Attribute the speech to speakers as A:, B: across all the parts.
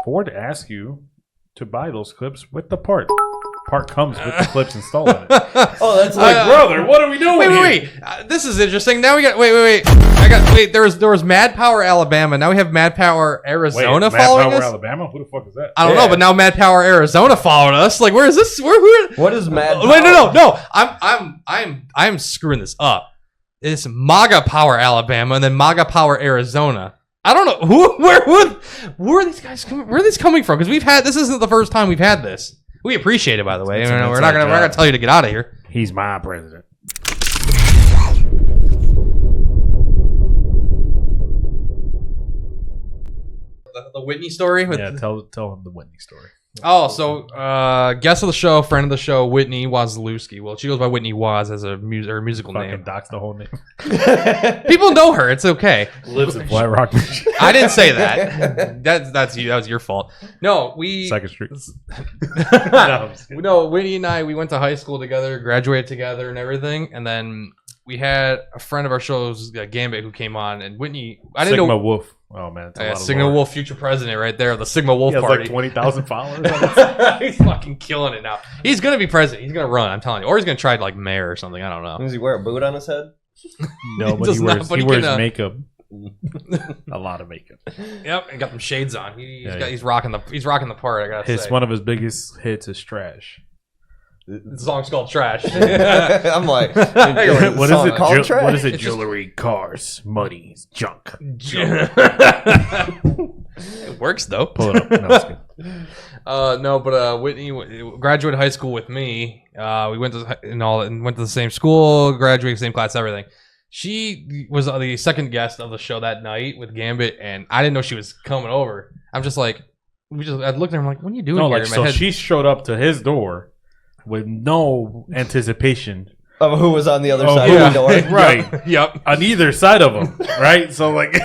A: Ford asks you to buy those clips with the part. Part comes with the clips installed in it.
B: Oh, that's like,
A: brother, what are we doing
C: Wait. This is interesting. Now we got. Wait. There was Mad Power Alabama. Now we have Mad Power Arizona following us.
A: Mad Power Alabama? Who the fuck is that?
C: I don't know, but now Mad Power Arizona followed us. Like, where is this?
B: what is Mad Power?
C: Wait, no. I'm screwing this up. It's MAGA Power Alabama and then MAGA Power Arizona. I don't know where are these guys coming? Where are these coming from? Because this isn't the first time we've had this. We appreciate it, by the way. We're not gonna tell you to get out of here.
A: He's my president.
C: The Whitney story.
A: Tell him the Whitney story.
C: Oh, so guest of the show, friend of the show, Whitney Wazlewski. Well, she goes by Whitney Waz as her musical name.
A: Docs the whole name.
C: People know her. It's okay.
A: Lives in Flat Rock.
C: I didn't say that. That's you. That was your fault. No,
A: Second Street.
C: No, Whitney and I, we went to high school together, graduated together, and everything, and then we had a friend of our show's Gambit who came on, and Whitney. I didn't
A: Sigma
C: know.
A: Wolf. Oh man,
C: Sigma Wolf, future president, right there, the Sigma Wolf
A: he has
C: party.
A: Like 20,000 followers.
C: He's fucking killing it now. He's gonna be president. He's gonna run. I'm telling you, or he's gonna try like mayor or something. I don't know.
B: Does he wear a boot on his head?
A: No, but he wears makeup. A lot of makeup.
C: Yep, and got them shades on. He's rocking the part. I gotta say.
A: One of his biggest hits is Trash.
C: The song's called Trash.
B: I'm like,
A: what is it?
B: Called Trash?
A: What is it? Jewelry, cars, money, junk.
C: It works though.
A: Pull it up. No, it's good.
C: But Whitney graduated high school with me. We went to the same school, graduated same class, everything. She was the second guest of the show that night with Gambit, and I didn't know she was coming over. I'm just like, I looked at her, I'm like, what are you doing here?
A: So she showed up to his door with no anticipation
B: of who was on the other side of the door.
A: Right.
C: Yep.
A: On either side of them. Right? So like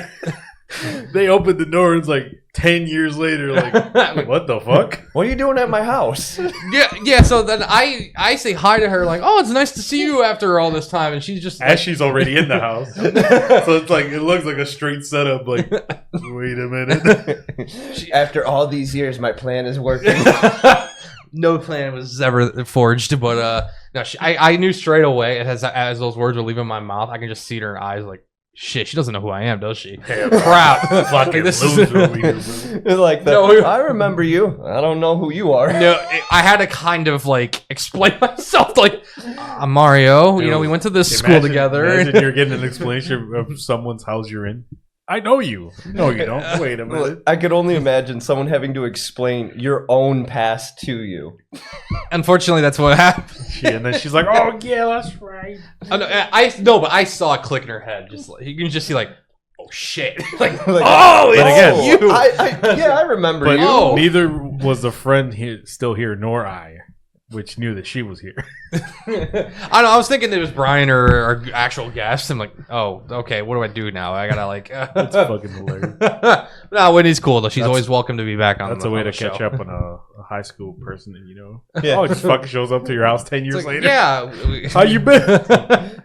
A: they opened the door and it's like 10 years later, like what the fuck?
B: What are you doing at my house?
C: Yeah, so then I say hi to her like, oh, it's nice to see you after all this time, and she's just
A: as she's already in the house. So it's like it looks like a straight setup, like wait a minute.
B: After all these years my plan is working.
C: No plan was ever forged, but no, I knew straight away as those words were leaving my mouth. I can just see it in her eyes, like, shit, she doesn't know who I am, does she? Crap,
A: fucking this
B: is like that. No, I remember you. I don't know who you are.
C: No, I had to kind of like explain myself, like, I'm Mario. Dude, we went to this school together.
A: Imagine you're getting an explanation of someone's house you're in. I know you. No, you don't. Wait a minute.
B: I could only imagine someone having to explain your own past to you.
C: Unfortunately, that's what happened.
A: And then she's like, "Oh yeah, that's right."
C: But I saw a click in her head. Just like, you can just see like, oh shit, like
A: oh, but again,
C: you.
B: I remember
A: but
B: you.
A: Neither was the friend still here, nor I, which knew that she was here.
C: I don't know. I was thinking it was Bryan or our actual guest. I'm like, oh, okay. What do I do now? I gotta like.
A: It's fucking hilarious.
C: No, Whitney's cool though. She's always welcome to be back on.
A: That's a way to catch up on a high school person, and
B: yeah.
A: Oh, it just fucking shows up to your house 10 years later.
C: Yeah.
A: How you been?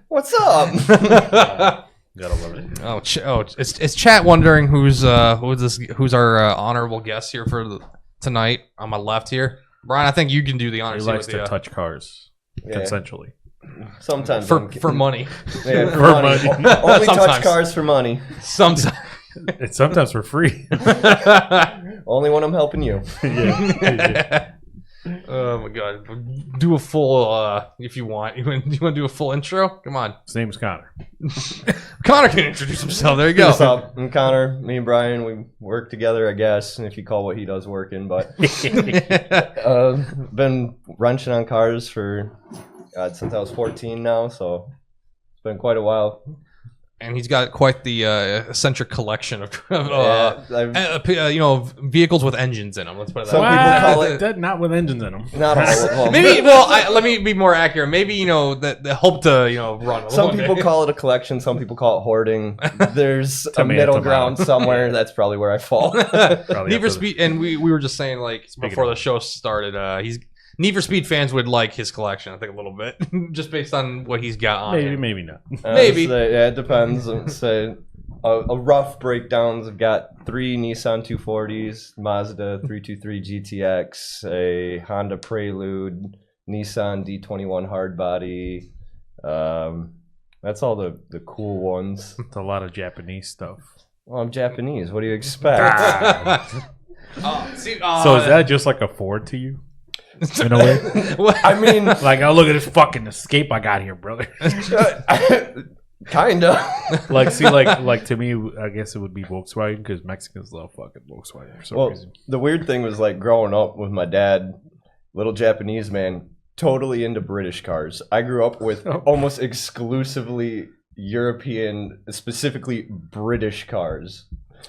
B: What's up?
A: Gotta love it.
C: It's chat wondering who's our honorable guest here for tonight on my left here. Bryan, I think you can do the honors.
A: He likes to touch cars consensually.
B: Sometimes
C: for money.
B: Yeah, for money. Only
C: Sometimes.
B: touch cars for money.
C: Sometimes.
A: It's sometimes for free.
B: Only when I'm helping you.
A: Yeah.
C: Oh my god! Do a full if you want. You want to do a full intro? Come on.
A: His name's Connor.
C: Connor can introduce himself. There you go.
B: What's up? I'm Connor. Me and Bryan, we work together, I guess, if you call what he does working. But been wrenching on cars for since I was 14 now, so it's been quite a while.
C: And he's got quite the eccentric collection of vehicles with engines in them. Let's put it that way.
B: Some people call it
A: not with engines in them.
B: Not all of them.
C: Maybe. Well, let me be more accurate. Maybe the hope to run.
B: Some people call it a collection. Some people call it hoarding. There's a middle ground somewhere. That's probably where I fall.
C: Need for Speed, and we were just saying like before the show started. Need for Speed fans would like his collection, I think, a little bit, just based on what he's got on.
A: Maybe not.
C: Maybe.
B: Yeah, it depends. a rough breakdowns. I've got 3 Nissan 240s, Mazda 323 GTX, a Honda Prelude, Nissan D21 hardbody. That's all the cool ones.
A: It's a lot of Japanese stuff.
B: Well, I'm Japanese. What do you expect?
A: So is that just like a Ford to you? In a way?
B: I mean,
A: like, oh, look at this fucking Escape I got here, brother.
B: Kinda.
A: Like, see, like to me, I guess it would be Volkswagen because Mexicans love fucking Volkswagen for some reason.
B: The weird thing was like growing up with my dad, little Japanese man, totally into British cars. I grew up with almost exclusively European, specifically British cars.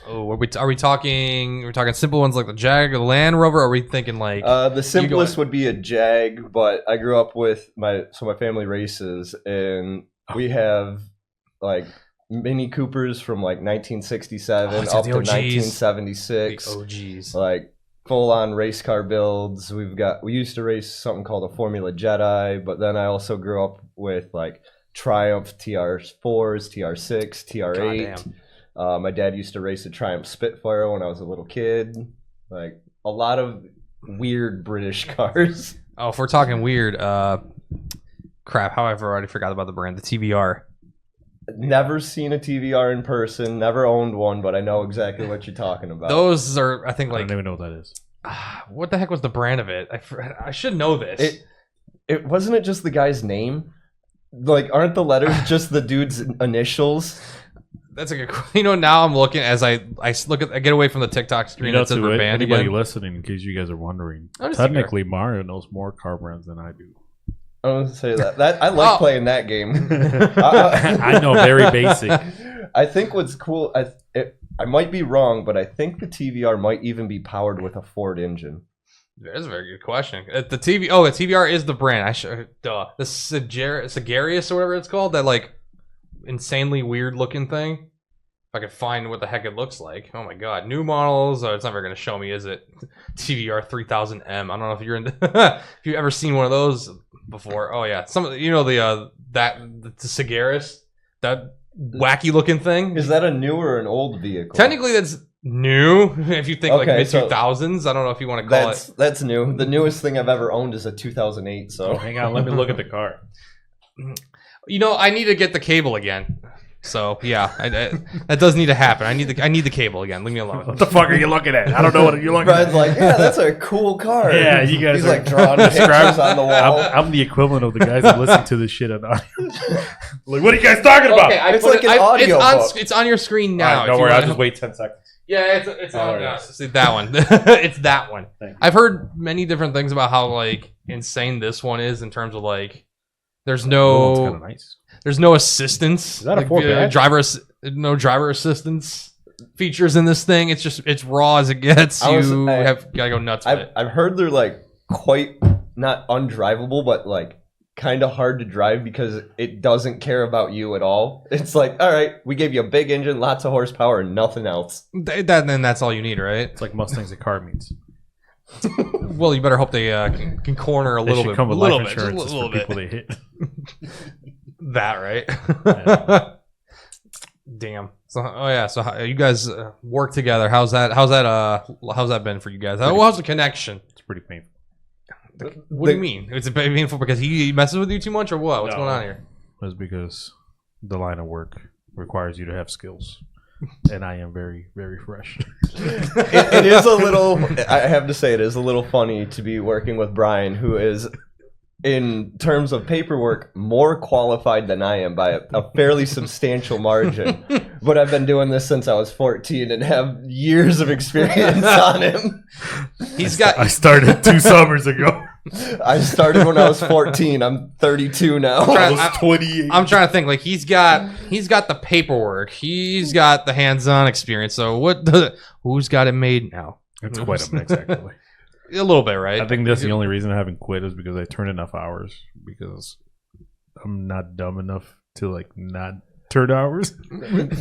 C: Oh, are we talking? We're talking simple ones like the Jag or the Land Rover. Or are we thinking like
B: the simplest would be a Jag, but I grew up with my family races, and we have like Mini Coopers from like 1967 up to 1976.
C: The OGs.
B: Like full on race car builds. We used to race something called a Formula Jedi, but then I also grew up with like Triumph TR4s, TR6, TR8. My dad used to race a Triumph Spitfire when I was a little kid. Like a lot of weird British cars.
C: Oh, if we're talking weird, crap, how I've already forgot about the brand, the TVR.
B: Never seen a TVR in person, never owned one, but I know exactly what you're talking about.
C: Those are, I think, like...
A: I don't even know what that is.
C: What the heck was the brand of it? I should know this.
B: It wasn't it just the guy's name? Like, aren't the letters just the dude's initials?
C: That's a good question. Now I'm looking as I get away from the TikTok screen.
A: That
C: says we're banned
A: anybody
C: again.
A: listening, in case you guys are wondering, technically Mario knows more car brands than I do.
B: I don't say that. I like playing that game.
A: I know very basic.
B: I think what's cool, I might be wrong, but I think the TVR might even be powered with a Ford engine.
C: That's a very good question. The TVR is the brand. The Sagarius or whatever it's called. That like insanely weird looking thing. If I could find what the heck it looks like. Oh my god, new models. Oh, it's never going to show me, is it? TVR 3000M. I don't know if you're into if you've ever seen one of those before. Oh yeah, the Sagarius, that wacky looking thing.
B: Is that a new or an old vehicle?
C: Technically, that's new. If you think like mid 2000s, I don't know if you want to call it.
B: That's new. The newest thing I've ever owned is a 2008. So
A: hang on, let me look at the car.
C: I need to get the cable again. So yeah, that does need to happen. I need the cable again. Leave me alone.
A: What the fuck are you looking at? I don't know what you're looking
B: Brian's
A: at.
B: like, yeah, that's a cool car.
A: Yeah, you guys.
B: He's like drawing pictures on the wall.
A: I'm the equivalent of the guys that listen to this shit on audio. Like, what are you guys talking about?
C: Okay,
B: it's like an audio book.
C: It's on your screen now.
A: Right, don't worry, I'll just wait 10 seconds.
C: Yeah, it's on now. See, that one. It's that one. I've heard many different things about how like insane this one is in terms of like there's no
A: it's kind of nice.
C: There's no assistance.
A: Is that a 4-badge?
C: No driver assistance features in this thing. It's raw as it gets. Gotta go nuts with it.
B: I've heard they're like quite not undrivable, but like kind of hard to drive because it doesn't care about you at all. It's like, all right, we gave you a big engine, lots of horsepower, and nothing else.
C: Then that's all you need, right?
A: It's like Mustangs at car meets.
C: Well, you better hope they can corner a little bit.
A: Come with
C: life
A: insurance for people they hit.
C: That right? Yeah. Damn. So so how, you guys work together. How's that been for you guys? How's the connection?
A: It's pretty painful.
C: What do you mean? It's painful because he messes with you too much, or what? What's going on here?
A: It's because the line of work requires you to have skills, and I am very, very fresh.
B: It is a little. I have to say, it is a little funny to be working with Bryan, who is, in terms of paperwork, more qualified than I am by a fairly substantial margin. But I've been doing this since I was 14 and have years of experience on him.
A: I started 2 summers ago.
B: I started when I was 14. I'm 32 now.
A: I was 28.
C: I'm trying to think. Like he's got the paperwork. He's got the hands-on experience. So who's got it made now?
A: It's quite a mix, actually.
C: A little bit, right?
A: I think that's the only reason I haven't quit is because I turn enough hours because I'm not dumb enough to like not turn hours.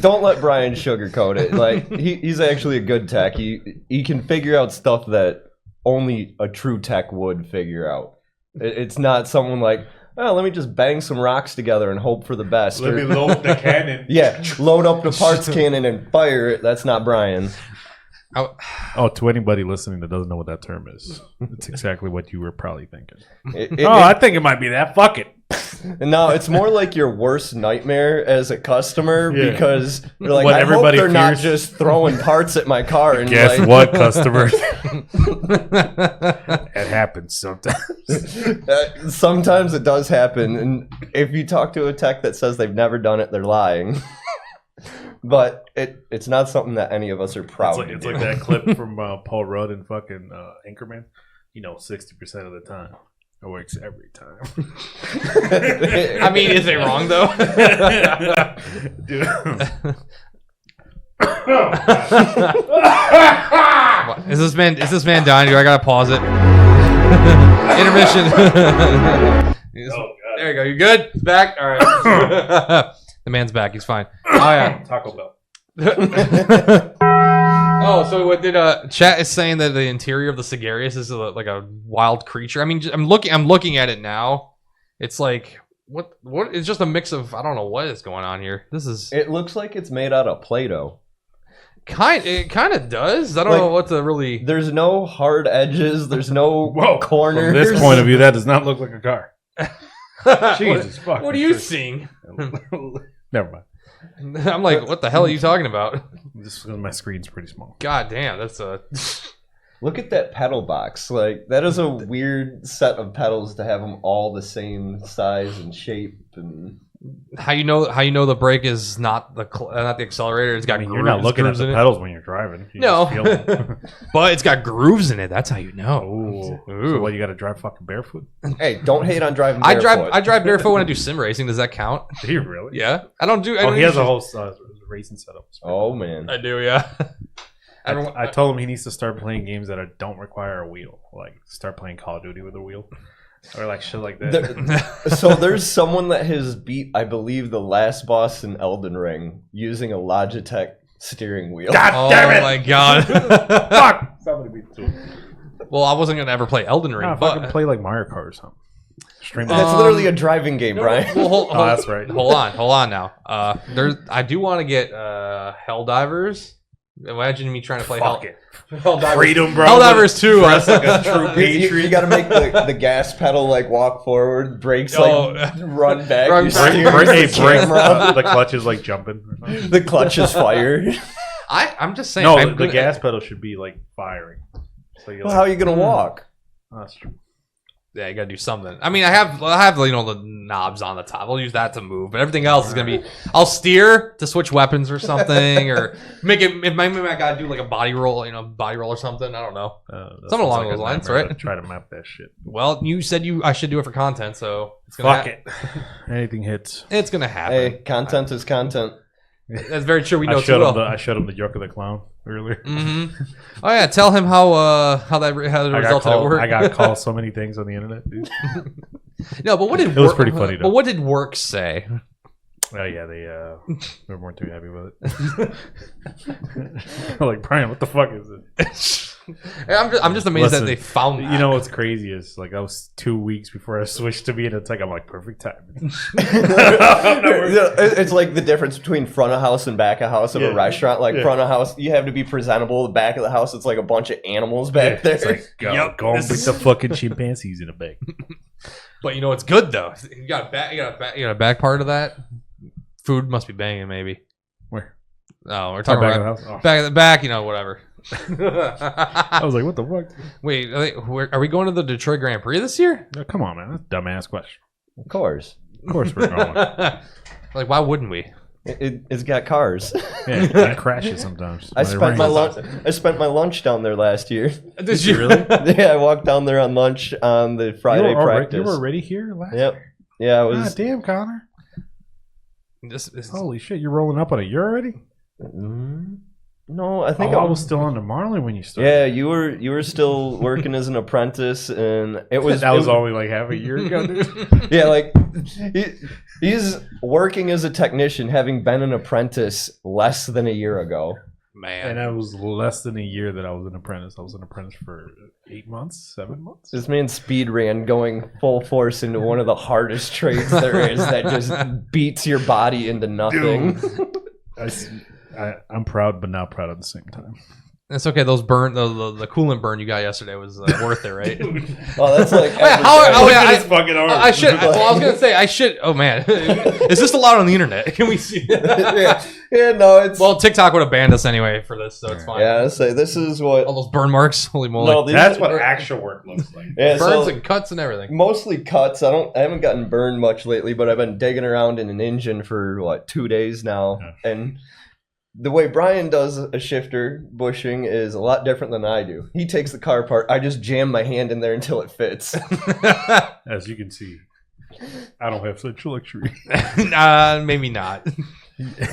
B: Don't let Bryan sugarcoat it. Like he's actually a good tech. He can figure out stuff that only a true tech would figure out. It's not someone like, oh, let me just bang some rocks together and hope for the best.
A: Let me load the cannon.
B: Yeah, load up the parts cannon and fire it. That's not Bryan.
A: Oh, to anybody listening that doesn't know what that term is, it's exactly what you were probably thinking.
B: I
A: think it might be that. Fuck it.
B: No, it's more like your worst nightmare as a customer because you're like,
A: What
B: I hope
A: everybody
B: they're not
A: fears.
B: just throwing parts at my car. And
A: Guess
B: like,
A: what, customers? It happens sometimes.
B: Sometimes it does happen, and if you talk to a tech that says they've never done it, they're lying. But it's not something that any of us are proud of.
A: It's like that clip from Paul Rudd and fucking Anchorman. 60% of the time. It works every time.
C: I mean, is it wrong though?
A: Dude.
C: Is this man dying? Do I gotta pause it? Intermission.
A: Oh, God.
C: There you go. You good? It's back. All right. The man's back. He's fine. Oh yeah.
A: Taco Bell.
C: Oh, so what did chat is saying that the interior of the Sigarius is like a wild creature. I mean, I'm looking at it now. It's like what it's just a mix of I don't know what is going on here.
B: It looks like it's made out of Play-Doh.
C: It kind of does. I don't know what to really.
B: There's no hard edges. There's no corners.
A: From this point of view, that does not look like a car. Jesus fuck.
C: What are you seeing?
A: Never mind.
C: I'm like, what the hell are you talking about?
A: Just because my screen's pretty small.
C: God damn, that's a.
B: Look at that pedal box. Like that is a weird set of pedals to have them all the same size and shape. And
C: how you know the brake is not the accelerator? It's got grooves.
A: You're not looking at the pedals when you're driving. You just feel it.
C: But it's got grooves in it. That's how you know.
A: Ooh. So what? You got to drive fucking barefoot?
B: Hey, don't hate on driving barefoot.
C: I drive barefoot when I do sim racing. Does that count?
A: Do you really?
C: Yeah, I don't do.
A: He has a whole racing setup.
B: Oh man,
C: I do. Yeah.
A: I told him he needs to start playing games that don't require a wheel. Like start playing Call of Duty with a wheel. Or like shit like that.
B: So there's someone that has beat, I believe, the last boss in Elden Ring using a Logitech steering wheel.
A: God damn it!
C: Oh my god!
A: Fuck! Somebody beat it.
C: Well, I wasn't gonna ever play Elden Ring, but
A: fucking play like Mario Kart or something.
B: That's literally a driving game, Bryan.
C: Well,
A: that's right.
C: Hold on now. I do want to get Helldivers. Imagine me trying to play
A: Helldivers. Freedom, bro.
C: Helldivers 2.
A: That's like a true patriot.
B: You got to make the gas pedal like walk forward, brakes like run back.
A: The clutch is like jumping.
B: The clutch is fired.
C: I'm just saying.
A: No, the gas pedal should be like firing. So
B: how are you gonna walk?
A: Oh, that's true.
C: Yeah, you gotta do something. I mean, I have the knobs on the top. I'll use that to move, but everything else is gonna be. I'll steer to switch weapons or something, or maybe I gotta do like a body roll, or something. I don't know, something along those lines, right?
A: Try to map that shit.
C: Well, you said I should do it for content, so
A: it's gonna fuck it. Anything hits.
C: It's gonna happen.
B: Hey, content is content.
C: That's very true. We know
A: I showed him the York of the Clown earlier.
C: Mm-hmm. Oh yeah, tell him how the result of it worked.
A: I got called so many things on the internet, dude.
C: No, but it
A: was pretty funny though.
C: But what did work say?
A: Oh yeah, they weren't too happy with it. I'm like, Bryan, what the fuck is it?
C: I'm just amazed that they found that.
A: You know what's crazy is like I was 2 weeks before I switched to being a tech. I'm like, perfect time.
B: It's like the difference between front of house and back of house of a restaurant. Like front of house, you have to be presentable. The back of the house, it's like a bunch of animals back there.
A: It's like, go and beat the fucking chimpanzees in a bag.
C: But it's good though. You got a back part of that. Food must be banging, maybe.
A: Where?
C: Oh, we're talking
A: back
C: about
A: of the house.
C: Back of the back, whatever.
A: I was like, what the fuck?
C: Wait, are we going to the Detroit Grand Prix this year?
A: No, come on, man. That's a dumbass question.
B: Of course
A: we're going.
C: Like, why wouldn't we?
B: It's got cars.
A: Yeah, it crashes sometimes.
B: I spent my lunch down there last year.
C: Did you
A: really?
B: Yeah, I walked down there on lunch on the Friday practice.
A: You were already here last
B: Yep.
A: year?
B: Yeah, I was.
A: God damn, Connor. Holy shit, you're rolling up on a year already?
B: No, I think
A: I was still on the Marlin when you started.
B: Yeah, you were still working as an apprentice, and it was
A: only like half a year ago, dude.
B: Yeah, like he's working as a technician, having been an apprentice less than a year ago.
C: Man.
A: And it was less than a year that I was an apprentice. I was an apprentice for 8 months, 7 months.
B: This man speed ran going full force into one of the hardest trades there is that just beats your body into nothing.
A: I'm proud, but not proud at the same time.
C: It's okay. Those the coolant burn you got yesterday was worth it, right?
B: Oh, that's like
A: fucking hard.
C: I should. Well, I was gonna say I should. Oh man, is this allowed on the internet? Can we see?
B: yeah, no, it's
C: well, TikTok would have banned us anyway for this, so it's fine.
B: Yeah, I say this is what
C: all those burn marks. Holy moly!
B: No,
A: that's what actual work looks like.
B: Yeah,
C: burns and cuts and everything.
B: Mostly cuts. I haven't gotten burned much lately, but I've been digging around in an engine for 2 days now, and. The way Bryan does a shifter bushing is a lot different than I do. He takes the car apart. I just jam my hand in there until it fits.
A: As you can see, I don't have such luxury.
C: Maybe not.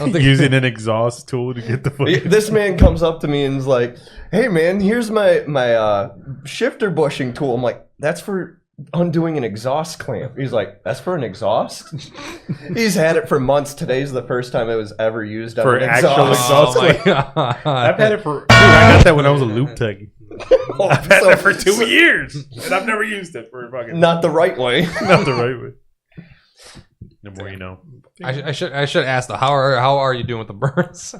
A: Using an exhaust tool to get the foot.
B: This man comes up to me and is like, "Hey man, here's my shifter bushing tool." I'm like, "That's for undoing an exhaust clamp." He's like, "That's for an exhaust?" He's had it for months. Today's the first time it was ever used on an exhaust
A: clamp. I've had it for. I got that when I was a loop tech. I've had that for 2 years, and I've never used it for fucking.
B: Not the right way.
A: Not the right way. The more you know.
C: I should ask how are you doing with the burns?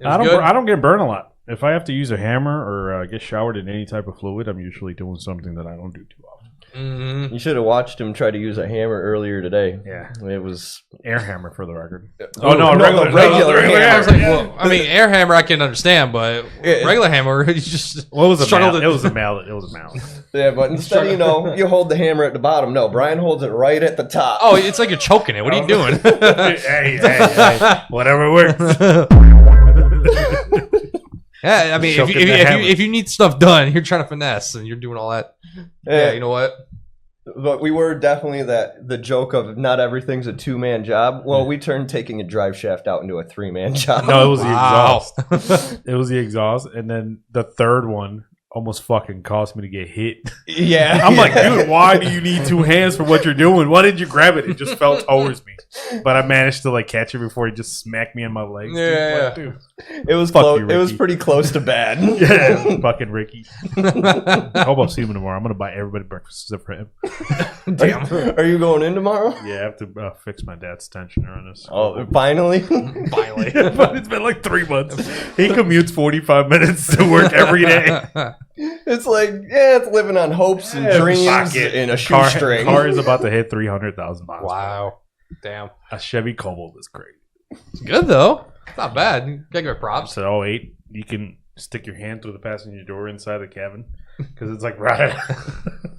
A: I don't get burned a lot. If I have to use a hammer or get showered in any type of fluid, I'm usually doing something that I don't do too often.
C: Mm-hmm.
B: You should have watched him try to use a hammer earlier today.
A: Yeah,
B: it was
A: air hammer for the record.
B: Oh no, regular hammer.
C: I was like, well, I mean, air hammer I can understand, but regular hammer, you just
A: it was a mallet. It was a mallet.
B: Yeah, but instead, you hold the hammer at the bottom. No, Bryan holds it right at the top.
C: Oh, it's like you're choking it. What are you doing?
A: hey, whatever works.
C: Yeah, I mean, if you need stuff done, you're trying to finesse, and you're doing all that. Yeah, you know what?
B: But we were definitely the joke of not everything's a 2-man job. Well, we turned taking a drive shaft out into a 3-man job.
A: No, it was the exhaust. It was the exhaust, and then the third one almost fucking cost me to get hit.
B: Yeah.
A: I'm like, dude, why do you need 2 hands for what you're doing? Why didn't you grab it? It just fell towards me. But I managed to catch it before he just smacked me in my legs.
C: Yeah.
A: Dude.
B: It was close. It was pretty close to bad.
A: Yeah, fucking Ricky. I hope I'll see him tomorrow. I'm gonna buy everybody breakfast except for him.
B: Damn. Are you going in tomorrow?
A: Yeah, I have to fix my dad's tensioner on this.
B: Oh, finally?
C: Finally.
A: But it's been 3 months. He commutes 45 minutes to work every day.
B: It's it's living on hopes and dreams in a shoestring.
A: Car is about to hit 300,000 miles.
C: Wow. Damn.
A: A Chevy Cobalt is great.
C: It's good though. It's not bad. You gotta give it props.
A: So 08, you can stick your hand through the passenger door inside the cabin because it's right.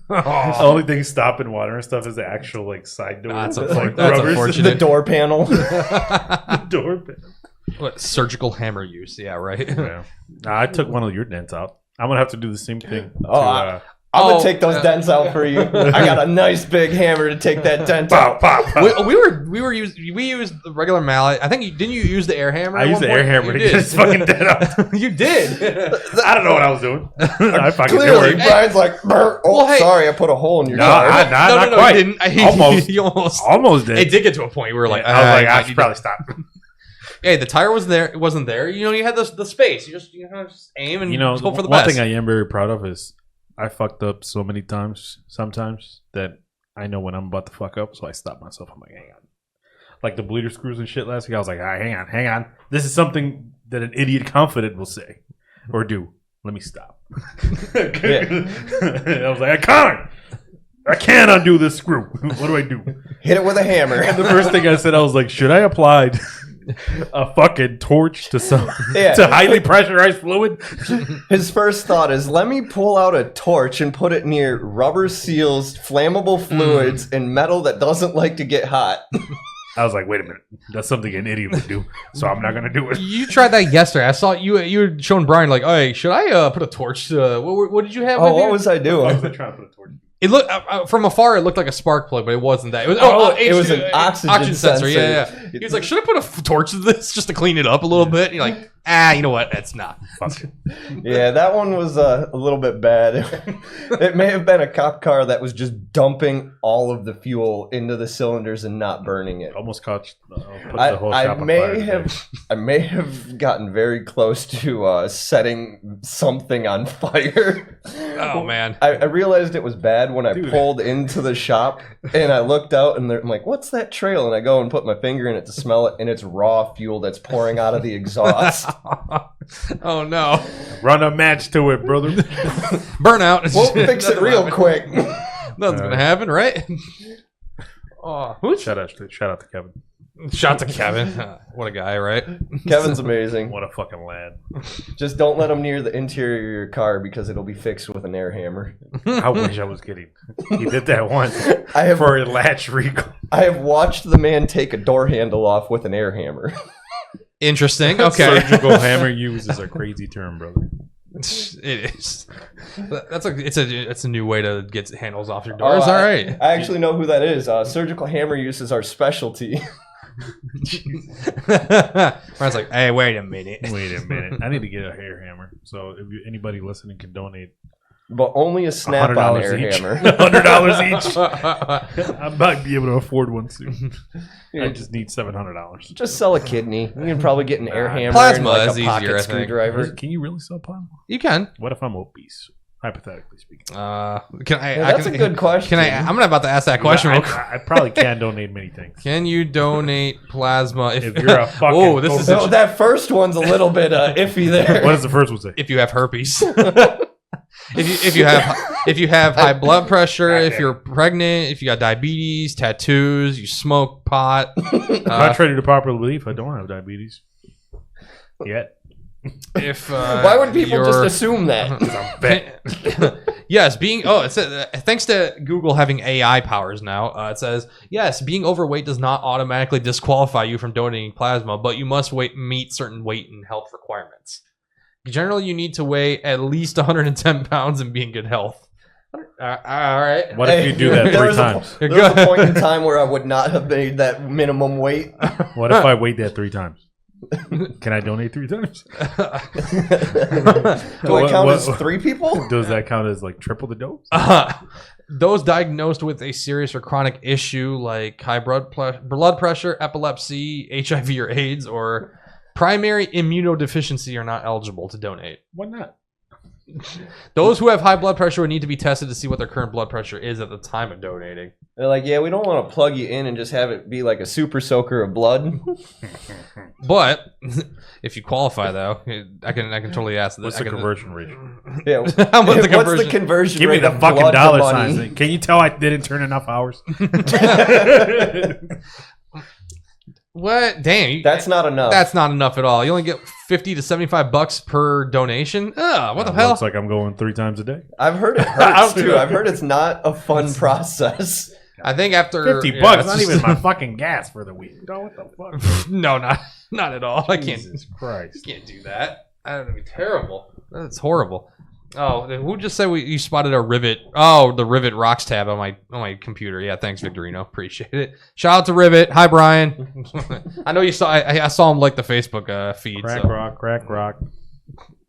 A: The only thing stopping water and stuff is the actual side door.
C: That's
A: that's
C: unfortunate.
B: The door panel.
A: The door panel.
C: What surgical hammer use? Yeah, right.
A: Yeah. I took one of your dents out. I'm gonna have to do the same thing.
B: I'm gonna take those dents out for you. I got a nice big hammer to take that dent out.
C: We used the regular mallet. I think didn't you use the air hammer?
A: I used the air hammer to get his fucking dent out.
C: You did.
A: I don't know what I was doing. I fucking
B: Clearly, Brian's like, sorry, I put a hole in your tire.
A: Not quite.
C: You didn't.
A: Almost did.
C: It did get to a point where we were like,
A: I should probably stop.
C: Hey, the tire was there. It wasn't there. You had the space. You just aim and hope for the best.
A: One thing I am very proud of is I fucked up so many times, sometimes, that I know when I'm about to fuck up, so I stop myself. I'm like, hang on. Like the bleeder screws and shit last week, I was like, all right, hang on. This is something that an idiot confident will say or do. Let me stop. I was like, I can't undo this screw. What do I do?
B: Hit it with a hammer.
A: And the first thing I said, I was like, should I apply a fucking torch to to highly pressurized fluid?
B: His first thought is, let me pull out a torch and put it near rubber seals, flammable fluids, and metal that doesn't like to get hot.
A: I was like, wait a minute. That's something an idiot would do, so I'm not going to do it.
C: You tried that yesterday. I saw you were showing Bryan like, hey, should I put a torch to... What did you have?
B: What was I doing?
A: I was trying to put a torch.
C: It looked from afar. It looked like a spark plug, but it wasn't that. It was,
B: it was an oxygen sensor.
C: Yeah. He was like, "Should I put a torch to this just to clean it up a little bit?" And you're like, You know what? That's not.
B: Yeah, that one was a little bit bad. It may have been a cop car that was just dumping all of the fuel into the cylinders and not burning it.
A: Almost caught put the whole shop on fire.
B: I may have gotten very close to setting something on fire.
C: Oh man!
B: I realized it was bad when I pulled into the shop and I looked out and I'm like, "What's that trail?" And I go and put my finger in it to smell it, and it's raw fuel that's pouring out of the exhaust.
C: Oh no!
B: Run a match to it, brother.
C: Burnout.
B: We'll fix it real quick.
C: Nothing's gonna happen, right? Oh,
A: shout out to Kevin.
C: Shout to Kevin. What a guy, right?
B: Kevin's amazing.
A: What a fucking lad.
B: Just don't let him near the interior of your car because it'll be fixed with an air hammer.
A: I wish I was kidding. He did that once for a latch recall.
B: I have watched the man take a door handle off with an air hammer.
C: Interesting. Okay.
A: Surgical hammer use is a crazy term, brother.
C: It is. It's a new way to get handles off your doors. All right.
B: I actually know who that is. Surgical hammer use is our specialty.
C: Brian's like, hey, wait a minute.
A: I need to get a hair hammer. So if anybody listening can donate,
B: but only a snap-on air hammer.
A: $100 each. I might be able to afford one soon. I just need $700.
B: Just sell a kidney. You can probably get an air hammer.
C: Plasma
B: and
C: is
B: a
C: easier, I
B: pocket
C: think.
B: screwdriver.
A: Can you really sell plasma?
C: You can.
A: What if I'm obese? Hypothetically speaking.
C: Can I?
B: That's a good question.
C: I'm about to ask that question.
A: I probably can donate many things.
C: Can you donate plasma
A: if you're a fucking?
B: That first one's a little bit iffy there.
A: What does the first one say?
C: If you have herpes. if you have high blood pressure, if you're pregnant, if you got diabetes, tattoos, you smoke pot.
A: Contrary to popular belief, I don't have diabetes yet.
C: If
B: why would people just assume that?
C: Yes, it says thanks to Google having AI powers now. It says yes, being overweight does not automatically disqualify you from donating plasma, but you must meet certain weight and health requirements. Generally, you need to weigh at least 110 pounds and be in good health. All right.
A: What if you do that 3 times?
B: There was a point in time where I would not have made that minimum weight.
A: What if I weighed that 3 times? Can I donate 3 times?
B: Do I count as 3 people?
A: Does that count as like triple the dose?
C: Those diagnosed with a serious or chronic issue like high blood pressure, epilepsy, HIV or AIDS, or primary immunodeficiency are not eligible to donate.
A: Why not?
C: Those who have high blood pressure would need to be tested to see what their current blood pressure is at the time of donating.
B: They're like, yeah, we don't want to plug you in and just have it be like a super soaker of blood.
C: But if you qualify, though, I can totally ask.
A: What's the conversion rate?
B: Yeah, what's the conversion
A: Give
B: rate?
A: Me the fucking dollar signs. Can you tell I didn't turn enough hours?
C: What? Damn.
B: That's not enough.
C: That's not enough at all. You only get $50 to $75 per donation. What the hell?
A: Looks like I'm going 3 times a day.
B: I've heard it hurts too. I've heard it's not a fun process.
C: I think after
A: $50, not even my fucking gas for the week. No, what the fuck?
C: No, not at all.
A: Jesus Christ.
C: I can't do that. That would be terrible. That's horrible. Oh, who just said you spotted a rivet? Oh, the rivet rocks tab on my computer. Yeah, thanks, Victorino. Appreciate it. Shout out to Rivet. Hi, Brian. I know you saw. I saw him like the Facebook feed.
A: Crack rock.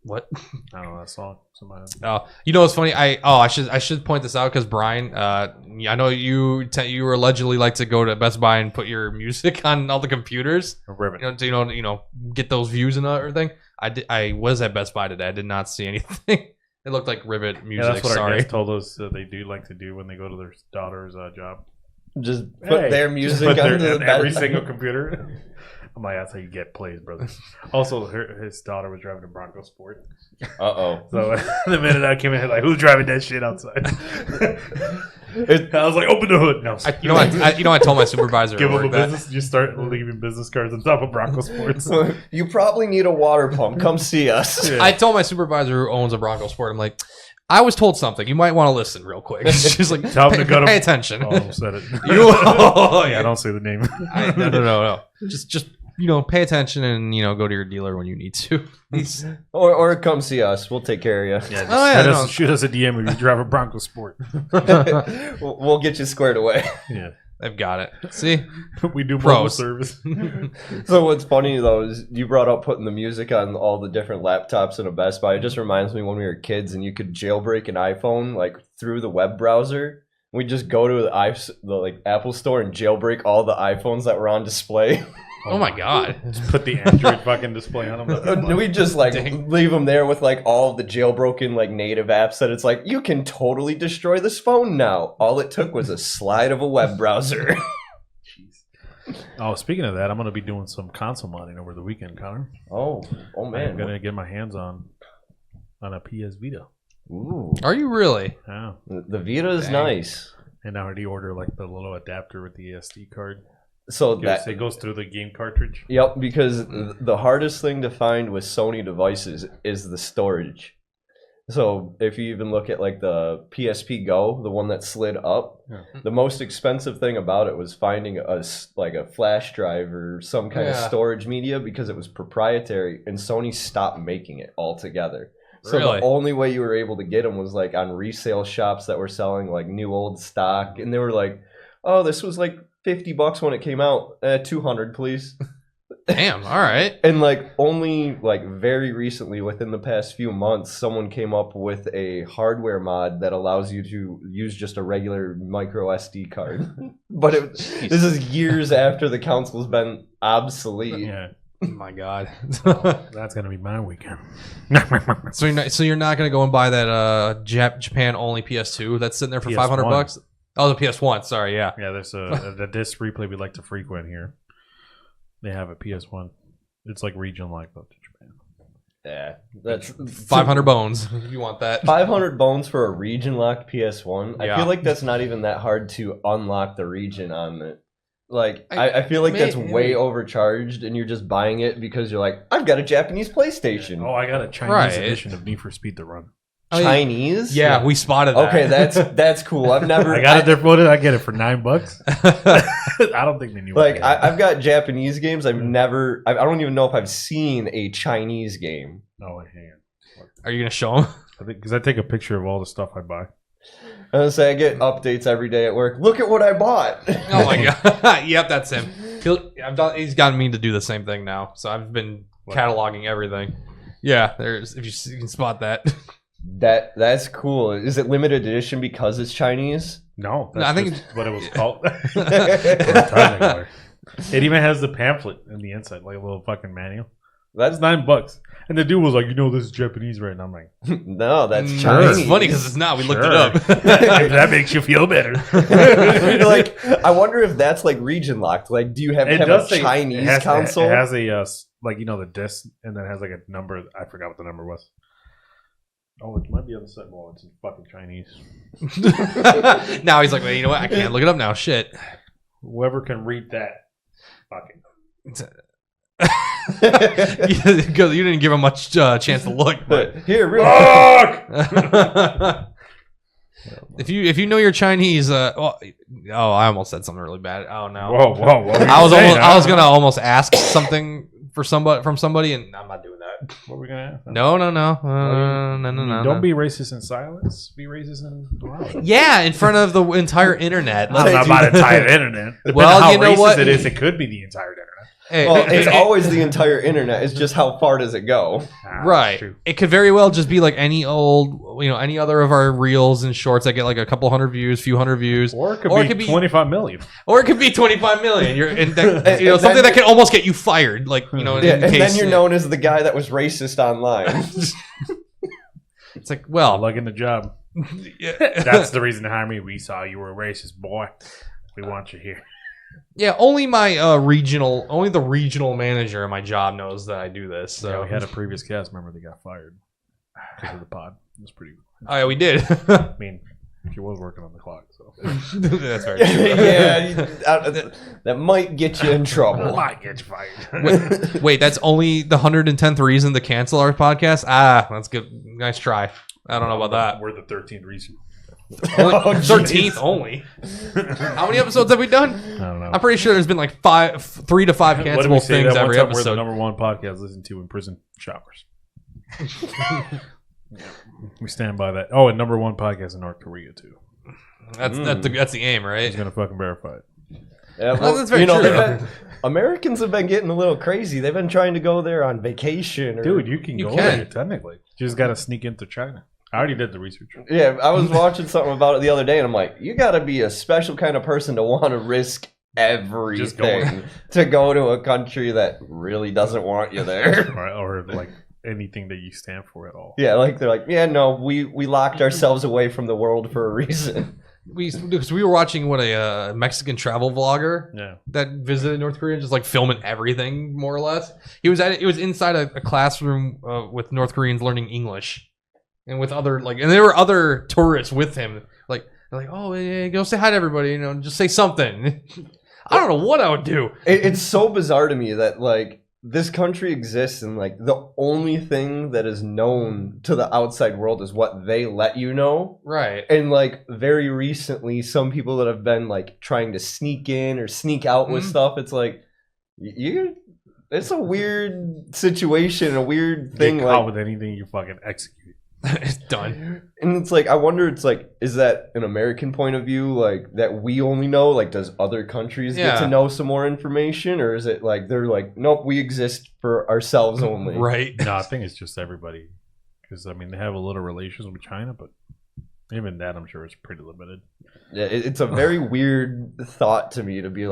C: What?
A: I don't know that song. Somebody.
C: Oh, you know what's funny? I should point this out because Brian, I know you allegedly like to go to Best Buy and put your music on all the computers.
A: Rivet.
C: You know, get those views and everything. I was at Best Buy today. I did not see anything. It looked like Rivet music.
A: Yeah, that's what our guest told us they do like to do when they go to their daughter's job.
B: Just put their music on
A: every single computer. I'm like, that's how you get plays, brother. Also, his daughter was driving a Bronco Sport.
B: Uh-oh.
A: So the minute I came in, like, who's driving that shit outside? I was like, open the hood. No,
C: I told my supervisor.
A: Give him a business. You start leaving business cards on top of Bronco Sports.
B: You probably need a water pump. Come see us.
C: Yeah. I told my supervisor who owns a Bronco Sport, I'm like, I was told something. You might want to listen real quick. She's like, pay attention.
A: Oh, I said it. Yeah, don't say the name.
C: No. Just pay attention and go to your dealer when you need to.
B: or come see us. We'll take care of you.
A: Yeah, shoot us a DM if you drive a Bronco Sport.
B: We'll get you squared away.
A: Yeah.
C: They've got it. See?
A: We do mobile
C: Pros.
A: service.
B: So what's funny though is you brought up putting the music on all the different laptops in a Best Buy. It just reminds me when we were kids and you could jailbreak an iPhone like through the web browser. We just go to the Apple store and jailbreak all the iPhones that were on display.
C: Oh my god.
A: Just put the Android fucking display on them.
B: We just like
C: Dang.
B: leave them there with like all of the jailbroken like native apps that it's like you can totally destroy this phone now. All it took was a slide of a web browser.
A: Oh, speaking of that, I'm going to be doing some console modding over the weekend, Connor.
B: Oh man.
A: I'm going to get my hands on a PS Vita.
B: Ooh.
C: Are you really?
A: Yeah.
B: The Vita is
C: Dang.
B: nice.
A: And I already order like the little adapter with the SD card.
B: So
A: It goes through the game cartridge.
B: Yep, because the hardest thing to find with Sony devices is the storage. So if you even look at like the PSP Go, the one that slid up, the most expensive thing about it was finding a flash drive or some kind of storage media because it was proprietary and Sony stopped making it altogether. So
C: Really?
B: the only way you were able to get them was like on resale shops that were selling like new old stock, and they were like, "Oh, this was like $50 when it came out. $200, please."
C: Damn, all right.
B: And like only like very recently, within the past few months, someone came up with a hardware mod that allows you to use just a regular micro SD card. But this is years after the console's been obsolete.
A: Yeah.
C: Oh my god.
A: That's going to be my weekend.
C: So you're not gonna go and buy that Japan only PS2 that's sitting there for
A: PS1.
C: $500? Oh, the PS1. Sorry, yeah.
A: Yeah, there's the disc replay we like to frequent here. They have a PS1. It's like region like up to Japan.
B: Yeah, that's
C: 500 bones. If you want that.
B: 500 bones for a region locked PS1. I
C: Yeah.
B: feel like that's not even that hard to unlock the region on it. Like I feel like that's way overcharged, and you're just buying it because you're like, I've got a Japanese PlayStation.
A: Oh, I got a Chinese
C: Right.
A: edition of Need for Speed to run.
B: Chinese?
C: Yeah, we spotted that.
B: Okay, that's cool. I've never.
A: I got it there. What did I get it for $9? I don't think they knew.
B: Like I've got Japanese games. I've never. I don't even know if I've seen a Chinese game.
A: Oh, hang on.
C: Are you gonna show him?
A: Because I take a picture of all the stuff I buy.
B: I was say I get updates every day at work. Look at what I bought.
C: Oh my god. Yep, that's him. He's gotten me to do the same thing now. So I've been cataloging everything. Yeah, there's if you can spot that.
B: That's cool. Is it limited edition because it's Chinese?
A: No,
C: No, I think
A: just what it was called. It even has the pamphlet in the inside, like a little fucking manual. That's $9. And the dude was like, this is Japanese, right? And I'm like,
B: No, that's
C: Sure.
B: Chinese.
C: It's funny because it's not. We looked it
A: Sure.
C: up.
A: if that makes you feel better.
B: Like, I wonder if that's like region locked. Like, do you have to have a Chinese console?
A: It has a the disc, and then it has like a number. I forgot what the number was. Oh, it might be on the side. Well, it's in fucking Chinese.
C: Now he's like, well, you know what? I can't look it up now. Shit.
A: Whoever can read that, fucking.
C: Because you didn't give him much chance to look. But
B: Here, real
C: if you know you're Chinese, I almost said something really bad. Oh no.
A: Whoa! What were you
C: I
A: saying?
C: was gonna almost ask something from somebody, and I'm not doing that.
A: What were we gonna ask?
C: No.
A: Don't be racist in silence. Be racist in loud.
C: Yeah, in front of the entire internet.
A: I don't know about the entire internet. Depending
C: Well,
A: on how
C: you know
A: racist
C: what?
A: it is, it could be the entire internet.
C: Hey,
B: Well, it's always the entire internet. It's just how far does it go?
C: right.
A: True.
C: It could very well just be like any old, any other of our reels and shorts that get like a couple hundred views, few hundred views,
A: Or it could be 25 million.
C: or it could be 25 million. You're in that,
B: And
C: something
B: then-
C: that can almost get you fired. Like in
B: Yeah,
C: case,
B: and then you're known as the guy that was racist online.
C: It's like, well,
A: Luck in the job.
C: yeah.
A: That's the reason to hire me. We saw you were a racist, boy. We want you here.
C: Yeah, only my the regional manager of my job knows that I do this. So
A: Yeah, we had a previous cast member that got fired because of the pod. It was pretty.
C: oh yeah, we did.
A: I mean, she was working on the clock, so
C: That's very true.
B: Yeah, that might get you in trouble.
A: might get you fired.
C: Wait, that's only the 110th reason to cancel our podcast? Ah, that's good. Nice try. I don't know about that.
A: We're the 13th reason.
C: Only,
B: Oh,
C: 13th only. How many episodes have we done?
A: I don't know.
C: I'm pretty sure there's been like 3 to 5
A: What did we
C: cancelable
A: say
C: things
A: that one
C: every
A: time? We're the
C: episode.
A: number one podcast listened to in prison showers. We stand by that. Oh, and number one podcast in North Korea too.
C: That's the aim, right?
A: He's gonna fucking verify it.
B: Yeah,
C: Well, that's very true.
B: Americans have been getting a little crazy. They've been trying to go there on vacation.
A: Dude, you can
C: You
A: go
C: can.
A: there technically. You just got to sneak into China. I already did the research.
B: Yeah, I was watching something about it the other day, and I'm like, you got to be a special kind of person to want to risk everything to go to a country that really doesn't want you there.
A: or like anything that you stand for at all.
B: Yeah, like they're like, yeah, no, we locked ourselves away from the world for a reason.
C: Because we were watching a Mexican travel vlogger that visited North Korea, just like filming everything more or less. It was inside a classroom with North Koreans learning English, and with other and there were other tourists with him. Like they're like, oh, yeah, go say hi to everybody, just say something. I don't know what I would do.
B: It's so bizarre to me that this country exists, and the only thing that is known to the outside world is what they let you know.
C: Right.
B: And very recently, some people that have been trying to sneak in or sneak out with stuff, it's it's a weird situation, a weird thing.
A: Get caught with anything, you fucking execute.
C: It's done.
B: And it's I wonder, is that an American point of view, that we only know? Does other countries get to know some more information? Or is it they're nope, we exist for ourselves only?
C: Right.
A: No, I think it's just everybody. Because, they have a little relations with China, but even that, I'm sure, is pretty limited.
B: Yeah, it's a very weird thought to me to be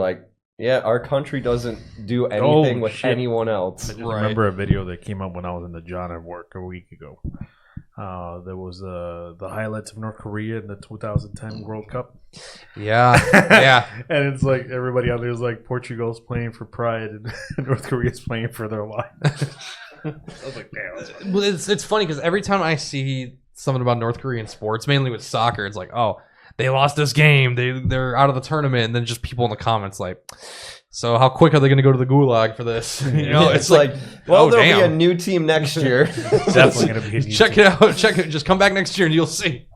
B: yeah, our country doesn't do anything with anyone else.
A: I just remember a video that came up when I was in the John at work a week ago. There was the highlights of North Korea in the 2010 World Cup.
C: Yeah, yeah.
A: And it's everybody out there is Portugal's playing for pride and North Korea's playing for their life. I was like, damn.
C: Well, it's funny because every time I see something about North Korean sports, mainly with soccer, it's oh, they lost this game, they're out of the tournament, and then just people in the comments so how quick are they going to go to the gulag for this? It's
B: well, there'll be a new team next year.
A: Definitely going to be a new
C: Check
A: team.
C: it out. Check it. Just come back next year and you'll see.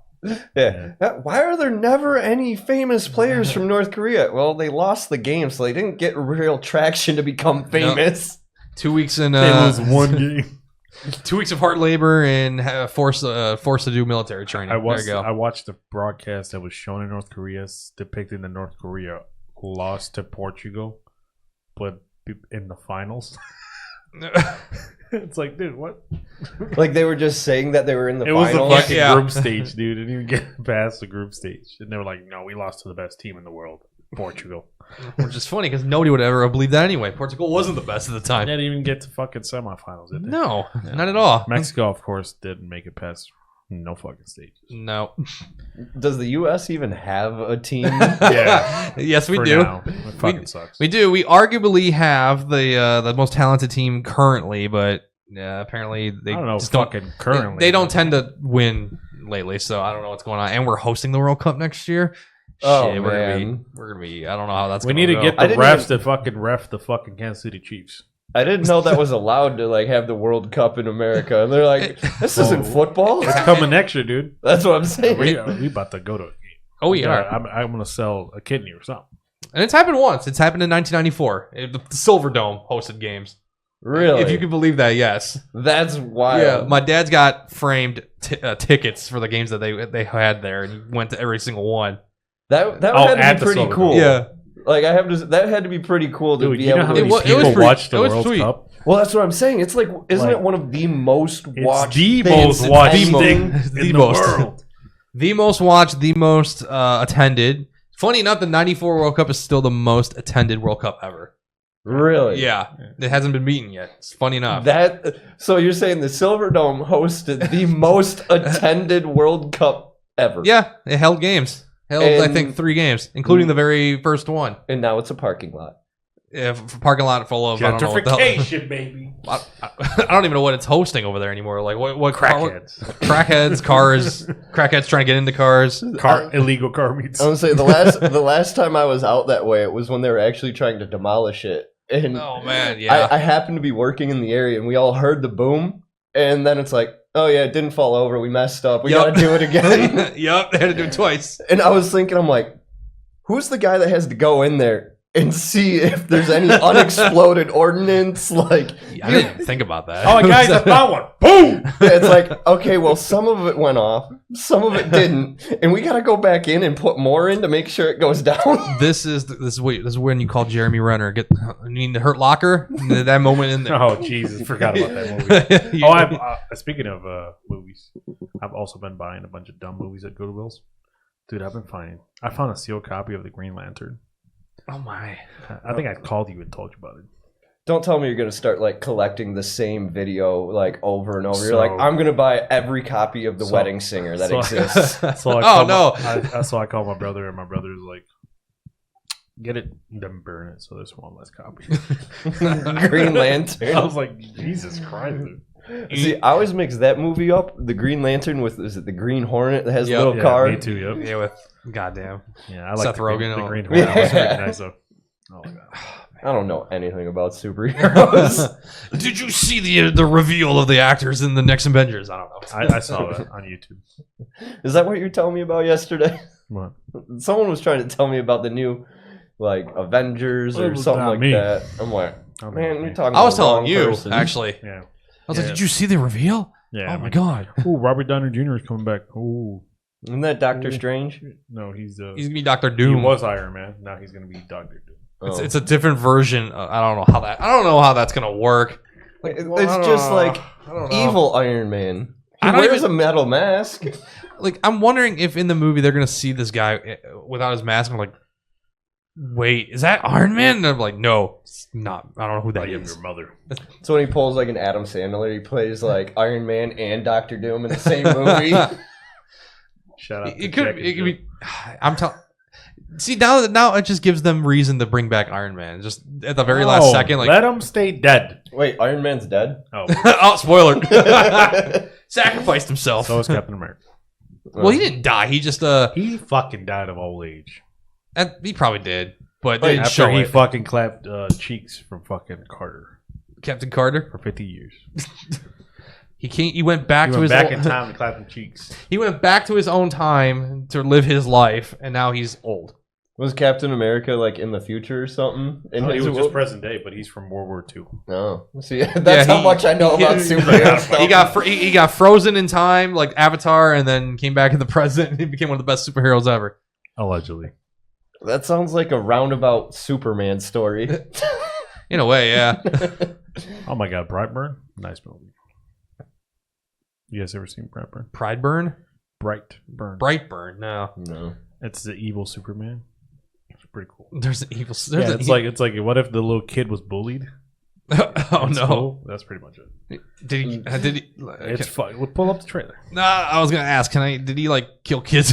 B: Yeah. Why are there never any famous players from North Korea? Well, they lost the game, so they didn't get real traction to become famous.
C: 2 weeks in.
A: They lose one game.
C: 2 weeks of hard labor and forced to do military training.
A: I watched the broadcast that was shown in North Korea depicting the North Korea lost to Portugal, but in the finals. It's dude, what?
B: They were just saying that they were in the finals.
A: It was the fucking group stage, dude. Didn't even get past the group stage. And they were no, we lost to the best team in the world, Portugal.
C: Which is funny because nobody would ever believe that anyway. Portugal wasn't the best at the time.
A: They didn't even get to fucking semifinals, did they?
C: No, not at all.
A: Mexico, of course, didn't make it past no fucking stages.
C: No.
B: Does the U.S. even have a team?
A: Yeah.
C: Yes, we
A: For
C: do.
A: now. It fucking sucks.
C: We do. We arguably have the most talented team currently, but apparently they
A: I don't know,
C: just
A: fucking currently.
C: They don't tend to win lately, so I don't know what's going on. And we're hosting the World Cup next year.
B: Oh,
C: Shit,
B: man.
C: We're gonna be. I don't know how that's.
A: We
C: gonna
A: need to
C: go.
A: get the refs to fucking ref the fucking Kansas City Chiefs.
B: I didn't know that was allowed to have the World Cup in America. And they're this isn't football.
A: It's coming next year, dude.
B: That's what I'm saying.
A: We about to go to a game.
C: Oh yeah,
A: I'm gonna sell a kidney or something.
C: and it's happened once. It's happened in 1994. The Silver Dome hosted games.
B: Really?
C: If you can believe that, yes.
B: That's wild.
C: Yeah, my dad's got framed tickets for the games that they had there, and he went to every single one.
B: That had to be pretty cool.
C: Yeah.
B: That had to be pretty cool to
A: Dude,
B: be
A: you know
B: able
A: how
B: to.
A: many people watch the World
C: sweet.
A: Cup?
B: Well, that's what I'm saying. It's isn't it one of the most watched?
A: The
B: things
A: most watched
B: in
A: thing
C: the
A: in the
C: most.
A: world.
C: The most watched, the most attended. Funny enough, the 94 World Cup is still the most attended World Cup ever.
B: Really?
C: Yeah. It hasn't been beaten yet. It's funny enough.
B: So you're saying the Silver Dome hosted the most attended World Cup ever?
C: Yeah, it held games. I think 3 games, including the very first one.
B: And now it's a parking lot.
C: Yeah, parking lot full of
A: gentrification, baby.
C: I don't even know what it's hosting over there anymore. What
A: Crackheads,
C: cars, crackheads trying to get into cars,
A: illegal car meets.
B: I was gonna say the last time I was out that way, it was when they were actually trying to demolish it. And
C: oh man, yeah.
B: I happened to be working in the area, and we all heard the boom, and then it's oh yeah, it didn't fall over. We messed up. We gotta do it again.
C: Yep, they had to do it twice.
B: And I was thinking, I'm who's the guy that has to go in there and see if there's any unexploded ordnance. Like,
C: I didn't even think about that.
A: Oh, guys, I found one. Boom!
B: it's like, okay, well, some of it went off, some of it didn't, and we got to go back in and put more in to make sure it goes down.
C: This is when you call Jeremy Renner. You mean the Hurt Locker? That moment in there.
A: Oh, Jesus. Forgot about that movie. Speaking of movies, I've also been buying a bunch of dumb movies at Goodwill's. Dude, I found a sealed copy of The Green Lantern.
C: Oh, my.
A: I think I called you and told you about it.
B: Don't tell me you're going to start, like, collecting the same video, like, over and over. You're
A: So-
B: like, I'm going to buy every copy of The
A: So-
B: Wedding Singer that
A: so-
B: exists.
A: So I called my brother, and my brother was like, get it and then burn it so there's one less copy.
B: Green Lantern.
A: I was like, Jesus Christ, dude.
B: See, I always mix that movie up, the Green Lantern, with, is it the Green Hornet that has
C: Yep.
B: a little
A: Yeah,
B: car?
A: me too, yep.
C: Yeah, with goddamn.
A: Yeah, I like
C: Seth
A: the Green,
C: Rogen and
A: the
C: all.
A: Green Hornet. That was
B: Yeah.
A: pretty nice, though. Oh, my God.
B: I don't know anything about superheroes.
C: Did you see the reveal of the actors in the next Avengers? I don't know.
A: I saw that on YouTube.
B: Is that what you were telling me about yesterday?
A: What?
B: Someone was trying to tell me about the new, like, Avengers
A: It
B: or
A: was
B: something
A: not
B: like
A: me.
B: that. I'm like,
A: I don't
B: man,
A: know.
B: you're talking
C: I was
B: to the wrong
C: telling you,
B: person.
C: actually.
A: Yeah.
C: I was like,
A: Yeah.
C: did you see the reveal?
A: Yeah.
C: Oh, my God.
A: Ooh, Robert Downey Jr. is coming back. Ooh.
B: Isn't that Doctor
A: Ooh.
B: Strange?
A: No, he's
C: He's going to be Doctor
A: he
C: Doom.
A: was Iron Man. Now he's going to be Doctor Doom.
B: Oh.
C: It's a different version. I don't know how that's going to work.
B: It's
C: Well, I don't
B: just
C: know.
B: like
C: I don't know.
B: evil Iron Man. He
C: I don't
B: wears
C: even-
B: a metal mask.
C: Like, I'm wondering if in the movie they're going to see this guy without his mask. I'm like, wait, is that Iron Man? And I'm like, no, it's not. I don't know who that
A: I am
C: is.
A: your mother.
B: So when he pulls like an Adam Sandler, he plays like Iron Man and Doctor Doom in the same movie.
A: Shout out.
C: It could be. I'm telling. See, now it just gives them reason to bring back Iron Man. Just at the very last second, like,
A: let him stay dead.
B: Wait, Iron Man's dead?
A: Oh,
C: oh, spoiler, sacrificed himself.
A: so is Captain America.
C: Well, he didn't die. He just
A: He fucking died of old age.
C: he probably did, but
B: Wait,
C: they didn't
A: After
C: show
A: he
C: it.
A: fucking clapped cheeks from fucking Carter
C: Captain Carter.
A: for 50 years.
C: He went back
A: He
C: to
A: went
C: his
A: back
C: own,
A: in time to clap him cheeks.
C: He went back to his own time to live his life, and now he's old.
B: Was Captain America like in the future or something? In
A: No, he
B: his
A: was
B: world?
A: just present day, but he's from World War II.
B: No. See, that's how
C: he-
B: much I know about
C: he-
B: superhero stuff.
C: He got frozen in time like Avatar, and then came back in the present. And he became one of the best superheroes ever.
A: Allegedly.
B: That sounds like a roundabout Superman story.
C: In a way, yeah.
A: Oh my God, Brightburn? Nice movie. You guys ever seen Brightburn?
C: Prideburn,
A: Brightburn.
C: Brightburn. No,
B: No.
A: It's the evil Superman. It's pretty cool.
C: there's an evil.
A: Yeah,
C: There's
A: it's like what if the little kid was bullied?
C: oh
A: in
C: no!
A: school? That's pretty much it.
C: Did he?
A: It's fun. We'll pull up the trailer.
C: Nah, I was gonna ask. Did he like kill kids?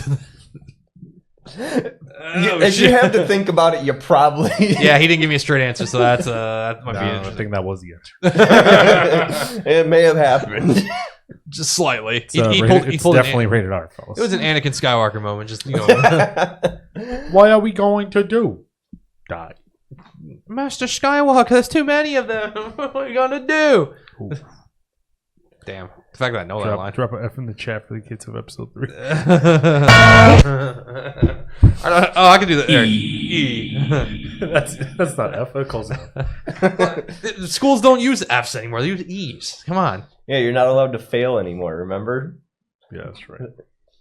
B: If you have to think about it, you probably.
C: Yeah, he didn't give me a straight answer, so that might be
A: No, I
C: interesting.
A: think that was the answer.
B: It may have happened.
C: Just slightly.
A: It's,
C: He
A: it's
C: pulled an
A: definitely rated R, fellas.
C: It was an Anakin Skywalker moment. Just
A: What are we going to do? Die.
C: Master Skywalker. There's too many of them. What are you gonna do?
A: Ooh.
C: Damn. The fact that I know that line.
A: Drop an F in the chat for the kids of episode 3.
C: I can do that. There. E.
A: That's not F. That's close enough.
C: Schools don't use F's anymore. They use E's. Come on.
B: Yeah, you're not allowed to fail anymore, remember?
A: Yeah, that's right.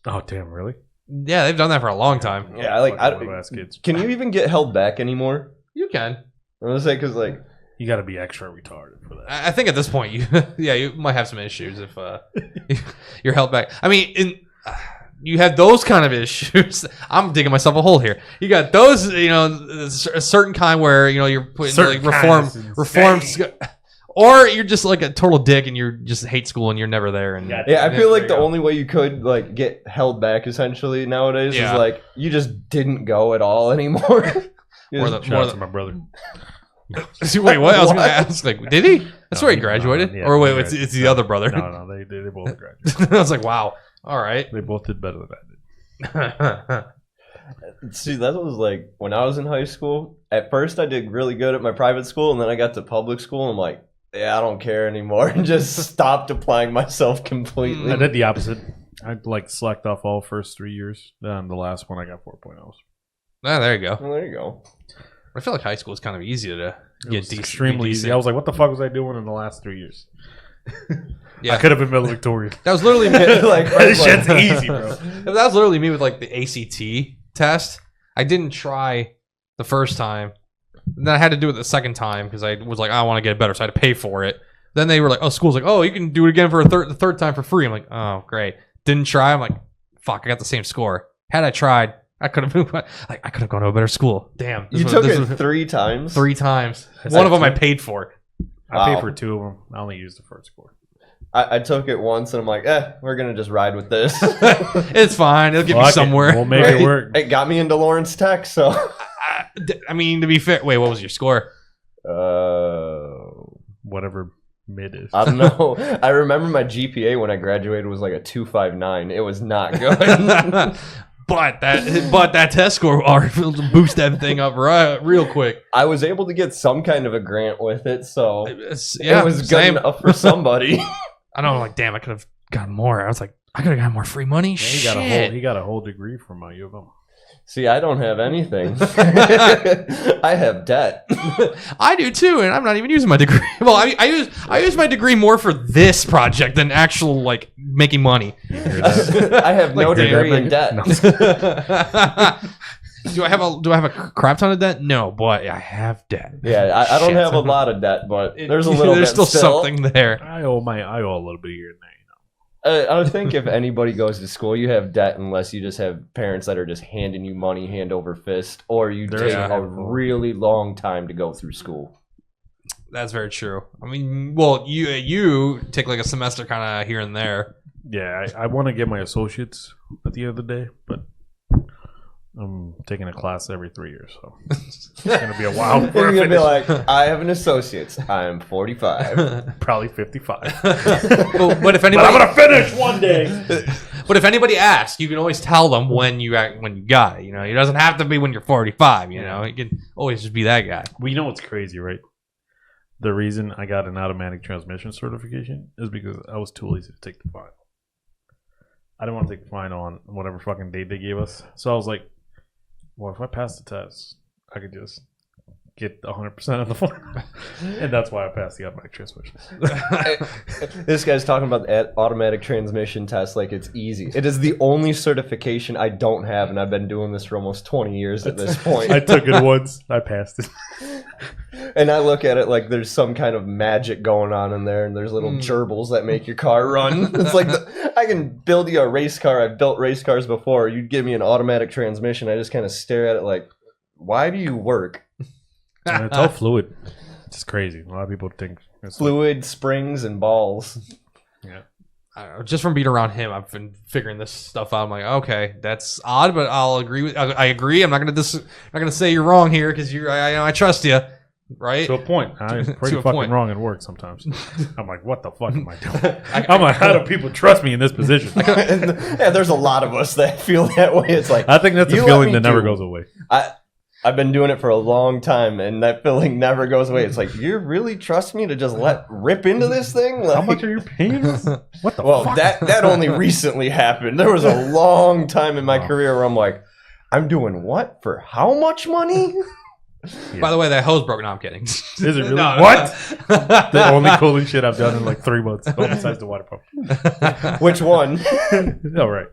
A: Oh, damn, really?
C: Yeah, they've done that for a long time.
B: Yeah, like,
A: Fucking little ass kids.
B: Can you even get held back anymore?
C: You can.
B: I'm gonna say, because, like,
A: You got to be extra retarded for that.
C: I think at this point, you might have some issues if you're held back. I mean, you have those kind of issues. I'm digging myself a hole here. You got those, a certain kind where you're putting
A: Certain
C: like
A: kind is
C: reform,
A: insane.
C: or you're just like a total dick and you just hate school and you're never there. And
B: yeah, I feel like the
C: there you go.
B: only way you could, like, get held back, essentially, nowadays
C: Yeah.
B: is, like, you just didn't go at all anymore.
C: Or the-
A: Shout out to my brother.
C: Wait, what? I was gonna ask. Like, did he? That's
A: No,
C: where he
A: he-
C: graduated.
A: no, yeah,
C: or wait,
A: he
C: it's the other brother.
A: No, they both graduated.
C: I was like, wow. All right.
A: They both did better than I did.
B: See, that was, like, when I was in high school, at first I did really good at my private school, and then I got to public school, and I'm like, yeah, I don't care anymore, and just stopped applying myself completely.
A: I did the opposite. I slacked off all first 3 years. Then the last one I got 4.0s.
C: Ah, there you go.
B: Well, there you go.
C: I feel like high school is kind of easy to get decent.
A: Extremely easy. I was like, what the fuck was I doing in the last 3 years?
C: Yeah.
A: I could have been valedictorian.
C: That was literally
B: like
A: This shit's easy, bro.
C: That was literally me with like the ACT test. I didn't try the first time. And then I had to do it the second time because I was like, I want to get better, so I had to pay for it. Then they were like, oh, school's like, oh, you can do it again for the third time for free. I'm like, oh, great. Didn't try. I'm like, fuck, I got the same score. Had I tried, I could have moved. Like, I could have gone to a better school. Damn.
B: You took it 3 times?
C: 3 times.
A: That's
C: One of them
A: like
C: I paid for.
A: I paid for 2 of them. I only used the first score.
B: I took it once, and I'm like, we're going to just ride with this.
C: It's fine. It'll get me
A: Fuck it.
C: somewhere.
A: We'll make it work.
B: It got me into Lawrence Tech, so...
C: I mean, to be fair, wait, what was your score?
A: Whatever mid is.
B: I don't know. I remember my GPA when I graduated was like a 2.59. It was not good.
C: but that test score boost that thing up real quick.
B: I was able to get some kind of a grant with it, so it was good
C: same.
B: enough for somebody.
C: I know, I'm like, damn, I could have gotten more. I was like, I could have gotten more free money.
A: Yeah, he got a whole degree from U of M.
B: See, I don't have anything. I have debt.
C: I do too, and I'm not even using my degree. Well, I use my degree more for this project than actual like making money.
B: I have no degree in debt.
A: No.
C: Do I have a crap ton of debt? No, but I have debt.
B: Yeah, I don't
C: Shit.
B: have a lot of debt, but there's a little.
C: There's
B: bit
C: still something there.
A: I owe a little bit here and there.
B: I think if anybody goes to school, you have debt unless you just have parents that are just handing you money hand over fist, or you take a really long time to go through school.
C: That's very true. I mean, well, you take like a semester kind of here and there.
A: Yeah, I want to get my associates at the end of the day, but I'm taking a class every 3 years, so it's gonna be a while.
B: You're gonna be like, I have an associate's. I'm 45,
A: probably 55.
C: but if anybody,
A: but I'm gonna finish one day.
C: But if anybody asks, you can always tell them when you got it. You know, it doesn't have to be when you're 45. You know, it can always just be that guy.
A: Well, you know what's crazy, right? The reason I got an automatic transmission certification is because I was too lazy to take the final. I didn't want to take the final on whatever fucking date they gave us. So I was like, well, if I pass the test, I could just get 100% of the form. And that's why I passed the automatic transmission.
B: This guy's talking about the automatic transmission test like it's easy. It is the only certification I don't have, and I've been doing this for almost 20 years at this point.
A: I took it once. I passed it.
B: And I look at it like there's some kind of magic going on in there, and there's little gerbils that make your car run. It's like, I can build you a race car. I've built race cars before. You'd give me an automatic transmission. I just kind of stare at it like, why do you work?
A: And it's all fluid. It's just crazy. A lot of people think it's
B: fluid, springs, and balls.
A: Yeah.
C: I don't know, just from being around him, I've been figuring this stuff out. I'm like, okay, that's odd, but I'll agree with. I agree. I'm not gonna say you're wrong here because I trust you, right?
A: To a point. I'm pretty
C: a
A: fucking
C: point.
A: wrong at work sometimes. I'm like, what the fuck am I doing? I'm like, how do people trust me in this position?
B: Yeah, there's a lot of us that feel that way. It's like,
A: I think that's a
B: you
A: feeling
B: let
A: that
B: me
A: never
B: do-
A: goes away.
B: I've been doing it for a long time, and that feeling never goes away. It's like, you really trust me to just let rip into this thing? Like,
A: How much are you paying us? What the
B: well,
A: fuck?
B: that only recently happened. There was a long time in my career where I'm like, I'm doing what for how much money?
C: By the way, that hose broke. No, I'm kidding.
A: Is it really?
C: No.
A: What? The only cooling shit I've done in like 3 months, besides the water pump.
B: Which one?
A: All right.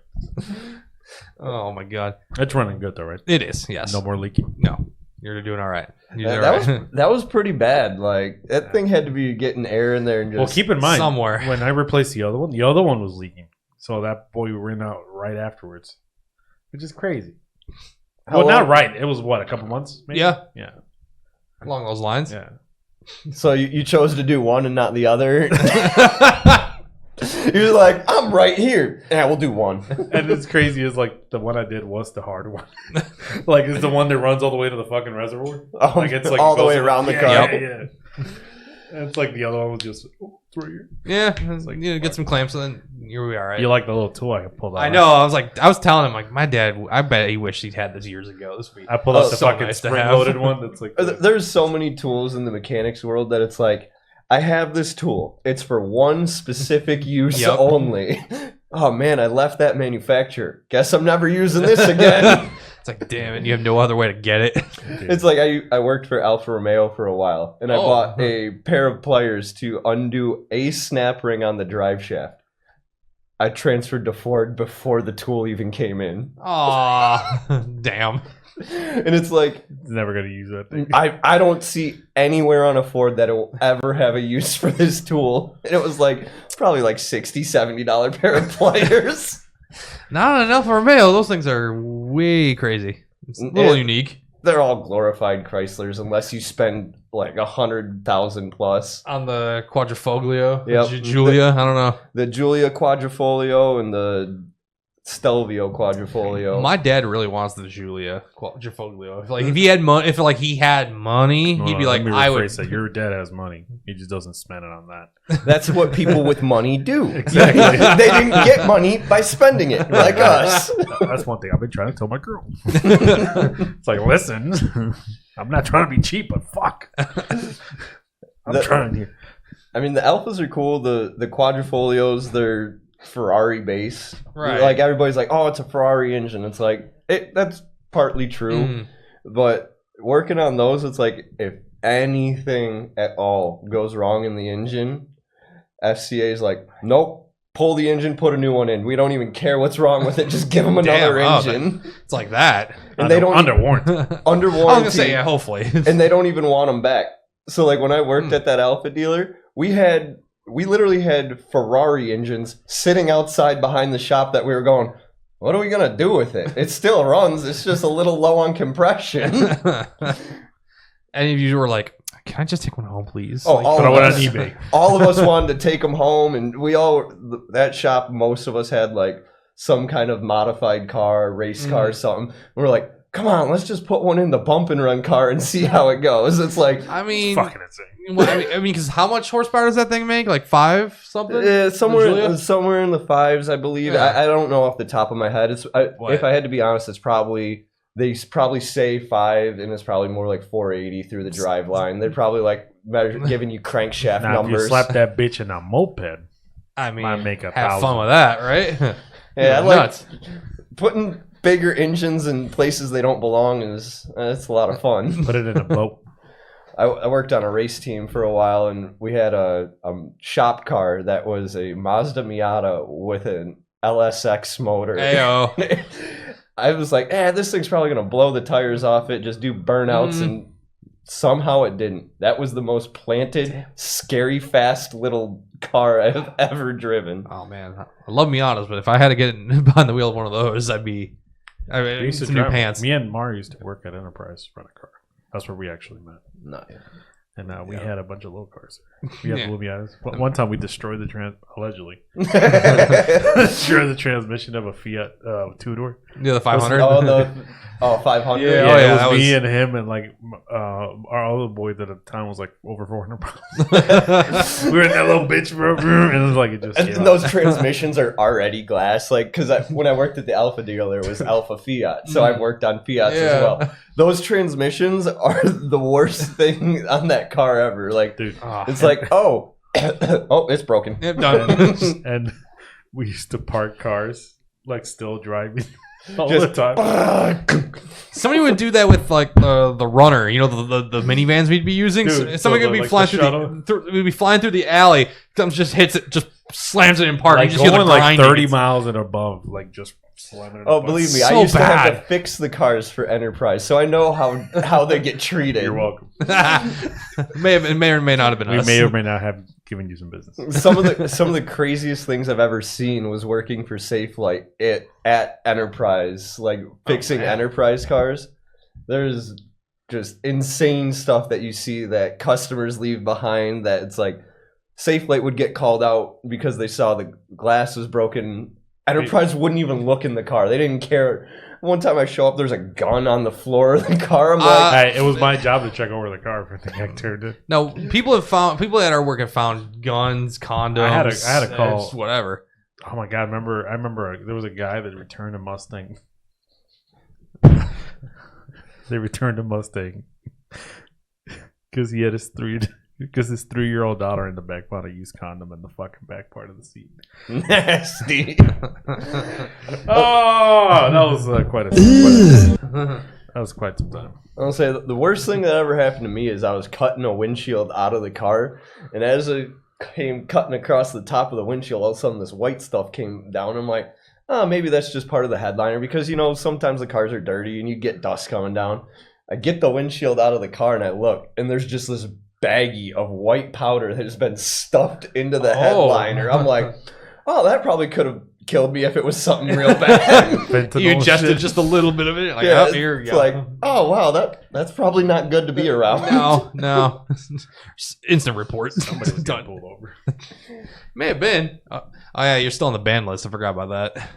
C: Oh my god,
A: It's running good though, right?
C: it is. Yes.
A: No more leaking.
C: No. You're doing all right. You're doing
B: That
C: all right.
B: that was pretty bad. Like, that thing had to be getting air in there and just.
A: Well, keep in mind,
C: somewhere.
A: when I replaced the other one was leaking. So that boy ran out right afterwards, which is crazy.
B: How
A: Well, not
B: long-
A: right. It was what, a couple months? Maybe?
C: Yeah.
A: Yeah.
C: Along those lines.
A: Yeah.
B: So you chose to do one and not the other. You're like, I'm right here. Yeah, we'll do one.
A: And it's crazy is like the one I did was the hard one. Like it's the one that runs all the way to the fucking reservoir.
B: Oh,
A: Like it's like
B: all the
A: goes
B: way around the
A: yeah,
B: car.
A: Yeah. And it's like the other one was just it's right here.
C: Yeah. It's like, you know, get some clamps and then you'll be all right.
A: You like the little tool I pulled out?
C: I know. I was telling him, like, my dad, I bet he wished he'd had this years ago. This week.
A: I pulled out the
C: so
A: fucking
C: nice to
A: spring
C: have.
A: loaded one that's like
B: There's so many tools in the mechanics world that it's like, I have this tool. It's for one specific use
C: Yep.
B: only. Oh man, I left that manufacturer. Guess I'm never using this again.
C: It's like, damn it, you have no other way to get it.
B: It's like I worked for Alfa Romeo for a while, and I bought a pair of pliers to undo a snap ring on the drive shaft. I transferred to Ford before the tool even came in.
C: Aw, damn.
B: And it's like,
A: never gonna use that thing.
B: I don't see anywhere on a Ford that it will ever have a use for this tool. And it was like probably like $60, $70 pair of pliers.
C: Not enough for Romeo. Those things are way crazy. It's a little unique.
B: They're all glorified Chryslers unless you spend like 100,000 plus
C: On the Quadrifoglio,
B: Yep.
C: Giulia, I don't know.
B: The Giulia Quadrifoglio and the Stelvio Quadrifoglio.
C: My dad really wants the Giulia Quadrifoglio. If he had money, he had money, he'd be like, I would.
A: Say your dad has money. He just doesn't spend it on that.
B: That's what people with money do.
A: Exactly.
B: They didn't get money by spending it, like us.
A: That's one thing I've been trying to tell my girl. It's like, listen, I'm not trying to be cheap, but fuck. I'm trying to.
B: I mean, the Alphas are cool. The Quadrifolios, they're Ferrari based.
C: Right.
B: Like everybody's like, oh, it's a Ferrari engine. It's like, that's partly true. But working on those, it's like, if anything at all goes wrong in the engine, FCA is like, nope, pull the engine, put a new one in. We don't even care what's wrong with it. Just give them another engine.
C: It's like that.
B: And they don't
A: under warranty.
B: Under warranty.
C: I was gonna say, yeah, hopefully.
B: And they don't even want them back. So like when I worked at that Alpha dealer, we literally had Ferrari engines sitting outside behind the shop that we were going, what are we gonna do with it? It still runs. It's just a little low on compression.
C: Any of you were like, can I just take one home, please?
B: Oh,
C: Like,
A: throw it on eBay.
B: All of us wanted to take them home, and that shop, most of us had like some kind of modified car, race car, something. And we're like, come on, let's just put one in the bump and run car and see how it goes. It's like,
C: I mean,
A: it's fucking insane.
C: Well, I mean, because how much horsepower does that thing make? Like 5 something?
B: somewhere in the 5s, I believe.
C: Yeah.
B: I don't know off the top of my head. If I had to be honest, they probably say 5, and it's probably more like 480 through the drive line. They're probably like giving you crankshaft
A: Now,
B: numbers.
A: if you slap that bitch in a moped,
C: I mean,
A: might make
C: have
A: 1,000.
C: fun with that, right?
B: Yeah, I like
C: nuts.
B: putting bigger engines in places they don't belong it's a lot of fun.
A: Put it in a boat.
B: I worked on a race team for a while, and we had a shop car that was a Mazda Miata with an LSX motor.
C: Ayo.
B: I was like, this thing's probably going to blow the tires off it, just do burnouts, and somehow it didn't. That was the most planted, scary, fast little car I've ever driven.
C: Oh, man. I love Miatas, but if I had to get behind the wheel of one of those, I mean,
A: We used to
C: some new
A: drive-
C: pants.
A: Me and Mar used to work at Enterprise to run a car. That's where we actually met.
B: No.
A: And we had a bunch of little cars there. We had blue Miatas. But one time we destroyed allegedly destroyed the transmission of a Fiat two-door.
C: Yeah, the 500.
B: 500.
A: Yeah,
C: yeah,
A: it
C: that
A: was me
C: was-
A: and him and like our other boy that at the time was like over 400 pounds. We were in that little bitch, bro, and it was like it just.
B: And those transmissions are already glass, like because when I worked at the Alpha dealer, it was Alpha Fiat, so I've worked on Fiats as well. Those transmissions are the worst thing on that car ever. Like,
A: dude,
B: it's like, oh, it's broken.
C: Yep, done.
A: and we used to park cars like still driving all
B: Just
A: the time.
C: Somebody would do that with like the runner, you know, the minivans we'd be using.
A: Dude,
C: Somebody would be
A: like
C: flying
A: the
C: we'd be flying through the alley. Comes, just hits it, just slams it in park.
A: Like
C: You just hear the
A: going like
C: grinding.
A: 30 miles and above, like just slamming it.
B: Oh, believe me, I
C: So
B: used to have
C: bad.
B: to fix the cars for Enterprise, so I know how they get treated.
A: You're welcome.
C: may or may not have been
A: We
C: us.
A: may or may not have given you some business.
B: Some of the craziest things I've ever seen was working for Safelight at Enterprise, like fixing Enterprise cars. There's just insane stuff that you see that customers leave behind. That it's like Safelight would get called out because they saw the glass was broken. Enterprise wouldn't even look in the car. They didn't care. One time I show up, there's a gun on the floor of the car. I'm like,
A: It was my job to check over the car for the actor did.
C: No, people at our work have found guns, condoms.
A: I had a call.
C: just whatever.
A: Oh my god! I remember there was a guy that returned a Mustang. They returned a Mustang because he had his Because his 3-year-old daughter in the back found a used condom in the fucking back part of the seat.
B: Nasty.
A: Oh, that was quite some time.
B: I'll say the worst thing that ever happened to me is I was cutting a windshield out of the car, and as I came cutting across the top of the windshield, all of a sudden this white stuff came down. I'm like, oh, maybe that's just part of the headliner, because sometimes the cars are dirty and you get dust coming down. I get the windshield out of the car and I look, and there's just this baggie of white powder that has been stuffed into the headliner. I'm like, oh, that probably could have killed me if it was something real bad.
C: You adjusted just a little bit of it. Like,
B: yeah,
C: here we
B: it's
C: go.
B: like, oh wow, that's probably not good to be around.
C: No. Instant report.
A: Somebody was done pulled over.
C: May have been. Oh yeah, you're still on the ban list. I forgot about that.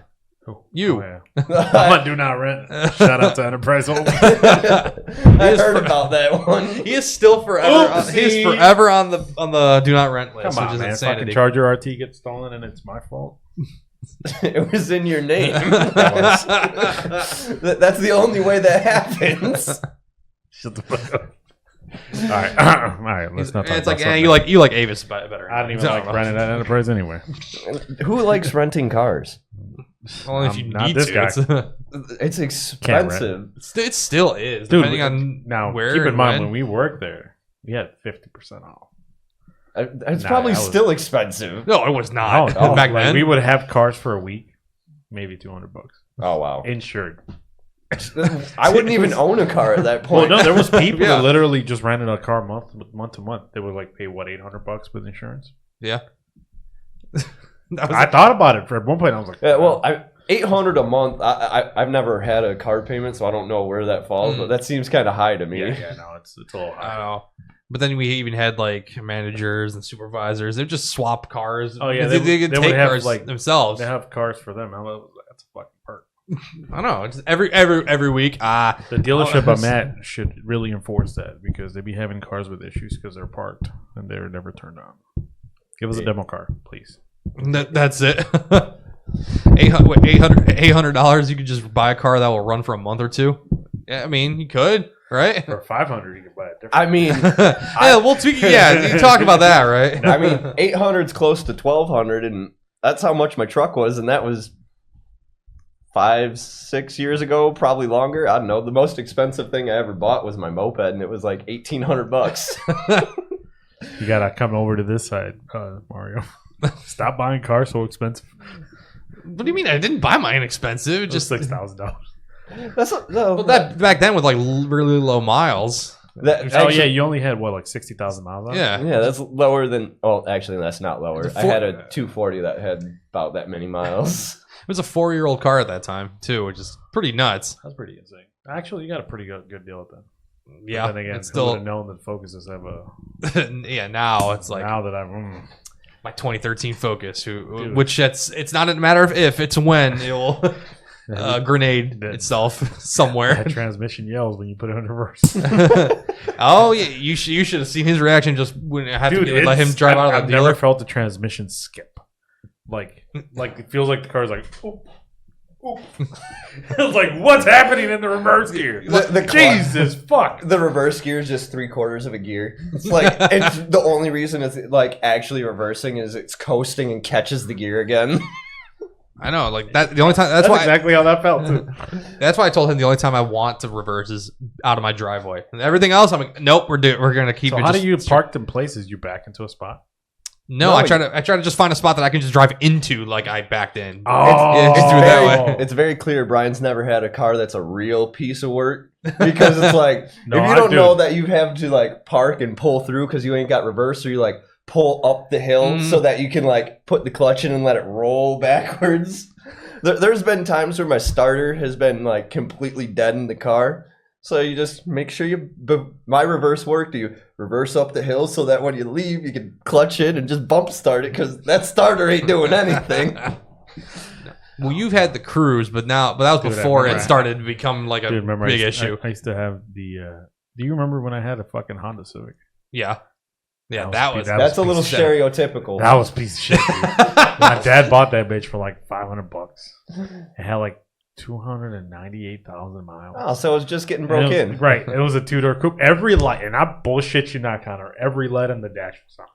C: You.
A: Oh, yeah. I'm on Do Not Rent. Shout out to Enterprise Home.
B: I heard about that one.
C: He is still forever. He is forever on the Do Not Rent list.
A: Come on,
C: which is
A: man.
C: insanity.
A: Fucking Charger RT gets stolen and it's my fault.
B: It was in your name. That's the only way that happens.
A: Shut the fuck up. All right. Let's not talk
C: It's
A: about
C: like you like Avis better.
A: I don't even like renting at Enterprise anyway.
B: Who likes renting cars?
C: Only if you
A: not
C: need
A: this
C: to.
A: guy.
B: It's expensive.
C: It still is,
A: Dude,
C: depending on
A: now,
C: where.
A: keep in
C: and
A: mind,
C: when.
A: when we worked there, we had 50% off.
B: It's probably still expensive.
C: No, it was not.
A: No,
C: Back
A: like,
C: then,
A: we would have cars for a week, maybe $200.
B: Oh wow!
A: Insured.
B: I wouldn't even own a car at that point.
A: Well, no, there was people
C: Yeah.
A: that literally just rented a car month to month. They would like pay $800 with insurance.
C: yeah.
A: I thought about it for at one point. I was like,
B: Yeah, well, $800 a month. I've never had a car payment, so I don't know where that falls. But that seems kind of high to me.
A: yeah, no, it's a little
C: I
A: high.
C: don't know. But then we even had like managers and supervisors. They would just swap cars.
A: Oh yeah,
C: they could
A: they would
C: take
A: have
C: cars
A: like
C: themselves.
A: They have cars for them. That's a fucking perk.
C: I don't know. It's every week.
A: The dealership I'm at should really enforce that, because they be having cars with issues because they're parked and they're never turned on. Give us a demo car, please.
C: That's it. $800. You could just buy a car that will run for a month or two. Yeah, I mean, you could, right?
A: For $500, you can buy it different.
B: I mean,
C: Yeah, we'll tweak. Yeah, you talk about that, right?
B: I mean, 800's close to 1200, and that's how much my truck was, and that was 5-6 years ago, probably longer. I don't know. The most expensive thing I ever bought was my moped, and it was like $1,800.
A: You gotta come over to this side, Mario. Stop buying cars so expensive.
C: What do you mean? I didn't buy mine inexpensive.
A: Just
C: Just
A: $6,000.
B: That's no.
C: well, that back then with like really low miles.
A: Oh yeah, you only had what, like 60,000 miles on it?
C: Yeah.
B: that's lower than. Oh, actually, that's not lower.
C: It's a
B: I had a 240 that had about that many miles.
C: It was a 4-year-old car at that time too, which is pretty nuts.
A: That's pretty insane. Actually, you got a pretty good deal with that.
C: Yeah,
A: But then again,
C: it's
A: who would
C: still
A: have known that Focuses have a...
C: yeah. Now it's like
A: now that I'm...
C: my 2013 Focus,
A: Dude.
C: which it's not a matter of if, it's when it will grenade
A: That-
C: itself somewhere.
A: That transmission yells when you put it in reverse.
C: Oh yeah, you should have seen his reaction just when I had to let him drive out of
A: I've
C: the dealer.
A: never felt the transmission skip. Like it feels like the car's like, oop, oop. It's like, what's happening in the reverse gear?
B: The
A: Jesus fuck.
B: The reverse gear is just 3/4 of a gear. It's like it's the only reason it's like actually reversing is it's coasting and catches the gear again.
C: I know, like that. The only time
A: That's exactly how that felt too.
C: that's why I told him the only time I want to reverse is out of my driveway. And everything else, I'm like, nope, we're gonna keep
A: So
C: it.
A: how
C: just
A: do you park in places? You back into a spot?
C: No,
B: No,
C: I try to just find a spot that I can just drive into, like I backed in.
A: Oh.
C: Just do it that way.
B: It's very clear Brian's never had a car that's a real piece of work, because it's like
A: No,
B: if you
A: I
B: don't
A: do.
B: know that you have to like park and pull through because you ain't got reverse, or you like pull up the hill so that you can like put the clutch in and let it roll backwards. There's been times where my starter has been like completely dead in the car. So you just make sure my reverse work. Do you reverse up the hill so that when you leave, you can clutch in and just bump start it, because that starter ain't doing anything.
C: Well, you've had the Cruise, but that was
A: Dude, I
C: before
A: remember
C: it started to become like a
A: Dude, remember
C: big
A: I
C: issue.
A: I used to have the... do you remember when I had a fucking Honda Civic?
C: Yeah,
A: That
C: that
A: was-
C: was
B: That's a
A: piece
B: little
A: of shit.
B: stereotypical.
A: That was a piece of shit, dude. My dad bought that bitch for like $500. It had like 298,000 miles.
B: Oh, so it was just getting broke in.
A: Right. It was a two-door coupe. Every light, and I bullshit you not, Connor. Every light on the dash was on.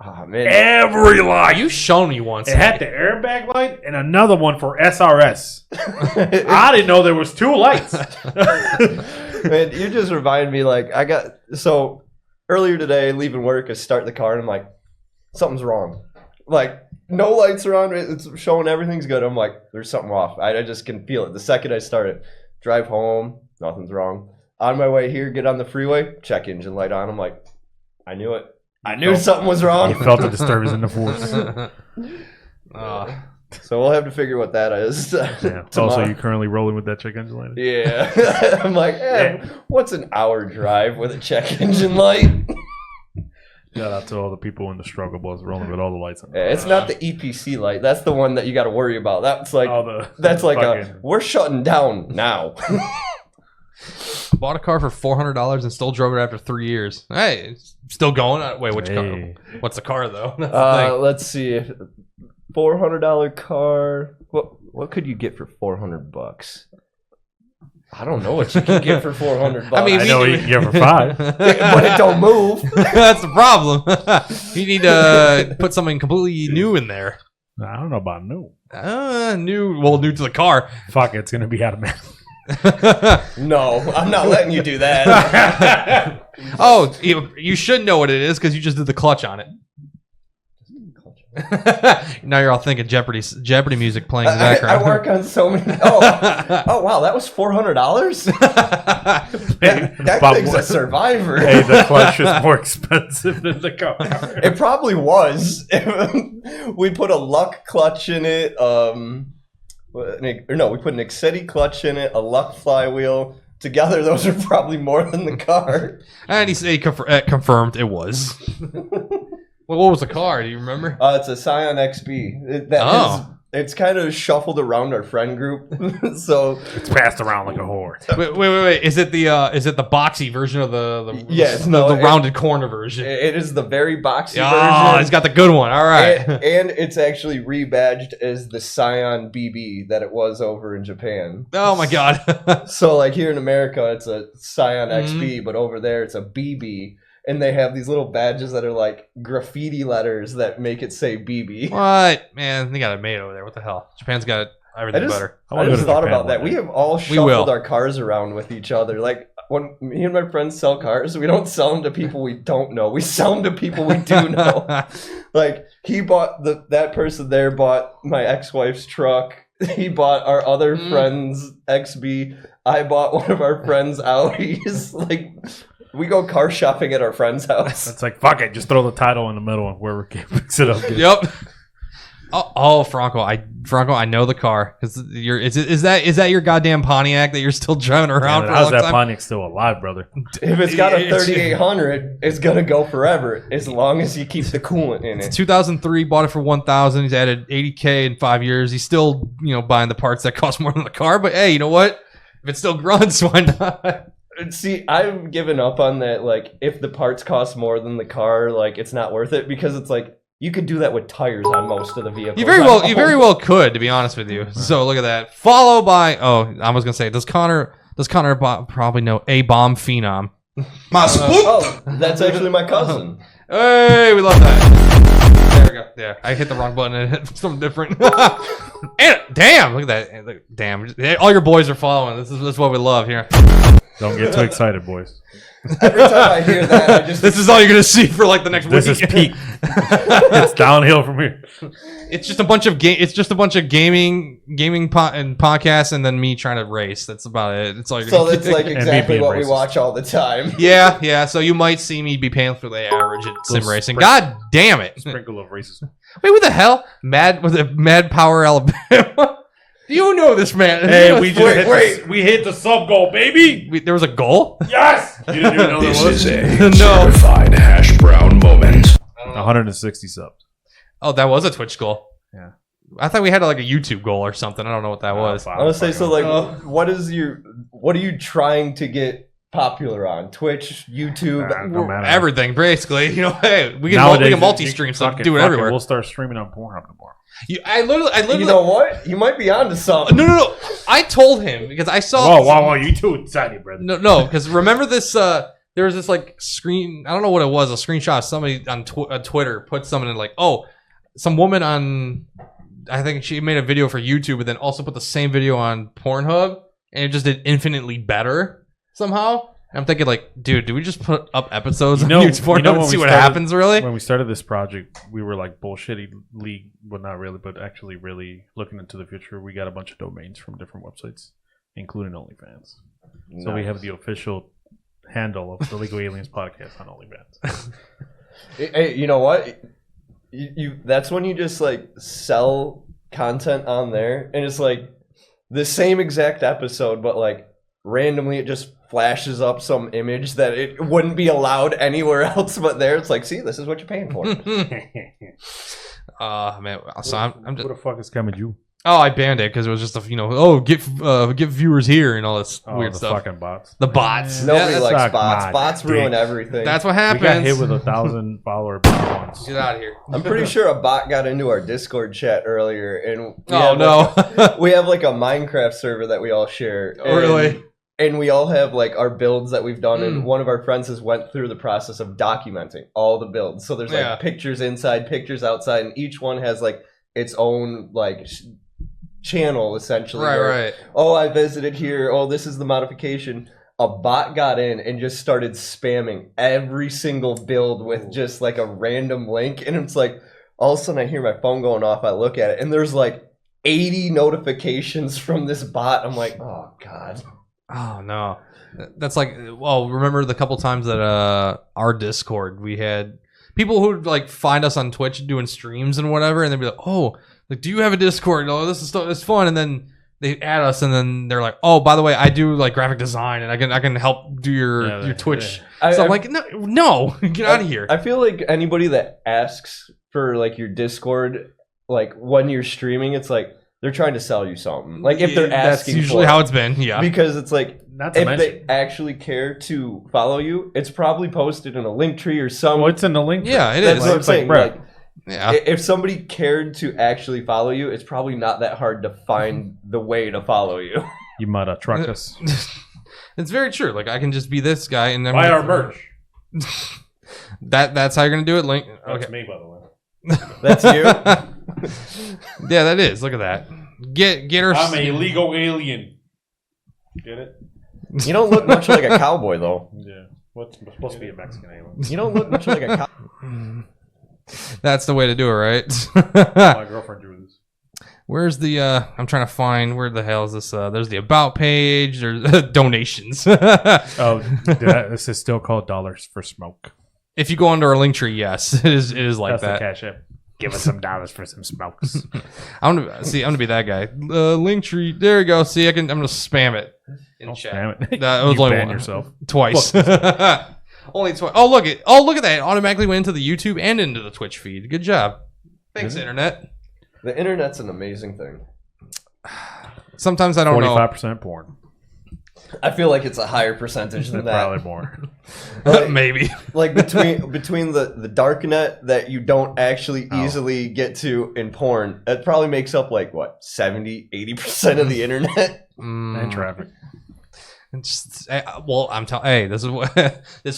B: Oh, man.
A: Every light.
C: You shown me once.
A: It had the airbag light and another one for SRS. I didn't know there was 2 lights.
B: Man, you just reminded me, like, so earlier today, leaving work, I start the car, and I'm like, something's wrong. Like, no lights are on. It's showing everything's good. I'm like, there's something off. I just can feel it. The second I start it, drive home, nothing's wrong. On my way here, get on the freeway, check engine light on. I'm like, I knew it. I knew something was wrong.
A: You felt a disturbance in the force.
B: So we'll have to figure what that is.
A: Yeah. Also, you currently rolling with that check engine light?
B: Yeah. I'm like, what's an hour drive with a check engine light?
A: Shout out to all the people in the struggle bus rolling with all the lights on.
B: Yeah, it's not the EPC light. That's the one that you got to worry about. That's like we're shutting down now.
C: Bought a car for $400 and still drove it after 3 years. Hey, it's still going. Wait, which car? What's the car though? That's the thing.
B: Let's see. $400 car. What could you get for $400? I don't know what you can get for $400.
C: I mean,
A: I know what you can get for $5,
B: but it don't move.
C: That's the problem. You need to put something completely new in there.
A: I don't know about new.
C: New to the car.
A: Fuck, it's gonna be automatic.
B: No, I'm not letting you do that.
C: Oh, you should know what it is because you just did the clutch on it. Now you're all thinking Jeopardy music playing in the background.
B: I work on so many. Oh wow, that was $400. That thing's a survivor.
A: Hey, the clutch is more expensive than the car.
B: It probably was. We put a Luck clutch in it. We put an Excetti clutch in it, a Luck flywheel. Together, those are probably more than the car.
C: And he confirmed it was. Well, what was the car? Do you remember?
B: It's a Scion XB. It's kind of shuffled around our friend group, so
A: it's passed around like a whore.
C: Wait! Is it the boxy version of the rounded corner version?
B: It is the very boxy version.
C: Oh, it's got the good one. All right,
B: and it's actually rebadged as the Scion BB that it was over in Japan.
C: Oh my god!
B: So like here in America, it's a Scion XB, but over there it's a BB. And they have these little badges that are like graffiti letters that make it say BB.
C: What? Man, they got it made over there. What the hell? Japan's got everything better.
B: I just thought about that. We have all shuffled our cars around with each other. Like, when me and my friends sell cars, we don't sell them to people we don't know. We sell them to people we do know. Like, that person there bought my ex-wife's truck. He bought our other friend's XB. I bought one of our friends' Audis. Like... We go car shopping at our friend's house.
A: It's like, fuck it, just throw the title in the middle and whoever picks it up.
C: Yep. Oh, Franco, I know the car. Is that your goddamn Pontiac that you're still driving around for a long time?
A: How's that Pontiac still alive, brother?
B: If it's got a 3800, it's gonna go forever as long as you keep the coolant in it.
C: It's 2003, bought it for $1,000. He's added $80K in 5 years. He's still, buying the parts that cost more than the car. But hey, you know what? If it still runs, why not?
B: See, I've given up on that. Like, if the parts cost more than the car, like, it's not worth it because it's like you could do that with tires on most of the vehicles. You
C: very well could, to be honest with you. So look at that. Followed by I was gonna say, does Connor probably know A Bomb Phenom?
B: That's actually my cousin.
C: Hey, we love that. There we go. Yeah, I hit the wrong button and hit something different. And damn, look at that. Damn, all your boys are following. This is what we love here.
A: Don't get too excited, boys.
B: Every time I hear that,
C: this is all you're gonna see for like the next week.
A: This is peak. It's downhill from here.
C: It's just a bunch of gaming and podcasts, and then me trying to race. That's about it. It's all you're
B: so that's like exactly what we watch all the time.
C: Yeah. So you might see me be paying for the average at sim racing. God damn it!
A: Sprinkle of races.
C: Wait, what the hell? Mad Power Alabama. Do you know this man?
A: Hey, we hit the sub goal, baby.
C: There was a goal?
A: Yes. You didn't even know
D: this
A: there was.
D: Is a certified hash brown moment.
A: 160 subs.
C: Oh, that was a Twitch goal.
A: Yeah.
C: I thought we had like a YouTube goal or something. I don't know what that was.
B: I want to say, so like, what are you trying to get popular on? Twitch, YouTube,
A: No matter.
C: Everything, basically. You know, hey, we can
A: Nowadays,
C: multi-stream, so
A: fuck
C: do it everywhere.
A: We'll start streaming on Pornhub tomorrow.
C: I literally.
B: You know what? You might be onto something.
C: No. I told him because I saw.
A: Whoa! You too excited, brother.
C: No, because remember this. There was this like screen. I don't know what it was. A screenshot of somebody on Twitter put something in like, oh, some woman on. I think she made a video for YouTube, but then also put the same video on Pornhub, and it just did infinitely better somehow. And I'm thinking like, dude, do we just put up episodes on YouTube Pornhub and see what happens? Really?
A: When we started this project, we were like bullshitty, well, not really, but actually really looking into the future. We got a bunch of domains from different websites, including OnlyFans.
B: Nice.
A: So we have the official handle of the Legal Aliens podcast on OnlyFans.
B: Hey, you know what? You that's when you just like sell content on there, and it's like the same exact episode, but like randomly it just flashes up some image that it wouldn't be allowed anywhere else but there. It's like, see, this is what you're paying for.
C: Man, so I'm just.
A: Who the fuck is coming you?
C: Oh, I banned it because it was just get viewers here and all this weird
A: the
C: stuff.
A: Fucking bots.
C: The bots.
B: Nobody
C: that's,
B: likes
A: suck
B: bots.
A: my
B: Bots
A: dick.
B: ruin everything.
C: that's what
A: We
C: happens.
A: got hit with 1,000 follower bot once.
C: Get out of here.
B: I'm pretty sure a bot got into our Discord chat earlier, and we have like a Minecraft server that we all share.
C: Oh, really?
B: And we all have like our builds that we've done, and one of our friends has went through the process of documenting all the builds. So there's like pictures inside, pictures outside, and each one has like its own like channel essentially.
C: Right.
B: Oh, I visited here. Oh, this is the modification. A bot got in and just started spamming every single build with just like a random link, and it's like all of a sudden I hear my phone going off. I look at it, and there's like 80 notifications from this bot. I'm like, oh god.
C: Oh no, that's like. Well, remember the couple times that our Discord we had people who'd like find us on Twitch doing streams and whatever, and they'd be like, "Oh, like, do you have a Discord? Oh, this is stuff. It's fun." And then they add us, and then they're like, "Oh, by the way, I do like graphic design, and I can help do your Twitch."
B: Yeah.
C: I'm like, no, get out of here.
B: I feel like anybody that asks for like your Discord, like when you're streaming, it's like they're trying to sell you something. Like if they're asking,
C: that's usually how it's been. Yeah,
B: because it's like
A: Not to
B: if
A: mention,
B: they actually care to follow you, it's probably posted in a link tree or something.
A: it's in the link.
C: Yeah, it
B: That's
C: is.
B: what I'm saying.
A: bro.
B: Like,
C: Yeah.
B: if somebody cared to actually follow you, it's probably not that hard to find the way to follow you.
A: You might have trucked us.
C: It's very true. Like I can just be this guy, and then
A: Buy our merch.
C: That's how you're gonna do it. Link.
A: That's
C: Okay.
A: me, by the way.
B: That's you.
C: Yeah, that is. Look at that. Get her.
A: I'm a legal alien. Get it?
B: You don't look much like a cowboy, though.
A: Yeah. What's supposed to be a Mexican alien?
B: You don't look much like a cowboy.
C: That's the way to do it, right?
A: My girlfriend drew this.
C: Where's the? I'm trying to find where the hell is this? There's the about page. There's donations.
A: Oh, this is still called Dollars for Smoke.
C: If you go under our link tree, yes, it is like
A: That's
C: that.
A: the Cash App. Give us some dollars for some smokes.
C: I'm gonna be that guy. Link tree. There you go. See, I'm gonna spam it in
A: Don't
C: chat.
A: spam it.
C: That was
A: You
C: only
A: ban
C: one.
A: yourself.
C: Twice. Only twice. Oh look at that! It automatically went into the YouTube and into the Twitch feed. Good job. Thanks, internet.
B: The internet's an amazing thing.
C: Sometimes I don't know.
A: 45% porn.
B: I feel like it's a higher percentage than that.
A: Probably more.
B: Like,
C: Maybe.
B: like between the dark net that you don't actually easily get to in porn, it probably makes up like what 70-80% of the internet.
A: And traffic.
C: It's, well, I'm telling. Hey, this is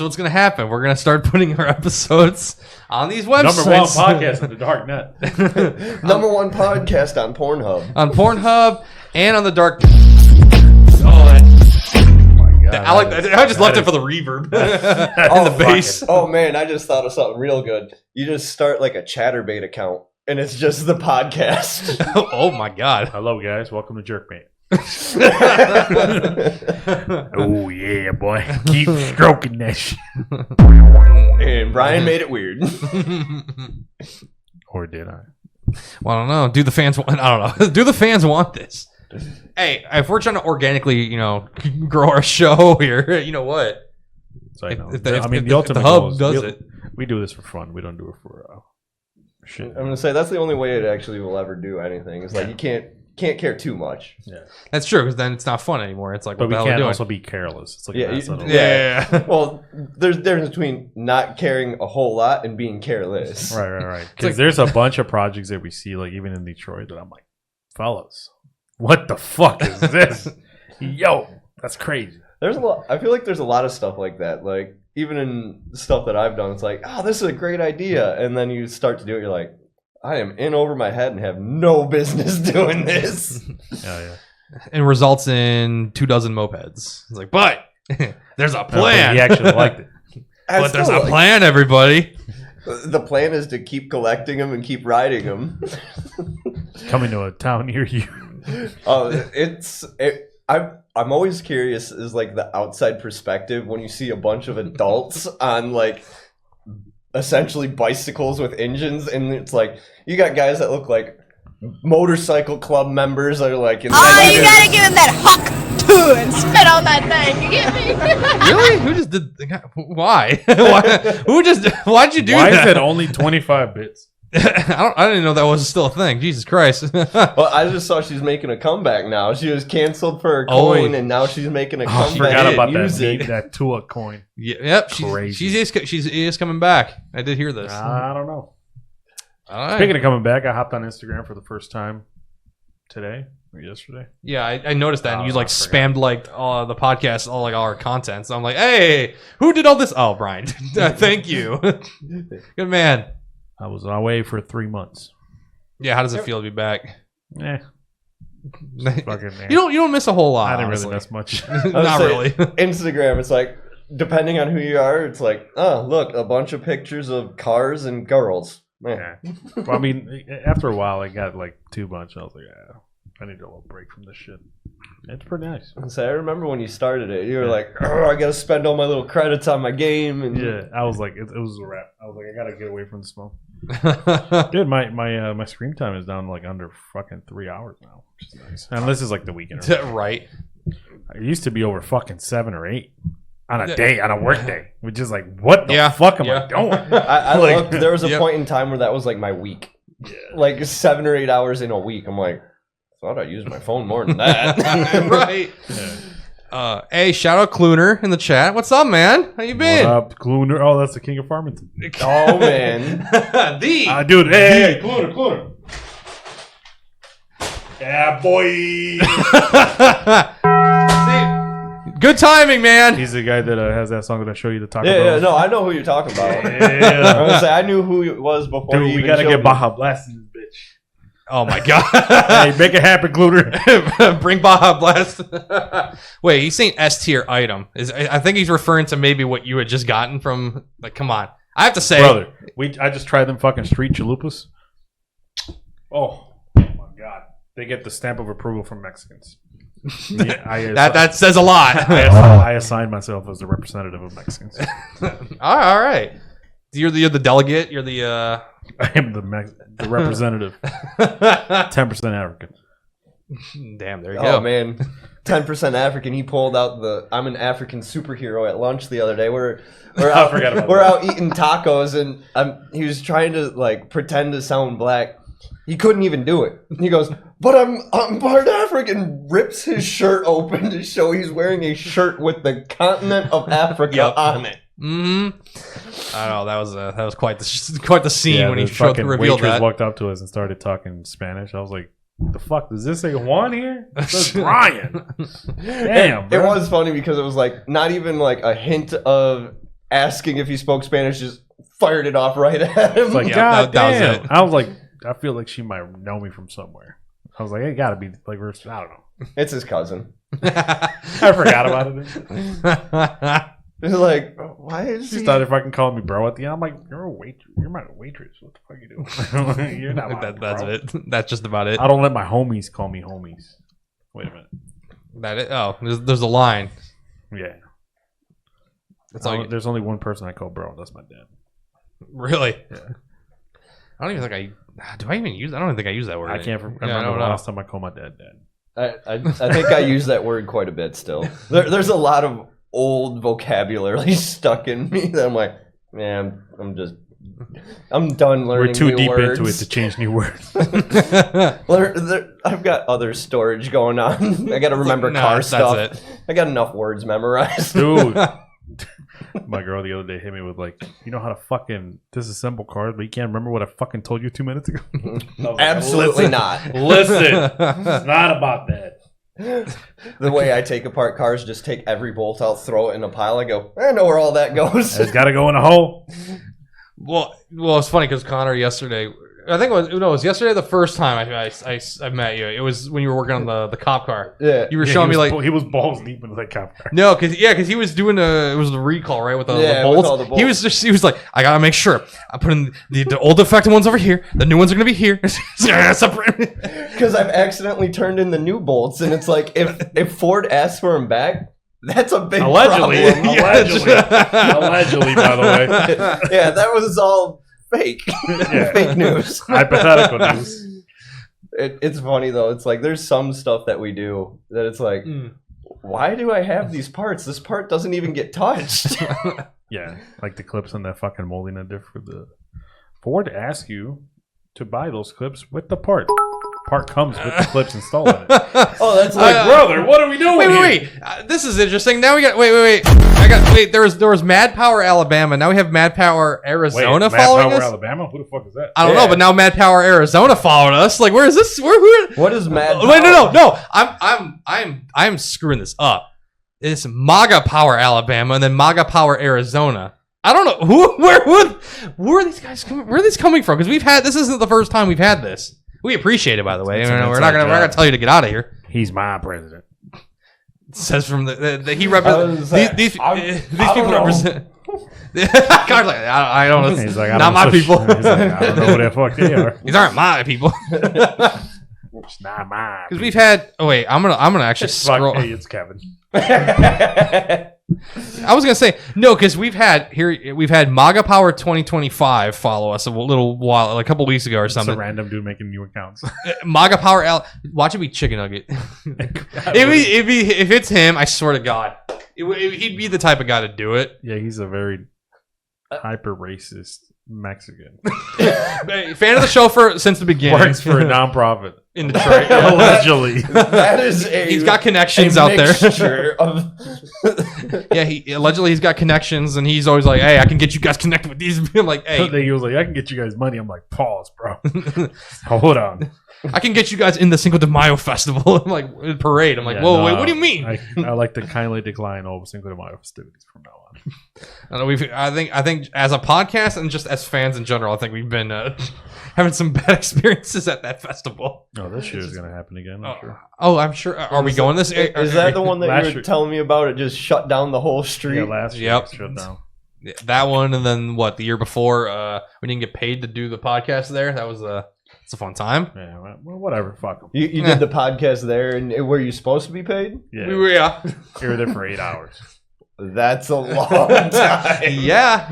C: what's gonna happen. We're gonna start putting our episodes on these websites.
A: Number one podcast in the dark net.
B: Number one podcast on Pornhub.
C: On Pornhub and on the dark. I like that. I just left it for the reverb and the bass.
B: Oh man, I just thought of something real good. You just start like a ChatterBait account, and it's just the podcast.
C: Oh my god!
A: Hello, guys. Welcome to Jerkbait. Oh yeah, boy. Keep stroking that shit.
B: And Bryan made it weird.
A: Or did I?
C: Well, I don't know. Do the fans want? I don't know. Do the fans want this? Hey, if we're trying to organically, grow our show here, you know what?
A: So I know.
C: If
A: the ultimate
C: the hub
A: goal is
C: does it.
A: We do this for fun. We don't do it for shit.
B: I'm gonna say that's the only way it actually will ever do anything. Is like you can't can't care too much.
A: Yeah.
C: That's true, because then it's not fun anymore. It's like,
A: But
C: what the
A: we
C: hell are we
A: can't
C: doing?
A: also be careless. It's like
B: Yeah,
A: a nice little-
C: Yeah.
B: Well, there's a difference between not caring a whole lot and being careless.
A: Right. Because there's a bunch of projects that we see, like even in Detroit, that I'm like, fellas, what the fuck is this? Yo, that's crazy.
B: There's a lot. I feel like there's a lot of stuff like that. Like even in stuff that I've done, it's like, oh, this is a great idea, and then you start to do it, you're like, I am in over my head and have no business doing this.
A: Yeah.
C: And results in 24 mopeds. It's like, but there's a plan.
A: He actually liked it.
C: But there's a plan, everybody.
B: The plan is to keep collecting them and keep riding them.
A: Coming to a town near you.
B: I'm always curious is like the outside perspective when you see a bunch of adults on like essentially bicycles with engines, and it's like you got guys that look like motorcycle club members that are like.
E: You gotta give him that huck too and spit on that thing. You get me?
C: Really? Who just did? Why? Why'd you do
A: Why
C: that?
A: is it only 25 bits?
C: I didn't know that was still a thing. Jesus Christ.
B: Well, I just saw she's making a comeback now. She was canceled for her coin, and now she's making a comeback.
A: I forgot about
B: music.
A: that Tua coin.
C: Yep.
A: Crazy.
C: She's coming back. I did hear this.
A: I don't know.
C: All right.
A: Speaking of coming back, I hopped on Instagram for the first time today or yesterday.
C: Yeah, I noticed that. And you like
A: I forgot.
C: spammed like the podcast, all our content. So I'm like, hey, who did all this? Oh, Bryan. Thank you. Good man.
A: I was away for 3 months.
C: Yeah, how does it feel to be back?
A: Fucking man.
C: You don't miss a whole lot.
A: I didn't
C: honestly.
A: really miss much.
C: Not really.
B: Instagram, it's like, depending on who you are, it's like, oh, look, a bunch of pictures of cars and girls.
A: Yeah. Well, I mean, after a while, I got like too much. I was like, yeah, I need a little break from this shit. It's pretty nice.
B: So I remember when you started it, you were like, oh, I got to spend all my little credits on my game. And
A: Yeah, I was like, it was a wrap. I was like, I gotta get away from the smoke. Dude, my screen time is down like under fucking 3 hours now, which is nice. And this is like the weekend.
C: Right.
A: It used to be over fucking 7 or 8 on a day, on a work day, which is like, what the fuck am I doing?
B: I
A: Like,
B: looked, there was a
C: Yep.
B: point in time where that was like my week. Like 7 or 8 hours in a week. I'm like, I thought I used my phone more than that.
C: Right.
A: Yeah.
C: Hey, shout out Cluner in the chat. What's up, man? How you been?
A: What up, Cluner? Oh, that's the king of Farmington.
B: Oh, man.
A: Dude, hey, Cluner. Yeah, boy.
C: See, good timing, man.
A: He's the guy that has that song that I show you to talk
B: Yeah,
A: about.
B: no, I know who you're talking about. I
A: Yeah.
B: was gonna say, I knew who it was before you
A: Dude, we
B: even
A: gotta
B: showed
A: get
B: me.
A: Baja Blast in this bitch.
C: Oh my god.
A: Hey, make it happen, Cluner.
C: Bring Baja Blast. Wait, he's saying S tier item. I think he's referring to maybe what you had just gotten from. Like, come on. I have to say,
A: Brother, I just tried them fucking street chalupas. Oh my god. They get the stamp of approval from Mexicans. Yeah,
C: that says a lot.
A: I assigned myself as the representative of Mexicans.
C: All right. You're the delegate. You're the.
A: I am the representative. 10% African.
C: Damn, there you
B: Oh
C: go.
B: man, 10% African. He pulled out the "I'm an African superhero" at lunch the other day. We're out,
A: forgot about
B: we're
A: that.
B: out eating tacos, and he was trying to like pretend to sound black. He couldn't even do it. He goes, "But I'm part African." Rips his shirt open to show he's wearing a shirt with the continent of Africa
C: Yep.
B: on it.
C: Mm-hmm. I don't know. That was quite the scene when he
A: fucking
C: revealed
A: waitress
C: that.
A: walked up to us and started talking Spanish. I was like, "The fuck does this say Juan here? It says Bryan." Damn,
B: It
A: bro.
B: was funny because it was like not even like a hint of asking if he spoke Spanish. Just fired it off right at him.
A: It's like,
C: Yeah,
A: God
C: that was
A: damn.
C: it.
A: I was like, I feel like she might know me from somewhere. I was like, it gotta be like, I don't know.
B: It's his cousin.
A: I forgot about it.
B: It's like, why is
A: She
B: he?
A: started fucking calling me bro at the end. I'm like, you're a waitress. You're my waitress. What the fuck you doing? You're not my
C: That's
A: bro.
C: it. That's just about it.
A: I don't let my homies call me homies. Wait a minute.
C: That it. Oh, there's a line.
A: Yeah.
C: That's all.
A: There's only one person I call bro. That's my dad.
C: Really?
A: Yeah.
C: I don't even think do I even use? I don't even think I use that word.
A: I can't
C: Yeah,
A: remember
C: I don't
A: the
C: know.
A: last time I called my dad dad.
B: I think I use that word quite a bit still. There's a lot of old vocabulary stuck in me that I'm like, man, I'm just I'm done learning.
A: We're too
B: new
A: deep
B: words.
A: into it to change new words.
B: I've got other storage going on. I got to remember car stuff.
C: That's it.
B: I got enough words memorized.
A: Dude. My girl the other day hit me with like, you know how to fucking disassemble cars, but you can't remember what I fucking told you 2 minutes ago? Like,
B: Absolutely not.
A: Listen, it's not about that.
B: The way I take apart cars, just take every bolt out, throw it in a pile. I go, I know where all that goes.
A: It's got to go in a hole.
C: Well, it's funny because Connor yesterday, I think it was yesterday the first time I met you. It was when you were working on the cop car.
B: Yeah.
C: You were showing me like
A: he was balls deep into that cop car.
C: no, because he was doing it was the recall, right, with the bolts.
B: with all the bolts.
C: He was like, I gotta make sure I put in the old defective ones over here. The new ones are gonna be here.
B: Because I've accidentally turned in the new bolts, and it's like if Ford asks for them back, that's a big
A: Allegedly,
B: problem.
A: allegedly, by the way.
B: Yeah, that was all fake.
A: Yeah.
B: Fake news.
A: Hypothetical news.
B: It's funny though. It's like there's some stuff that we do that it's like, why do I have these parts? This part doesn't even get touched.
A: Yeah, like the clips on that fucking molding that for the Ford asks you to buy those clips with the part. Part comes with the clips installed in it.
B: Oh, that's
A: Like, brother, what are we doing
C: wait. This is interesting. Now we got wait. There was Mad Power Alabama. Now we have Mad Power Arizona following
A: Mad Power
C: us.
A: Alabama? Who the fuck is that?
C: I don't know, but now Mad Power Arizona followed us. Like, where is this?
B: What is Mad Power?
C: Wait, no. I'm screwing this up. It's MAGA Power Alabama and then MAGA Power Arizona. I don't know where are these guys coming? Where are these coming from? Because this isn't the first time we've had this. We appreciate it, by the way. We're not gonna tell you to get out of here.
A: He's my president.
C: It says from the he represents these people represent. God's like, I don't know.
A: He's like,
C: not my people.
A: He's like, I don't know who the fuck they are.
C: These aren't my people.
A: It's not mine.
C: Because we've had. Oh wait, I'm gonna actually scroll.
A: Hey, it's Kevin.
C: I was gonna say no, because we've had MAGA Power 2025 follow us a little while, like a couple weeks ago or something.
A: It's a random dude making new accounts.
C: MAGA Power watch it be Chicken Nugget. if it's him, I swear to God, he'd be the type of guy to do it.
A: Yeah, he's a very hyper racist Mexican.
C: Fan of the show since the beginning.
A: Works for a nonprofit
C: in Detroit.
A: Allegedly.
B: That is
C: he's got connections out there. Yeah, allegedly he's got connections, and he's always like, "Hey, I can get you guys connected with these." I'm like, "Hey,"
A: he was like, "I can get you guys money." I'm like, "Pause, bro. Hold on.
C: I can get you guys in the Cinco de Mayo festival." I'm like, parade. I'm like,
A: Yeah,
C: "Whoa,
A: no,
C: wait, what do you mean?"
A: I like to kindly decline all Cinco de Mayo festivities from now on.
C: I don't know, I think as a podcast and just as fans in general, I think we've been having some bad experiences at that festival.
A: Oh, this year is gonna happen again. I'm sure.
C: Oh, I'm sure. Are we going this?
B: Is that the one that
A: Last
B: you were
A: year-
B: telling me about? It just shut down the whole street.
A: Yeah, last year
C: Yep.
A: it shut down.
C: That one, and then what? The year before, we didn't get paid to do the podcast there. That was it's a fun time.
A: Yeah, well, whatever. Fuck them.
B: You did the podcast there, and were you supposed to be paid?
A: Yeah,
C: We were, yeah.
A: you were there for 8 hours.
B: That's a long time.
C: Yeah.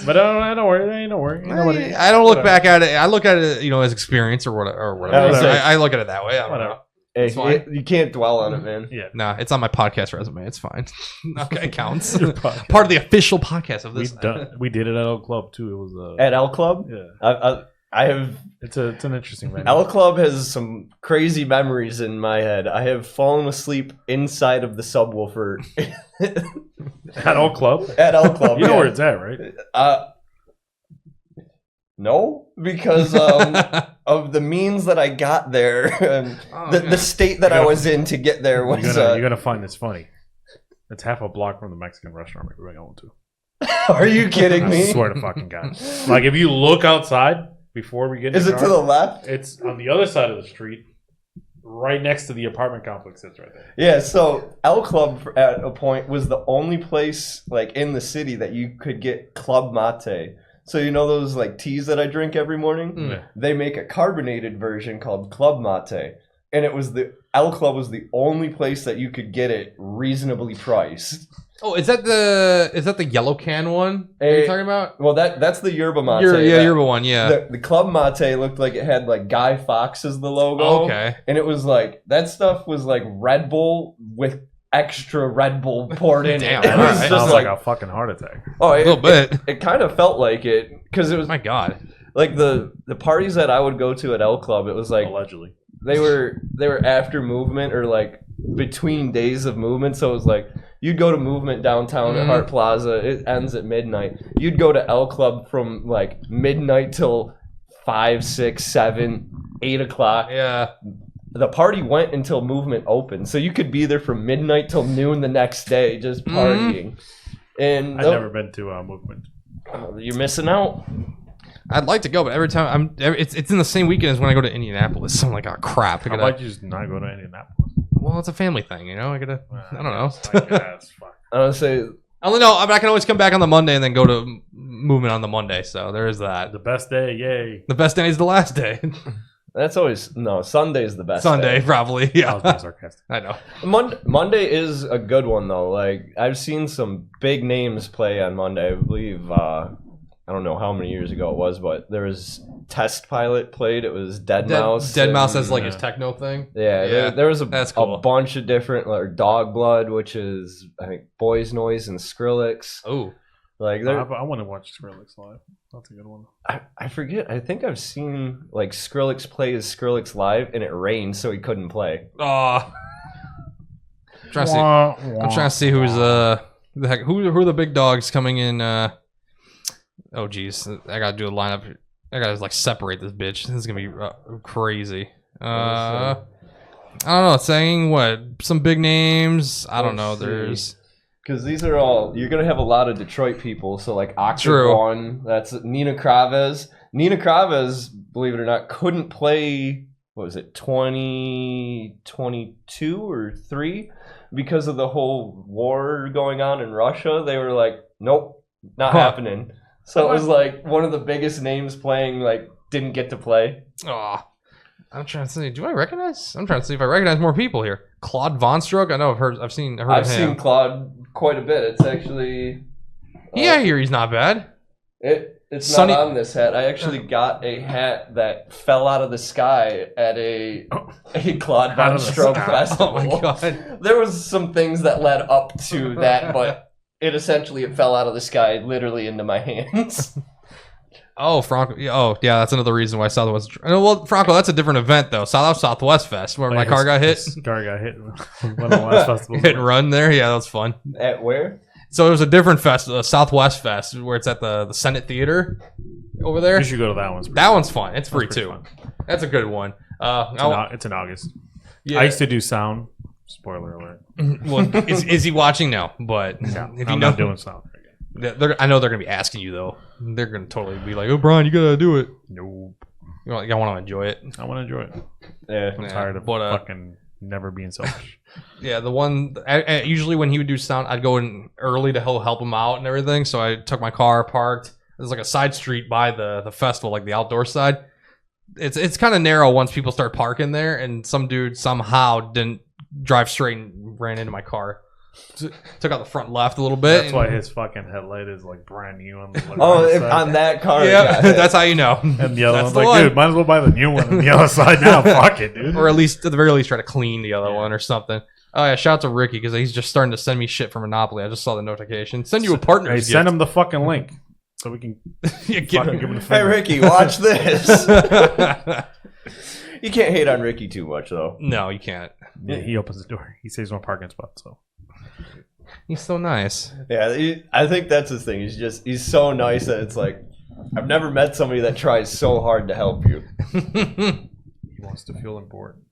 A: But don't worry. Ain't no worry.
C: I don't look back at it. I look at it, as experience or whatever. I look at it that way. I don't
A: Whatever.
C: know.
B: Hey,
C: It's fine.
B: you can't dwell on it, man.
A: Yeah.
C: Nah, it's on my podcast resume. It's fine. Okay, it counts.
A: Your podcast.
C: Part of the official podcast of this.
A: We did it at L Club too. It was
B: At L Club,
A: yeah.
B: I have
A: It's an interesting venue.
B: L Club has some crazy memories in my head. I have fallen asleep inside of the subwoofer
A: At L Club.
B: at L Club.
A: You know
B: yeah.
A: where it's at, right?
B: No, because of the means that I got there, and the state that I was in to get there was.
A: You're gonna find this funny. It's half a block from the Mexican restaurant we were going to.
B: Are you kidding
A: I
B: me?
A: swear to fucking God. Like if you look outside before we get in
B: Is
A: the
B: it
A: car,
B: to the left?
A: It's on the other side of the street, right next to the apartment complex. That's right there.
B: Yeah. So L Club at a point was the only place like in the city that you could get club mate. So you know those like teas that I drink every morning?
A: Mm.
B: They make a carbonated version called club mate. And it was the L Club was the only place that you could get it reasonably priced.
C: Oh, is that the yellow can one? Are you talking about?
B: Well, that's the yerba mate.
C: Yerba one, yeah.
B: The club mate looked like it had like Guy Fawkes as the logo.
C: Okay.
B: And it was like that stuff was like Red Bull with extra Red Bull poured in
C: Damn,
B: it. It was
C: alright.
B: just
A: Sounds
B: like,
A: like a fucking heart attack.
B: oh,
C: A little bit.
B: It kind of felt like it because it was
C: My God.
B: like the parties that I would go to at L Club. It was like
A: Allegedly.
B: they were after movement or like between days of movement. So it was like you'd go to movement downtown at Hart Plaza. It ends at midnight. You'd go to L Club from like midnight till 5, 6, 7, 8 o'clock.
C: Yeah.
B: The party went until movement opened, so you could be there from midnight till noon the next day just partying. And
A: I've never been to movement.
B: you're missing out.
C: I'd like to go, but every time it's in the same weekend as when I go to Indianapolis. So I'm like, oh crap.
A: How about you just not go to Indianapolis?
C: Well, it's a family thing, you know. I don't know.
A: I guess, fuck.
B: I would say
C: I don't know. I can always come back on the Monday and then go to movement on the Monday. So there is that.
A: The best day, yay.
C: The best day is the last day.
B: that's always Sunday's the best.
C: Sunday,
B: day.
C: probably.
A: I
C: Yeah,
A: was being sarcastic.
C: I know.
B: Monday is a good one though. Like I've seen some big names play on Monday. I believe I don't know how many years ago it was, but there was Test Pilot played. It was Dead Mouse.
C: Dead Mouse
B: and-
C: has like his techno thing.
B: Yeah, there was
C: that's
B: a
C: cool.
B: bunch of different like Dog Blood, which is I think Boys Noise and Skrillex.
C: Oh,
B: Like there,
A: I want to watch Skrillex live. That's a good one.
B: I forget. I think I've seen like Skrillex play his Skrillex live, and it rained, so he couldn't play.
C: I'm trying to see who's the heck who are the big dogs coming in. Oh geez, I gotta do a lineup. I gotta like separate this bitch. This is gonna be crazy. I don't know. Saying what? Some big names. I don't know.
B: Let's see.
C: There's
B: Because these are all you're gonna have a lot of Detroit people. So like Octave
C: True.
B: One, that's Nina Kraves. Nina Kraves, believe it or not, couldn't play. What was it, 2022 or 3? Because of the whole war going on in Russia, they were like, nope, not happening. So it was like one of the biggest names playing like didn't get to play.
C: I'm trying to see. Do I recognize? I'm trying to see if I recognize more people here. Claude Von Stroke. I know. I've seen
B: I've
C: of him.
B: seen Claude quite a bit. It's actually
C: Yeah, I hear he's not bad.
B: It's
C: Sonny-
B: not on this hat. I actually got a hat that fell out of the sky at a Claude
A: Out
B: Von
A: of the
B: Stroke
A: sky.
B: festival.
C: Oh my god.
B: There was some things that led up to that, but it fell out of the sky literally into my hands.
C: Oh, Franco. Oh, yeah. That's another reason why Southwest. Well, Franco, that's a different event though. Southwest Fest, where my car got hit.
A: His car got hit. One of the last festivals.
C: Hit and run there. Yeah, that was fun.
B: At where?
C: So it was a different fest, Southwest Fest, where it's at the Senate Theater over there.
A: You should go to that one.
C: That one's fun. It's free
A: pretty
C: too.
A: fun.
C: That's a good one.
A: It's in August.
C: Yeah.
A: I used to do sound. Spoiler alert.
C: Well, is he watching? No, but
A: No,
C: if you
A: I'm
C: know,
A: not doing sound.
C: I know they're gonna be asking you though. They're gonna totally be like, "Oh, Brian, you gotta do it.
A: Nope.
C: You want to enjoy it."
A: I want to enjoy it.
B: Yeah.
A: I'm
C: Yeah,
A: tired of
C: but,
A: fucking never being selfish.
C: Yeah, the one usually when he would do sound, I'd go in early to help him out and everything. So I took my car, parked. There's like a side street by the festival, like the outdoor side. It's kind of narrow once people start parking there, and some dude somehow didn't drive straight and ran into my car. Took out the front left a little bit.
A: That's why his fucking headlight is like brand new on the
B: Oh,
A: right
B: if,
A: side.
B: on that car.
C: Yeah,
B: it got hit.
C: that's how you know.
A: And the other
C: That's
A: one's
C: the
A: like,
C: one.
A: dude, might as well buy the new one on the other side now. Fuck it, dude.
C: Or at least at the very least try to clean the other one or something. Oh yeah, shout out to Ricky because he's just starting to send me shit for Monopoly. I just saw the notification. Send you a partner.
A: Hey, send him the fucking link so we can
C: Yeah,
A: fucking give him the
B: Hey
A: finger.
B: Ricky, watch this. You can't hate on Ricky too much though.
C: No, you can't.
A: Yeah, he opens the door. He saves one parking spot. So
C: He's so nice.
B: Yeah, I think that's his thing. He's so nice that it's like I've never met somebody that tries so hard to help you.
A: he wants to feel important.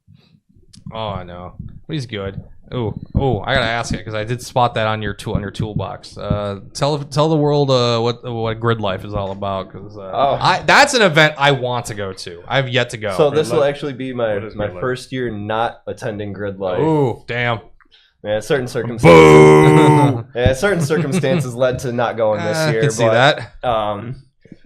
C: Oh, I know. But he's good. Oh, I gotta ask it because I did spot that on your toolbox. Tell the world what Gridlife is all about because that's an event I want to go to. I've yet to go.
B: So this will actually be my
A: What is Gridlife?
B: first year not attending Gridlife.
C: Oh, damn.
B: Yeah, certain circumstances. Yeah, certain circumstances led to not going this year.
C: I can see
B: but,
C: that.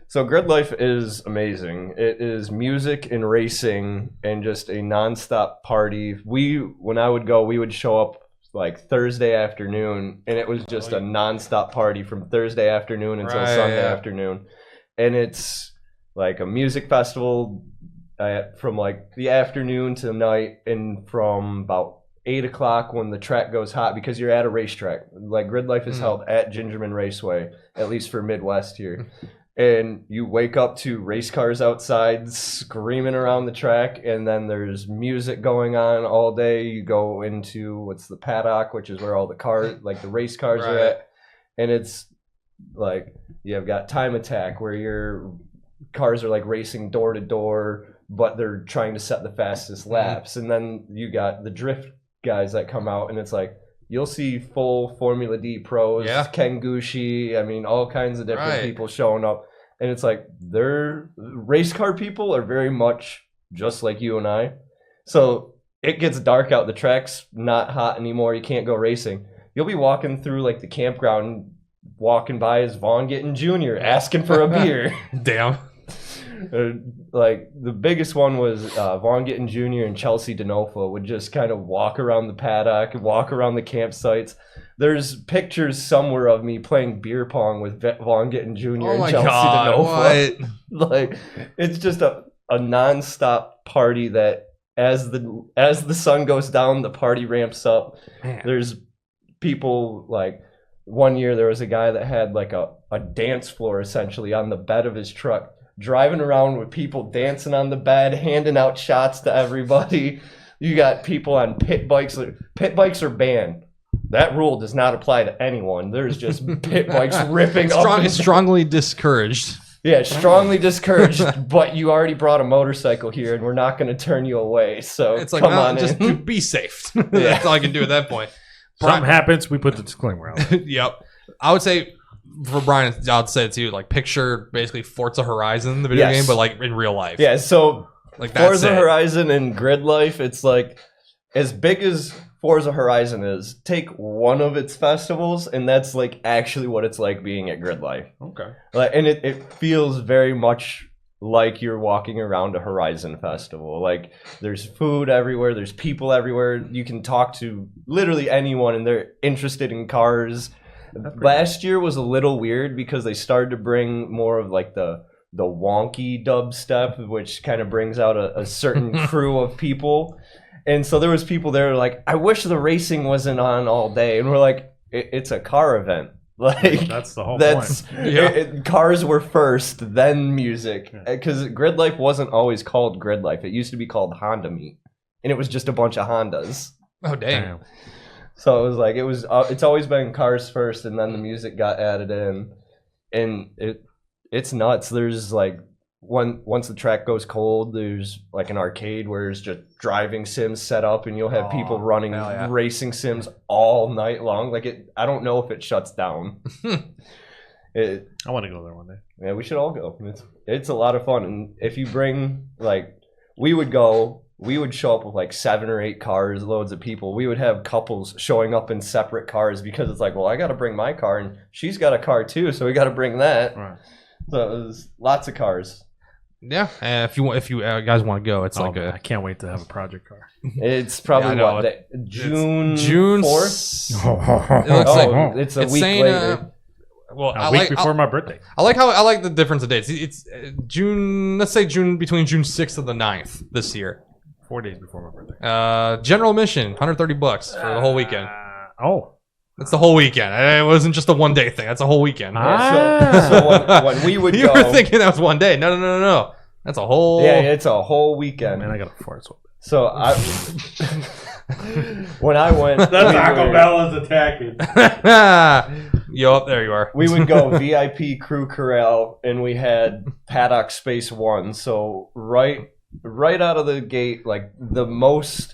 B: So Gridlife is amazing. It is music and racing and just a nonstop party. When I would go, we would show up like Thursday afternoon, and it was just a nonstop party from Thursday afternoon until
C: Right,
B: Sunday
C: yeah.
B: afternoon. And it's like a music festival from like the afternoon to night, and from about 8 o'clock when the track goes hot because you're at a racetrack. Like Gridlife is held at Gingerman Raceway, at least for Midwest here. And you wake up to race cars outside screaming around the track, and then there's music going on all day. You go into what's the paddock, which is where all the cars, like the race cars are at. And it's like you've got Time Attack where your cars are like racing door to door, but they're trying to set the fastest laps. And then you got the drift guys that come out, and it's like you'll see full Formula D pros, Ken Gucci, I mean, all kinds of different people showing up. And it's like, they're race car people are very much just like you and I. So it gets dark out. The track's not hot anymore. You can't go racing. You'll be walking through like the campground, walking by as Vaughn Gittin Jr. asking for a beer.
C: Damn.
B: Like the biggest one was Vaughn Gittin Jr. and Chelsea Denofa would just kind of walk around the paddock, walk around the campsites. There's pictures somewhere of me playing beer pong with Vaughn Gittin Jr. and Chelsea Denofa. Like it's just a nonstop party that as the sun goes down, the party ramps up. Man. There's people like one year there was a guy that had like a dance floor essentially on the bed of his truck, driving around with people dancing on the bed, handing out shots to everybody. You got people on pit bikes. Pit bikes are banned. That rule does not apply to anyone. There's just pit bikes ripping up.
C: Strongly discouraged.
B: Yeah, strongly discouraged, but you already brought a motorcycle here, and we're not going to turn you away. So
C: it's like,
B: come on
C: just be safe. That's all I can do at that point.
A: Something happens, we put the disclaimer out.
C: Yep. I would say, for Bryan, I'd say it too, like picture basically Forza Horizon, the video game, but like in real life.
B: Yeah, so
C: like
B: Forza Horizon and Gridlife, it's like as big as Forza Horizon is, take one of its festivals, and that's like actually what it's like being at Gridlife.
A: Okay.
B: Like, and it feels very much like you're walking around a Horizon festival. Like there's food everywhere, there's people everywhere. You can talk to literally anyone, and they're interested in cars. Last year was a little weird because they started to bring more of like the wonky dubstep, which kind of brings out a certain crew of people. And so there was people there like, I wish the racing wasn't on all day. And we're like, it's a car event. Like
A: that's the whole point.
B: Cars were first, then music. Because Gridlife wasn't always called Gridlife. It used to be called Honda Meet. And it was just a bunch of Hondas.
C: Oh, damn.
B: So it was like, it's always been cars first, and then the music got added in. And it's nuts. There's like, once the track goes cold, there's like an arcade where there's just driving sims set up, and you'll have people running racing sims all night long. Like I don't know if it shuts down.
A: I want to go there one day.
B: Yeah, we should all go. It's a lot of fun, and if you bring like, we would show up with like 7 or 8 cars, loads of people. We would have couples showing up in separate cars because it's like, well, I got to bring my car, and she's got a car too, so we got to bring that.
A: Right.
B: So it was lots of cars.
C: Yeah, if you guys want to go, it's like
A: I can't wait to have a project car.
B: It's probably June 4th.
C: It looks like
B: it's a week later.
C: Well,
A: a week before my birthday.
C: I like the difference of dates. It's June. Let's say between June 6th and the 9th this year.
A: 4 days before my birthday.
C: General admission, $130 for the whole weekend.
A: Oh.
C: That's the whole weekend. It wasn't just a one-day thing. That's a whole weekend.
B: So when we would
C: you were thinking that was one day. No. That's a whole...
B: Yeah, it's a whole weekend.
A: Man, I got a fart.
B: So when I went...
A: That's Taco Bell is attacking.
C: Yo, there you are.
B: We would go VIP Crew Corral, and we had Paddock Space 1. So right out of the gate, like the most...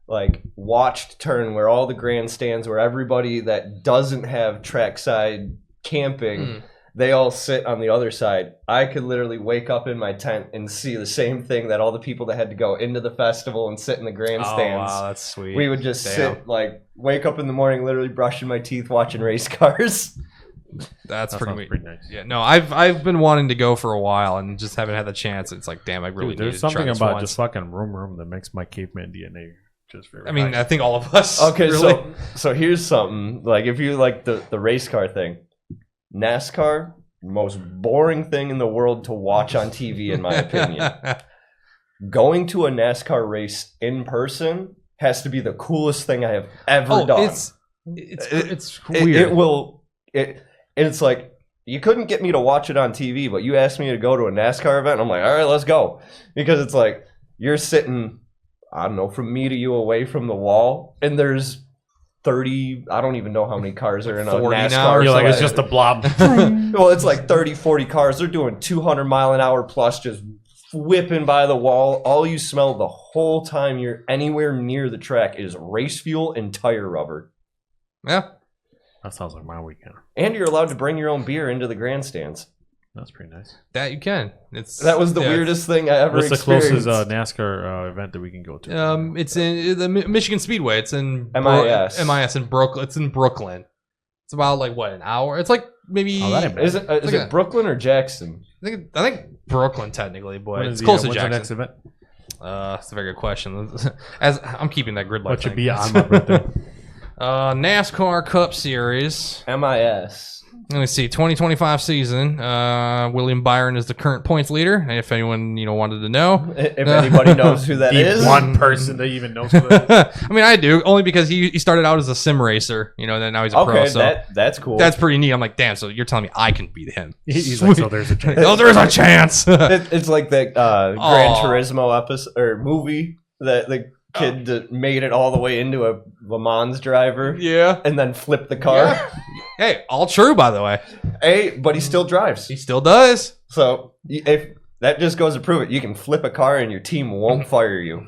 B: like watched turn where all the grandstands, where everybody that doesn't have trackside camping, they all sit on the other side. I could literally wake up in my tent and see the same thing that all the people that had to go into the festival and sit in the grandstands.
C: Oh, wow, that's sweet.
B: We would just sit, like, wake up in the morning, literally brushing my teeth, watching race cars.
C: That's pretty
A: nice.
C: Yeah, no, I've been wanting to go for a while and just haven't had the chance. It's like, damn, I really
A: there's something about just fucking room that makes my caveman DNA.
C: I mean, I think all of us.
B: Okay,
C: really.
B: so here's something. Like, if you like the race car thing, NASCAR, most boring thing in the world to watch on TV, in my opinion. Going to a NASCAR race in person has to be the coolest thing I have ever done.
C: It's weird.
B: It's like, you couldn't get me to watch it on TV, but you asked me to go to a NASCAR event. I'm like, all right, let's go. Because it's like, you're sitting, I don't know, from me to you away from the wall, and there's 30, I don't even know how many cars are in a
C: 40
B: NASCAR.
C: now?
A: You're like, it's just a blob.
B: Well, it's like 30, 40 cars. They're doing 200 mile an hour plus, just whipping by the wall. All you smell the whole time you're anywhere near the track is race fuel and tire rubber.
C: Yeah.
A: That sounds like my weekend.
B: And you're allowed to bring your own beer into the grandstands.
A: That's pretty nice.
C: That you can.
B: That was the weirdest thing I ever
A: What's the
B: experienced.
A: closest NASCAR event that we can go to?
C: It's in the Michigan Speedway. It's in
B: MIS.
C: MIS in Brooklyn. It's in Brooklyn. It's about like what, an hour? It's like maybe.
A: Oh, that ain't bad.
B: Is it Brooklyn or Jackson?
C: I think Brooklyn technically, but
A: When
C: it's
A: is the,
C: close to
A: when's the
C: Jackson.
A: next event?
C: That's a very good question. As I'm keeping that Gridlife
A: What should
C: thing.
A: be on my birthday?
C: NASCAR Cup Series.
B: MIS.
C: Let me see. 2025 season. William Byron is the current points leader. If anyone wanted to know,
B: If anybody knows who that
A: The
B: is.
A: one person that even knows who that is.
C: I mean, I do only because he started out as a sim racer. Then now he's a pro.
B: Okay,
C: So
B: that's cool.
C: that's pretty neat. I'm like, damn. So you're telling me I can beat him?
A: He's like, so there's a chance.
C: Oh, there is a chance.
B: It's like that Gran
C: Aw.
B: Turismo episode or movie that the kid that made it all the way into a Le Mans driver
C: Yeah.
B: and then flipped the car.
C: Yeah. Hey, all true, by the way.
B: Hey, but he still drives.
C: He still does.
B: So if that just goes to prove it, you can flip a car and your team won't fire you.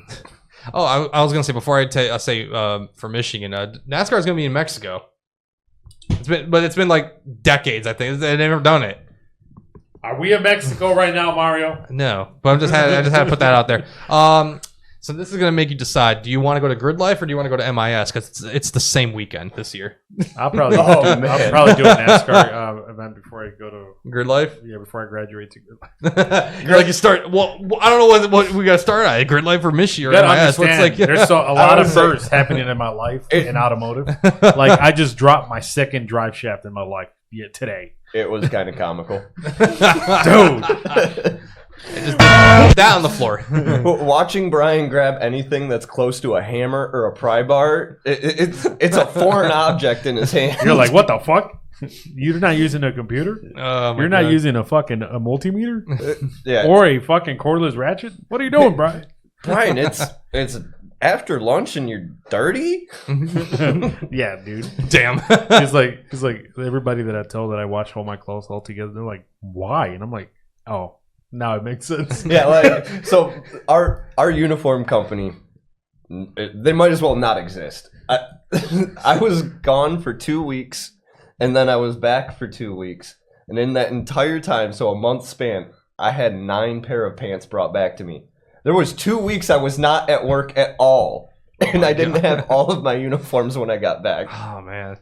C: Oh, I was gonna say before I say for Michigan, NASCAR is gonna be in Mexico. It's been like decades. I think they've never done it.
A: Are we in Mexico right now, Mario?
C: No, but I just had to put that out there. So this is gonna make you decide: do you want to go to Gridlife or do you want to go to MIS? Because it's the same weekend this year.
A: I'll probably,
B: Oh, man.
A: I'll probably do a NASCAR event before I go to
C: Gridlife.
A: Yeah, before I graduate to Gridlife.
C: You're like you start. Well, I don't know what we got to start at. Gridlife or Michigan or
A: You gotta
C: MIS. What's
A: understand,
C: like?
A: there's a lot of
B: would say-
A: firsts happening in my life in automotive. Like I just dropped my second drive shaft in my life today.
B: It was kind of comical.
A: Dude.
C: Just that on the floor.
B: Watching Bryan grab anything that's close to a hammer or a pry bar, it's a foreign object in his hand.
A: You're like, what the fuck? You're not using a computer?
C: Oh, my
A: You're not
C: God.
A: using a multimeter?
B: Yeah.
A: Or a fucking cordless ratchet? What are you doing, Brian?
B: Brian, it's after lunch and you're dirty?
A: Yeah, dude.
C: Damn.
A: It's like everybody that I tell that I wash all my clothes all together, they're like, why? And I'm like, oh, now it makes sense.
B: Yeah, like, so our uniform company, they might as well not exist. I was gone for 2 weeks, and then I was back for 2 weeks. And in that entire time, so a month span, I had 9 pair of pants brought back to me. There was 2 weeks I was not at work at all, and I didn't have all of my uniforms when I got back.
C: Oh man.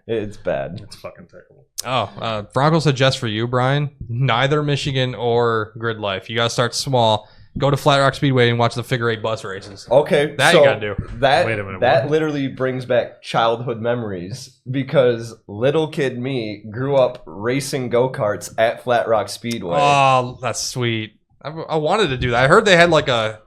B: It's bad.
A: It's fucking terrible.
C: Oh, Bronco suggests for you, Brian, neither Michigan or Gridlife. You gotta start small. Go to Flat Rock Speedway and watch the figure 8 bus races.
B: Okay,
C: That
B: so
C: you gotta do.
A: Wait a minute,
B: that
A: what?
B: literally brings back childhood memories because little kid me grew up racing go-karts at Flat Rock Speedway.
C: Oh, that's sweet. I wanted to do that. I heard they had like a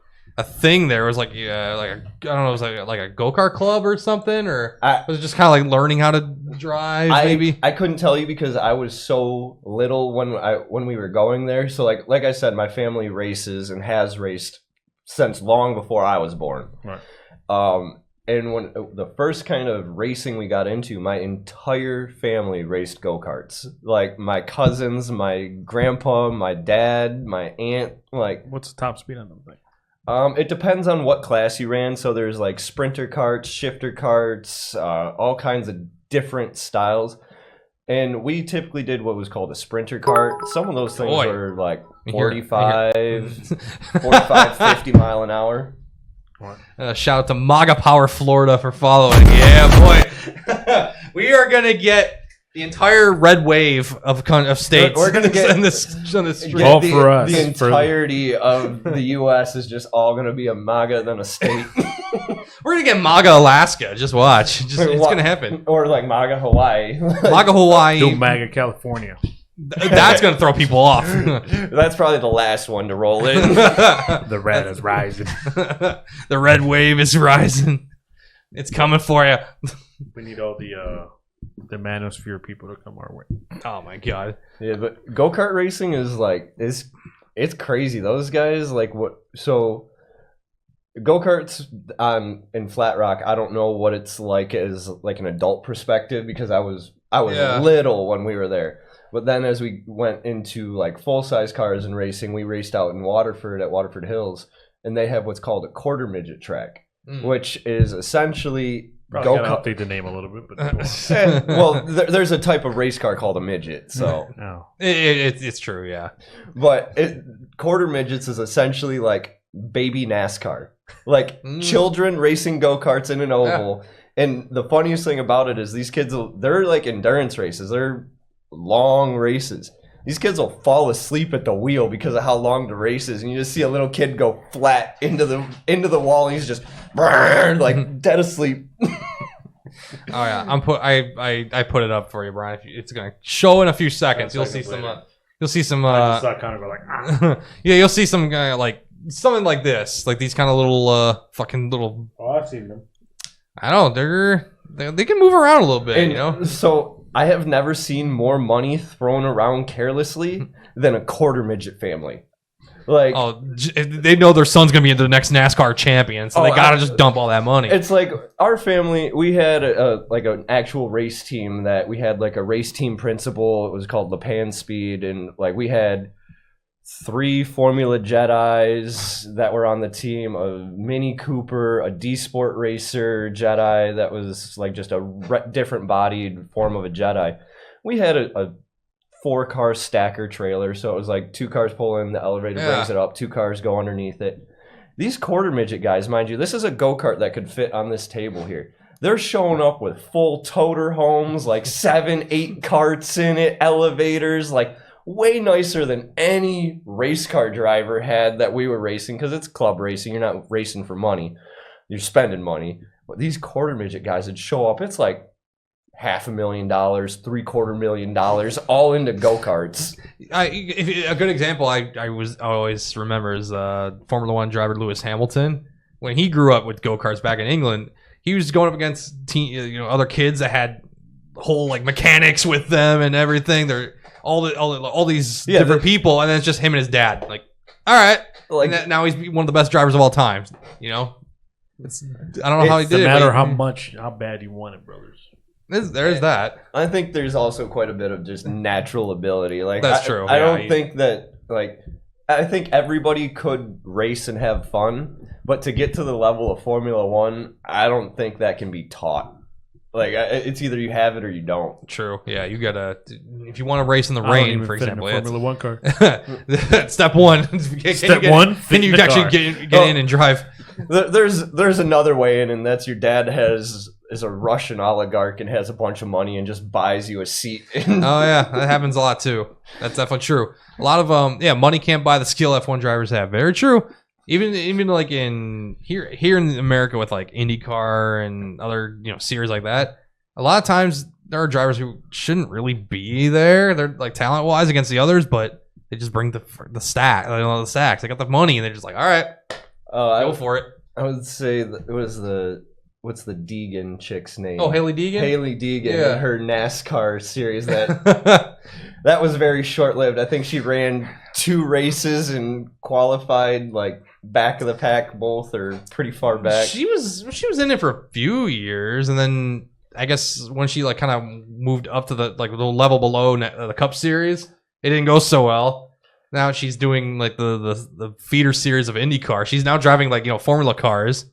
C: thing there. It was like I don't know, it was like a go-kart club or something, or was it just kind of like learning how to drive? Maybe
B: I couldn't tell you because I was so little when we were going there. So like I said, my family races and has raced since long before I was born.
A: Right.
B: And when the first kind of racing we got into, my entire family raced go-karts. Like my cousins, my grandpa, my dad, my aunt. Like,
A: What's the top speed on them thing?
B: it depends on what class you ran. So there's like sprinter karts, shifter karts, all kinds of different styles. And we typically did what was called a sprinter kart. Some of those things
C: Boy.
B: were like
C: I
B: 45,
C: hear-
B: 45, 50 mile an hour.
C: shout out to MAGA Power Florida for following. Yeah, boy. We are gonna get the entire red wave of states.
B: We're gonna get
C: on this street.
A: Vote for us.
B: The entirety of the U.S. is just all going to be a MAGA than a state.
C: We're gonna get MAGA Alaska. Just watch. It's gonna happen.
B: Or like MAGA Hawaii.
C: MAGA Hawaii.
A: Do MAGA California.
C: That's gonna throw people off.
B: That's probably the last one to roll in.
A: The red is rising.
C: The red wave is rising. It's coming for you.
A: We need all the manosphere people to come our way.
C: Oh my god.
B: Yeah, but go-kart racing is like it's crazy. Those guys like what? So go-karts in Flat Rock. I don't know what it's like as like an adult perspective because I was little when we were there. But then as we went into like full-size cars and racing, we raced out in Waterford at Waterford Hills, and they have what's called a quarter midget track, which is essentially
A: Probably gotta update the name a little bit, but
B: well, there's a type of race car called a midget, so
C: it's true, yeah.
B: But quarter midgets is essentially like baby NASCAR, like children racing go-karts in an oval. Yeah. And the funniest thing about it is these kids, they're like endurance races. They're long races. These kids will fall asleep at the wheel because of how long the race is, and you just see a little kid go flat into the wall, and he's just like dead asleep.
C: Oh yeah, I put it up for you, Brian. It's gonna show in a few seconds. You'll see some. You'll see some.
A: I just kind of go like.
C: Yeah, you'll see some like something like this, like these kind of little fucking little.
A: Oh, I've seen them.
C: I don't know. They can move around a little bit,
B: and
C: you know.
B: So I have never seen more money thrown around carelessly than a quarter midget family. Like,
C: they know their son's gonna be the next NASCAR champion, so they gotta just dump all that money.
B: It's like our family. We had like an actual race team that we had like a race team principal. It was called LePan Speed, and like we had 3 Formula Jedis that were on the team, a Mini Cooper, a D Sport Racer Jedi that was like just a different bodied form of a Jedi. We had a 4-car stacker trailer, so it was like 2 cars pull in, the elevator brings it up, 2 cars go underneath it. These quarter midget guys, mind you, this is a go-kart that could fit on this table here. They're showing up with full toter homes, like 7, 8 carts in it, elevators, like way nicer than any race car driver had that we were racing, because it's club racing. You're not racing for money. You're spending money. But these quarter midget guys would show up. It's like $500,000, $750,000, all into go-karts.
C: A good example I always remember is Formula One driver Lewis Hamilton. When he grew up with go-karts back in England, he was going up against other kids that had whole like mechanics with them and everything. They're all these different people, and then it's just him and his dad. Like, all right, like now he's one of the best drivers of all time. You know, I don't know how he did it.
A: No matter how bad you want it, brothers.
C: There's that.
B: I think there's also quite a bit of just natural ability. Like
C: that's true.
B: I don't think that like I think everybody could race and have fun, but to get to the level of Formula One, I don't think that can be taught. Like it's either you have it or you don't.
C: True. Yeah, you gotta if you want to race in the rain, for example.
A: Formula One car.
C: Step one. Can you actually get in and drive?
B: There's another way in, and that's your dad is a Russian oligarch and has a bunch of money and just buys you a seat.
C: Oh yeah, that happens a lot too. That's definitely true. A lot of money can't buy the skill F1 drivers have. Very true. Even like in here in America with like IndyCar and other series like that, a lot of times there are drivers who shouldn't really be there. They're like talent wise against the others, but they just bring the stack, the stacks. They got the money and they're just like, all right, go for it.
B: I would say that it was what's the Deegan chick's name?
C: Oh, Haley Deegan.
B: Haley Deegan, and her NASCAR series that was very short lived. I think she ran 2 races and qualified like back of the pack both, or pretty far back.
C: She was in it for a few years, and then I guess when she like kind of moved up to the level below the Cup Series, it didn't go so well. Now she's doing like the feeder series of IndyCar. She's now driving like formula cars.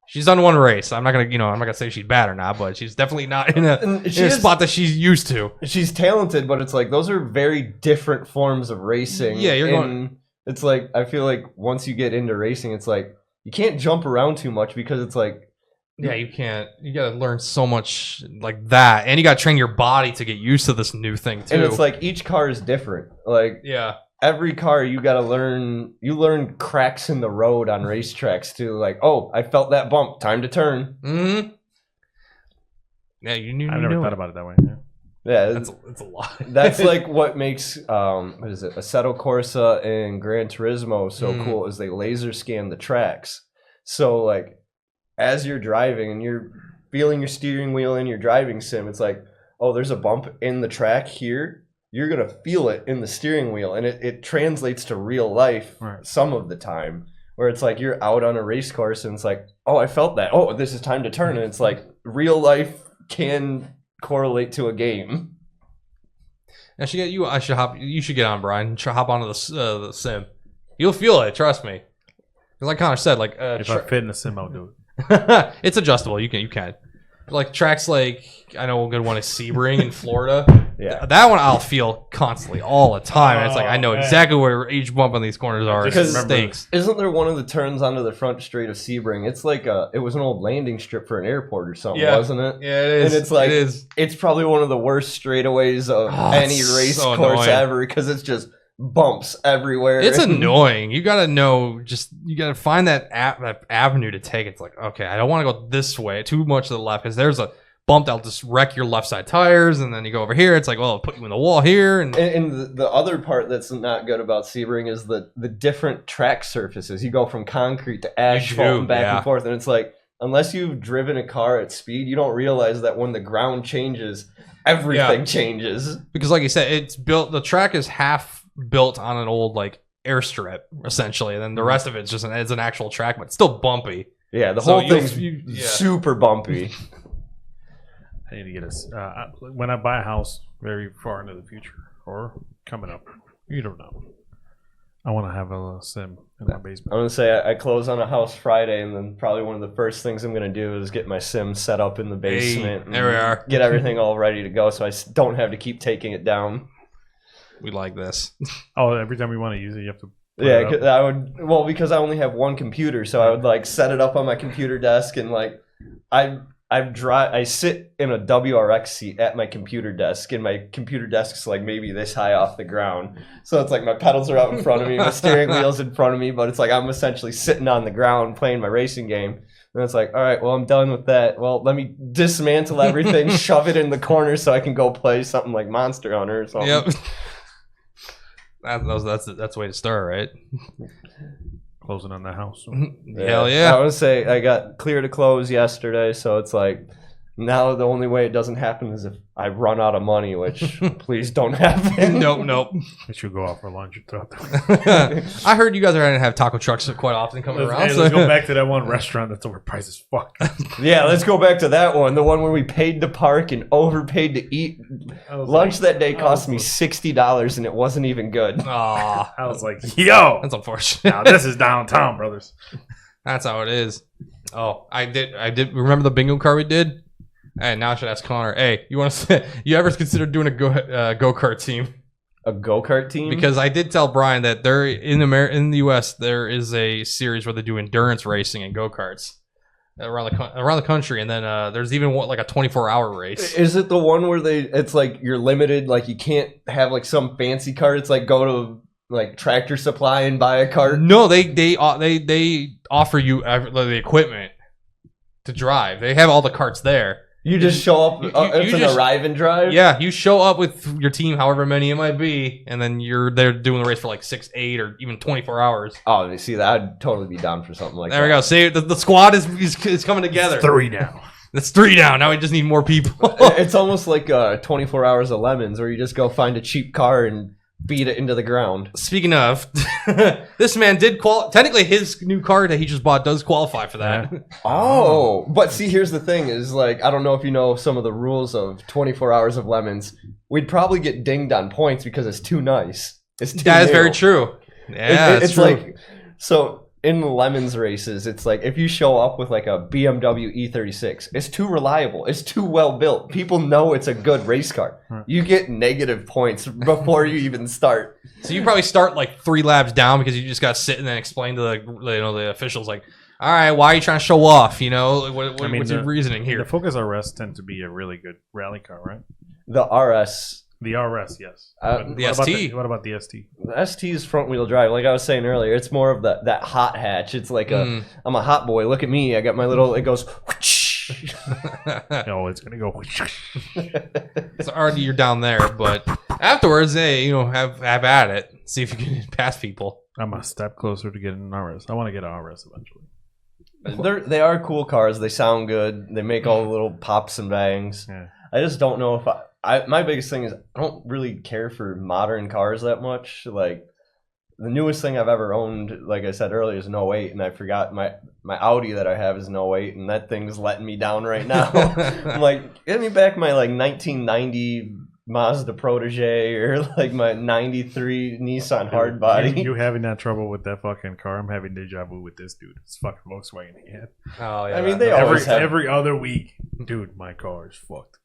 C: She's done 1 race. I'm not gonna say she's bad or not, but she's definitely not in a spot that she's used to.
B: She's talented, but it's like those are very different forms of racing.
C: Yeah, you're going.
B: It's like I feel like once you get into racing, it's like you can't jump around too much because it's like.
C: Yeah, you can't. You got to learn so much like that, and you got to train your body to get used to this new thing too.
B: And it's like each car is different. Like every car you got to learn. You learn cracks in the road on racetracks too. Like, oh, I felt that bump. Time to turn.
C: Mm-hmm. Yeah, you knew.
A: I've never thought about it that way.
B: Yeah,
C: it's a lot.
B: that's like what makes what is it, Assetto Corsa and Gran Turismo so cool is they laser scan the tracks. So like as you're driving and you're feeling your steering wheel in your driving sim, it's like, oh, there's a bump in the track here. You're gonna feel it in the steering wheel, and it translates to real life some of the time. Where it's like you're out on a race course and it's like, oh, I felt that. Oh, this is time to turn, and it's like real life can correlate to a game.
C: I should get you. You should get on, Brian. Hop onto the sim. You'll feel it. Trust me. Because like Connor said, like
A: if I fit in the sim, I'll do it.
C: It's adjustable. You can. Like tracks like I know a good one is Sebring in Florida.
B: Yeah,
C: that one I'll feel constantly all the time. And it's like I know exactly where each bump on these corners are. It stinks.
B: Isn't there one of the turns onto the front straight of Sebring? It's like it was an old landing strip for an airport or something, wasn't it?
C: Yeah, it is.
B: And it's like it's probably one of the worst straightaways of any race course ever because it's just bumps everywhere.
C: It's annoying. You gotta know, you gotta find that avenue to take. It's like, okay, I don't want to go this way too much to the left because there's a bump that'll just wreck your left side tires, and then you go over here. It's like, well, I'll put you in the wall here. And
B: the other part that's not good about Sebring is the different track surfaces. You go from concrete to asphalt and back and forth, and it's like unless you've driven a car at speed, you don't realize that when the ground changes, everything changes.
C: Because, like you said, it's built. The track is half built on an old like airstrip essentially, and then the rest of it's just it's an actual track, but it's still bumpy.
B: Yeah, the whole thing's super bumpy.
A: I need to get a when I buy a house very far into the future or coming up, you don't know. I want to have a sim in my basement.
B: I'm gonna say I close on a house Friday, and then probably one of the first things I'm gonna do is get my sim set up in the basement.
C: There we are.
B: Get everything all ready to go, so I don't have to keep taking it down.
C: We like this.
A: Oh, every time we want to use it, you have to.
B: Yeah, I would. Well, because I only have one computer, so I would like set it up on my computer desk, and like I sit in a WRX seat at my computer desk, and my computer desk's like maybe this high off the ground. So it's like my pedals are out in front of me, my steering wheel's in front of me, but it's like I'm essentially sitting on the ground playing my racing game. And it's like, all right, well, I'm done with that. Well, let me dismantle everything, shove it in the corner so I can go play something like Monster Hunter or something.
C: Yep. That's the way to start, right?
A: Closing on the house. So.
C: Hell yeah.
B: I would say I got clear to close yesterday, so it's like now the only way it doesn't happen is if I run out of money, which please don't happen.
C: Nope.
A: We should go out for lunch.
C: I heard you guys are going to have taco trucks quite often coming around.
A: Let's go back to that one restaurant that's overpriced as fuck.
B: Yeah, let's go back to that one. The one where we paid to park and overpaid to eat. Lunch that day cost me $60 and it wasn't even good.
C: Aw.
A: I was like, yo.
C: That's unfortunate.
A: Now this is downtown, brothers.
C: That's how it is. Oh, I did remember the bingo card we did? And now I should ask Connor, hey, you ever considered doing a go-kart team?
B: A go-kart team?
C: Because I did tell Brian that there in the US there is a series where they do endurance racing and go-karts around the country, and then there's even like a 24-hour race.
B: Is it the one where it's like you're limited, like you can't have like some fancy cart? It's like go to like Tractor Supply and buy a cart?
C: No, they offer you the equipment to drive. They have all the carts there.
B: You just show up. It's an arrive and drive.
C: Yeah, you show up with your team, however many it might be, and then you're there doing the race for like 6, 8, or even 24 hours.
B: Oh, you see that? I'd totally be down for something like that.
C: There we go. See, the squad is coming together.
A: It's 3 now.
C: It's 3 now. Now we just need more people.
B: It's almost like 24 hours of lemons, where you just go find a cheap car and beat it into the ground.
C: Speaking of, this man did technically his new car that he just bought does qualify for that.
B: Oh, but see, here's the thing is like, I don't know if you know some of the rules of 24 hours of lemons. We'd probably get dinged on points because it's too nice. It's too
C: That is
B: new.
C: very true. Yeah,
B: it's
C: true.
B: like, so in the lemons races, it's like if you show up with like a BMW E36, it's too reliable. It's too well built. People know it's a good race car. You get negative points before you even start.
C: So you probably start like 3 laps down because you just got to sit and then explain to the officials like, all right, why are you trying to show off? What's your reasoning here?
A: The Focus RS tend to be a really good rally car, right?
B: The RS.
A: The RS, yes.
C: The ST.
A: What about the ST?
B: The ST is front wheel drive. Like I was saying earlier, it's more of that hot hatch. It's like I'm a hot boy. Look at me. I got my little. It goes. Whoosh,
A: No, it's gonna go.
C: So already you're down there, but afterwards, hey, have at it. See if you can pass people.
A: I'm a step closer to getting an RS. I want to get an RS eventually.
B: They are cool cars. They sound good. They make all the little pops and bangs.
A: Yeah.
B: I just don't know if my biggest thing is I don't really care for modern cars that much. Like the newest thing I've ever owned, like I said earlier, is an '08, and I forgot my Audi that I have is an '08, and that thing's letting me down right now. I'm like, get me back my like 1990 Mazda Protege or like my 93 Nissan Hardbody.
A: You having that trouble with that fucking car? I'm having deja vu with this dude. It's fucking Volkswagen again.
C: Oh yeah.
B: I mean, they always have...
A: every other week, dude. My car is fucked.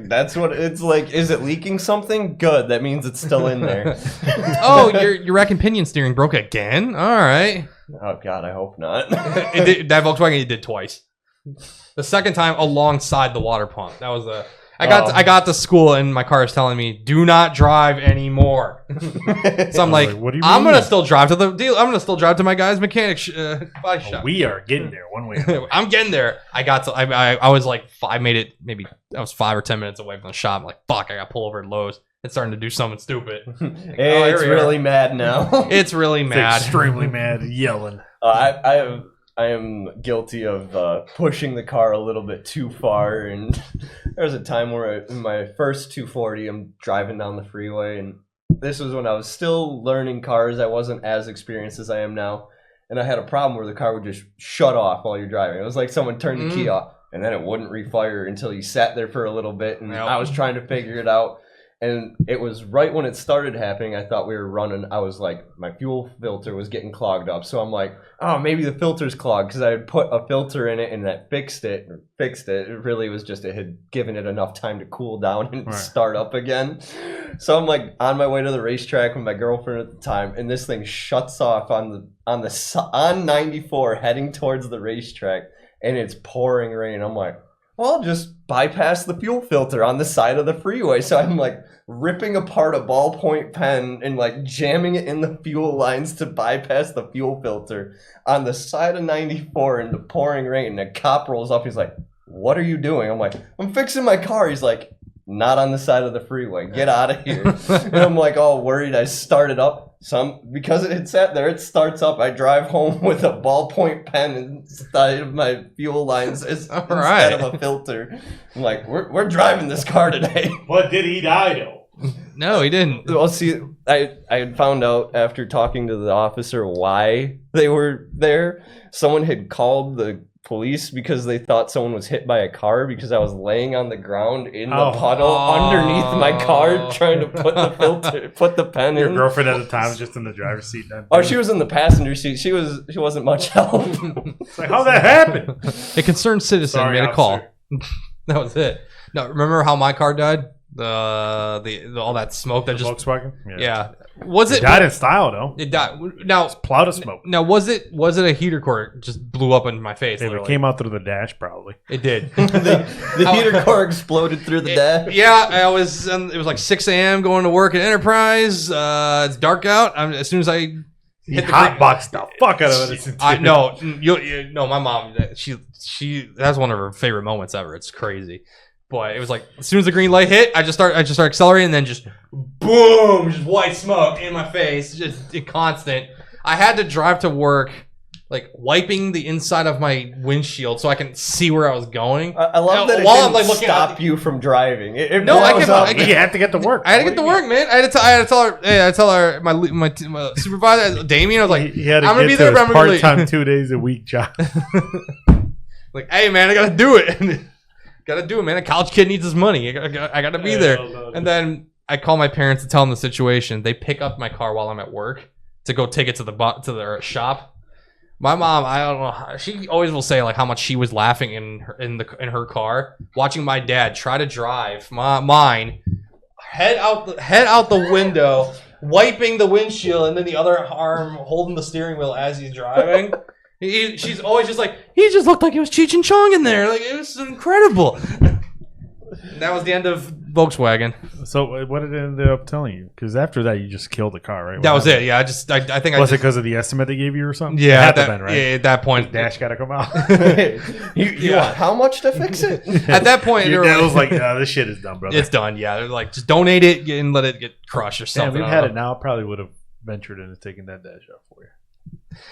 B: That's what it's like. Is it leaking something? Good. That means it's still in there.
C: Oh, your rack and pinion steering broke again? All right.
B: Oh God, I hope not.
C: That Volkswagen it did twice. The second time alongside the water pump. That was the. I got to school and my car is telling me, "Do not drive anymore." So I'm like,
A: "What do you
C: I'm
A: mean?"
C: gonna still drive to the deal. I'm gonna still drive to my guy's mechanic body shop.
A: We are getting there one way. Or another.
C: I'm getting there. I was like, I made it. Maybe I was 5 or 10 minutes away from the shop. I'm like, fuck, I got to pull over at Lowe's. It's starting to do something stupid.
B: It's really mad now.
C: It's really mad.
A: It's extremely mad, yelling.
B: I am guilty of pushing the car a little bit too far, and there was a time where in my first 240, I'm driving down the freeway, and this was when I was still learning cars. I wasn't as experienced as I am now, and I had a problem where the car would just shut off while you're driving. It was like someone turned the key off, and then it wouldn't refire until you sat there for a little bit, and I was trying to figure it out. And it was right when it started happening, I thought we were running. I was like, my fuel filter was getting clogged up. So I'm like, oh, maybe the filter's clogged because I had put a filter in it and that fixed it. It really was just it had given it enough time to cool down and start up again. So I'm like on my way to the racetrack with my girlfriend at the time, and this thing shuts off on 94 heading towards the racetrack, and it's pouring rain. I'm like, well, I'll just bypass the fuel filter on the side of the freeway. So I'm like ripping apart a ballpoint pen and like jamming it in the fuel lines to bypass the fuel filter on the side of 94 in the pouring rain. And a cop rolls up. He's like, "What are you doing?" I'm like, "I'm fixing my car." He's like, "Not on the side of the freeway. Get out of here." And I'm like all worried. I start it up. Because it had sat there, it starts up. I drive home with a ballpoint pen inside of my fuel lines instead of a filter. I'm like, we're driving this car today.
A: But did he die though?
C: No, he didn't.
B: Well, see, I had found out after talking to the officer why they were there. Someone had called the police because they thought someone was hit by a car because I was laying on the ground in the puddle underneath my car trying to put the pen in.
A: Your girlfriend at the time was just in the driver's seat then?
B: Oh, she was in the passenger seat. She wasn't much help.
A: It's like, how'd that happen?
C: A concerned citizen made a call. That was it. No, remember how my car died? The all that smoke that just
A: Volkswagen?
C: Yeah. Was it
A: died in style though?
C: It died. Now
A: it's a cloud of smoke.
C: Now was it a heater core just blew up in my face?
A: It came out through the dash probably.
C: It did.
B: the heater core exploded through the dash.
C: Yeah, it was like 6 a.m. going to work at Enterprise. It's dark out. As soon as I hit the
A: hotboxed the fuck out of it.
C: No, my mom. She that's one of her favorite moments ever. It's crazy. But it was like as soon as the green light hit, I just start accelerating, and then just boom, just white smoke in my face, just constant. I had to drive to work, like wiping the inside of my windshield so I can see where I was going.
B: I love that it didn't stop you from driving. You
A: had to get to work.
C: I had to get to work, man. I had to tell her. Hey, I tell her my supervisor, Damien. I was like,
A: I'm gonna be there. Part-time 2 days a week job.
C: Like, hey, man, I gotta do it. Gotta do it, man. A college kid needs his money. I gotta be there. And then I call my parents to tell them the situation. They pick up my car while I'm at work to go take it to their shop. My mom, I don't know. She always will say like how much she was laughing in her car watching my dad try to drive mine, head out the window, wiping the windshield, and then the other arm holding the steering wheel as he's driving. She's always just like, he just looked like it was Cheech and Chong in there. Like, it was incredible. That was the end of Volkswagen.
A: So what did it end up telling you? Because after that, you just killed the car, right?
C: That was it. Yeah, I think
A: Was it because of the estimate they gave you or something?
C: Yeah,
A: It had to been, right?
C: yeah, at that point,
A: Dash got to come out.
B: You want how much to fix it?
C: at that point,
A: Your
C: they were
A: dad was like, this shit is done, brother.
C: it's done. Yeah, they're like, just donate it and let it get crushed or
A: Damn,
C: something.
A: we've
C: I
A: had
C: don't
A: it
C: know.
A: now. I probably would have ventured into taking that dash out for you.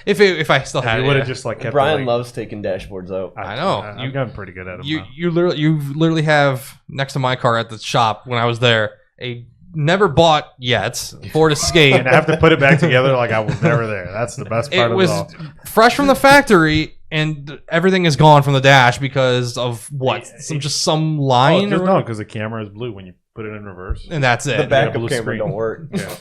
C: If I still had
A: You
C: it,
A: would have
C: yeah.
A: just like kept
B: Brian
A: it, like,
B: loves taking dashboards out.
C: I know.
A: I've gotten pretty good at them. now.
C: You literally have next to my car at the shop when I was there a never bought yet Ford Escape.
A: And I have to put it back together like I was never there. That's the best part
C: It
A: of
C: was
A: it all.
C: fresh from the factory, and everything is gone from the dash because of what? Some line, or
A: No, because the camera is blue when you put it in reverse.
C: and that's it.
B: The backup
A: blue
B: camera
A: screen.
B: don't work.
A: Yeah.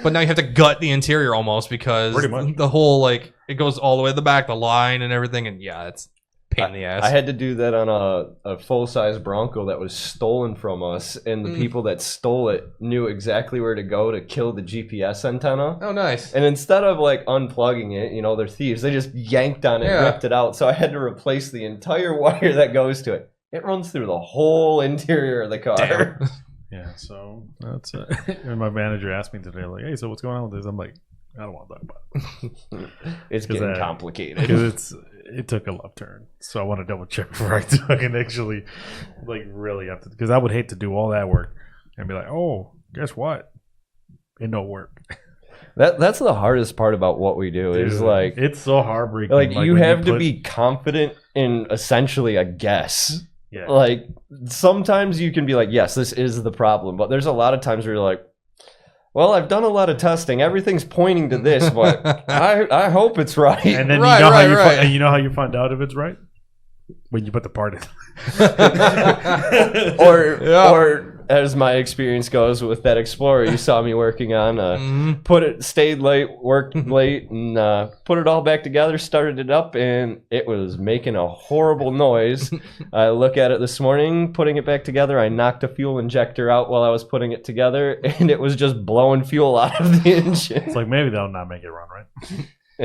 C: But now you have to gut the interior almost because
A: Pretty much.
C: the whole like it goes all the way to the back, the line and everything, and yeah, it's a pain in the ass.
B: I had to do that on a full-size Bronco that was stolen from us, and the people that stole it knew exactly where to go to kill the GPS antenna.
C: Oh, nice.
B: And instead of like unplugging it, you know, they're thieves. They just yanked on it,
C: Yeah.
B: ripped it out. So I had to replace the entire wire that goes to it. It runs through the whole interior of the car.
C: Damn.
A: Yeah, so that's and my manager asked me today, like, hey, so what's going on with this? I'm like, I don't want to talk about it.
B: It's
A: 'Cause
B: getting
A: I-
B: complicated.
A: Because it took a left turn. So I want to double check before I fucking actually, like, really have to. Because I would hate to do all that work and be like, oh, guess what? It don't work.
B: That's the hardest part about what we do is
A: Dude,
B: like
A: it's so heartbreaking.
B: like you
A: when
B: have to
A: put-
B: be confident in essentially a guess.
A: Yeah.
B: Like sometimes you can be like, yes, this is the problem, but there's a lot of times where you're like, well, I've done a lot of testing. Everything's pointing to this, but I hope it's right.
A: And then
C: Right,
A: you know
C: right,
A: how you
C: right.
A: and you know how you find out if it's right when you put the part in.
B: or as my experience goes with that Explorer you saw me working on, stayed late, worked late, and put it all back together, started it up, and it was making a horrible noise. I look at it this morning, putting it back together. I knocked a fuel injector out while I was putting it together, and it was just blowing fuel out of the engine.
A: It's like maybe they'll not make it run right.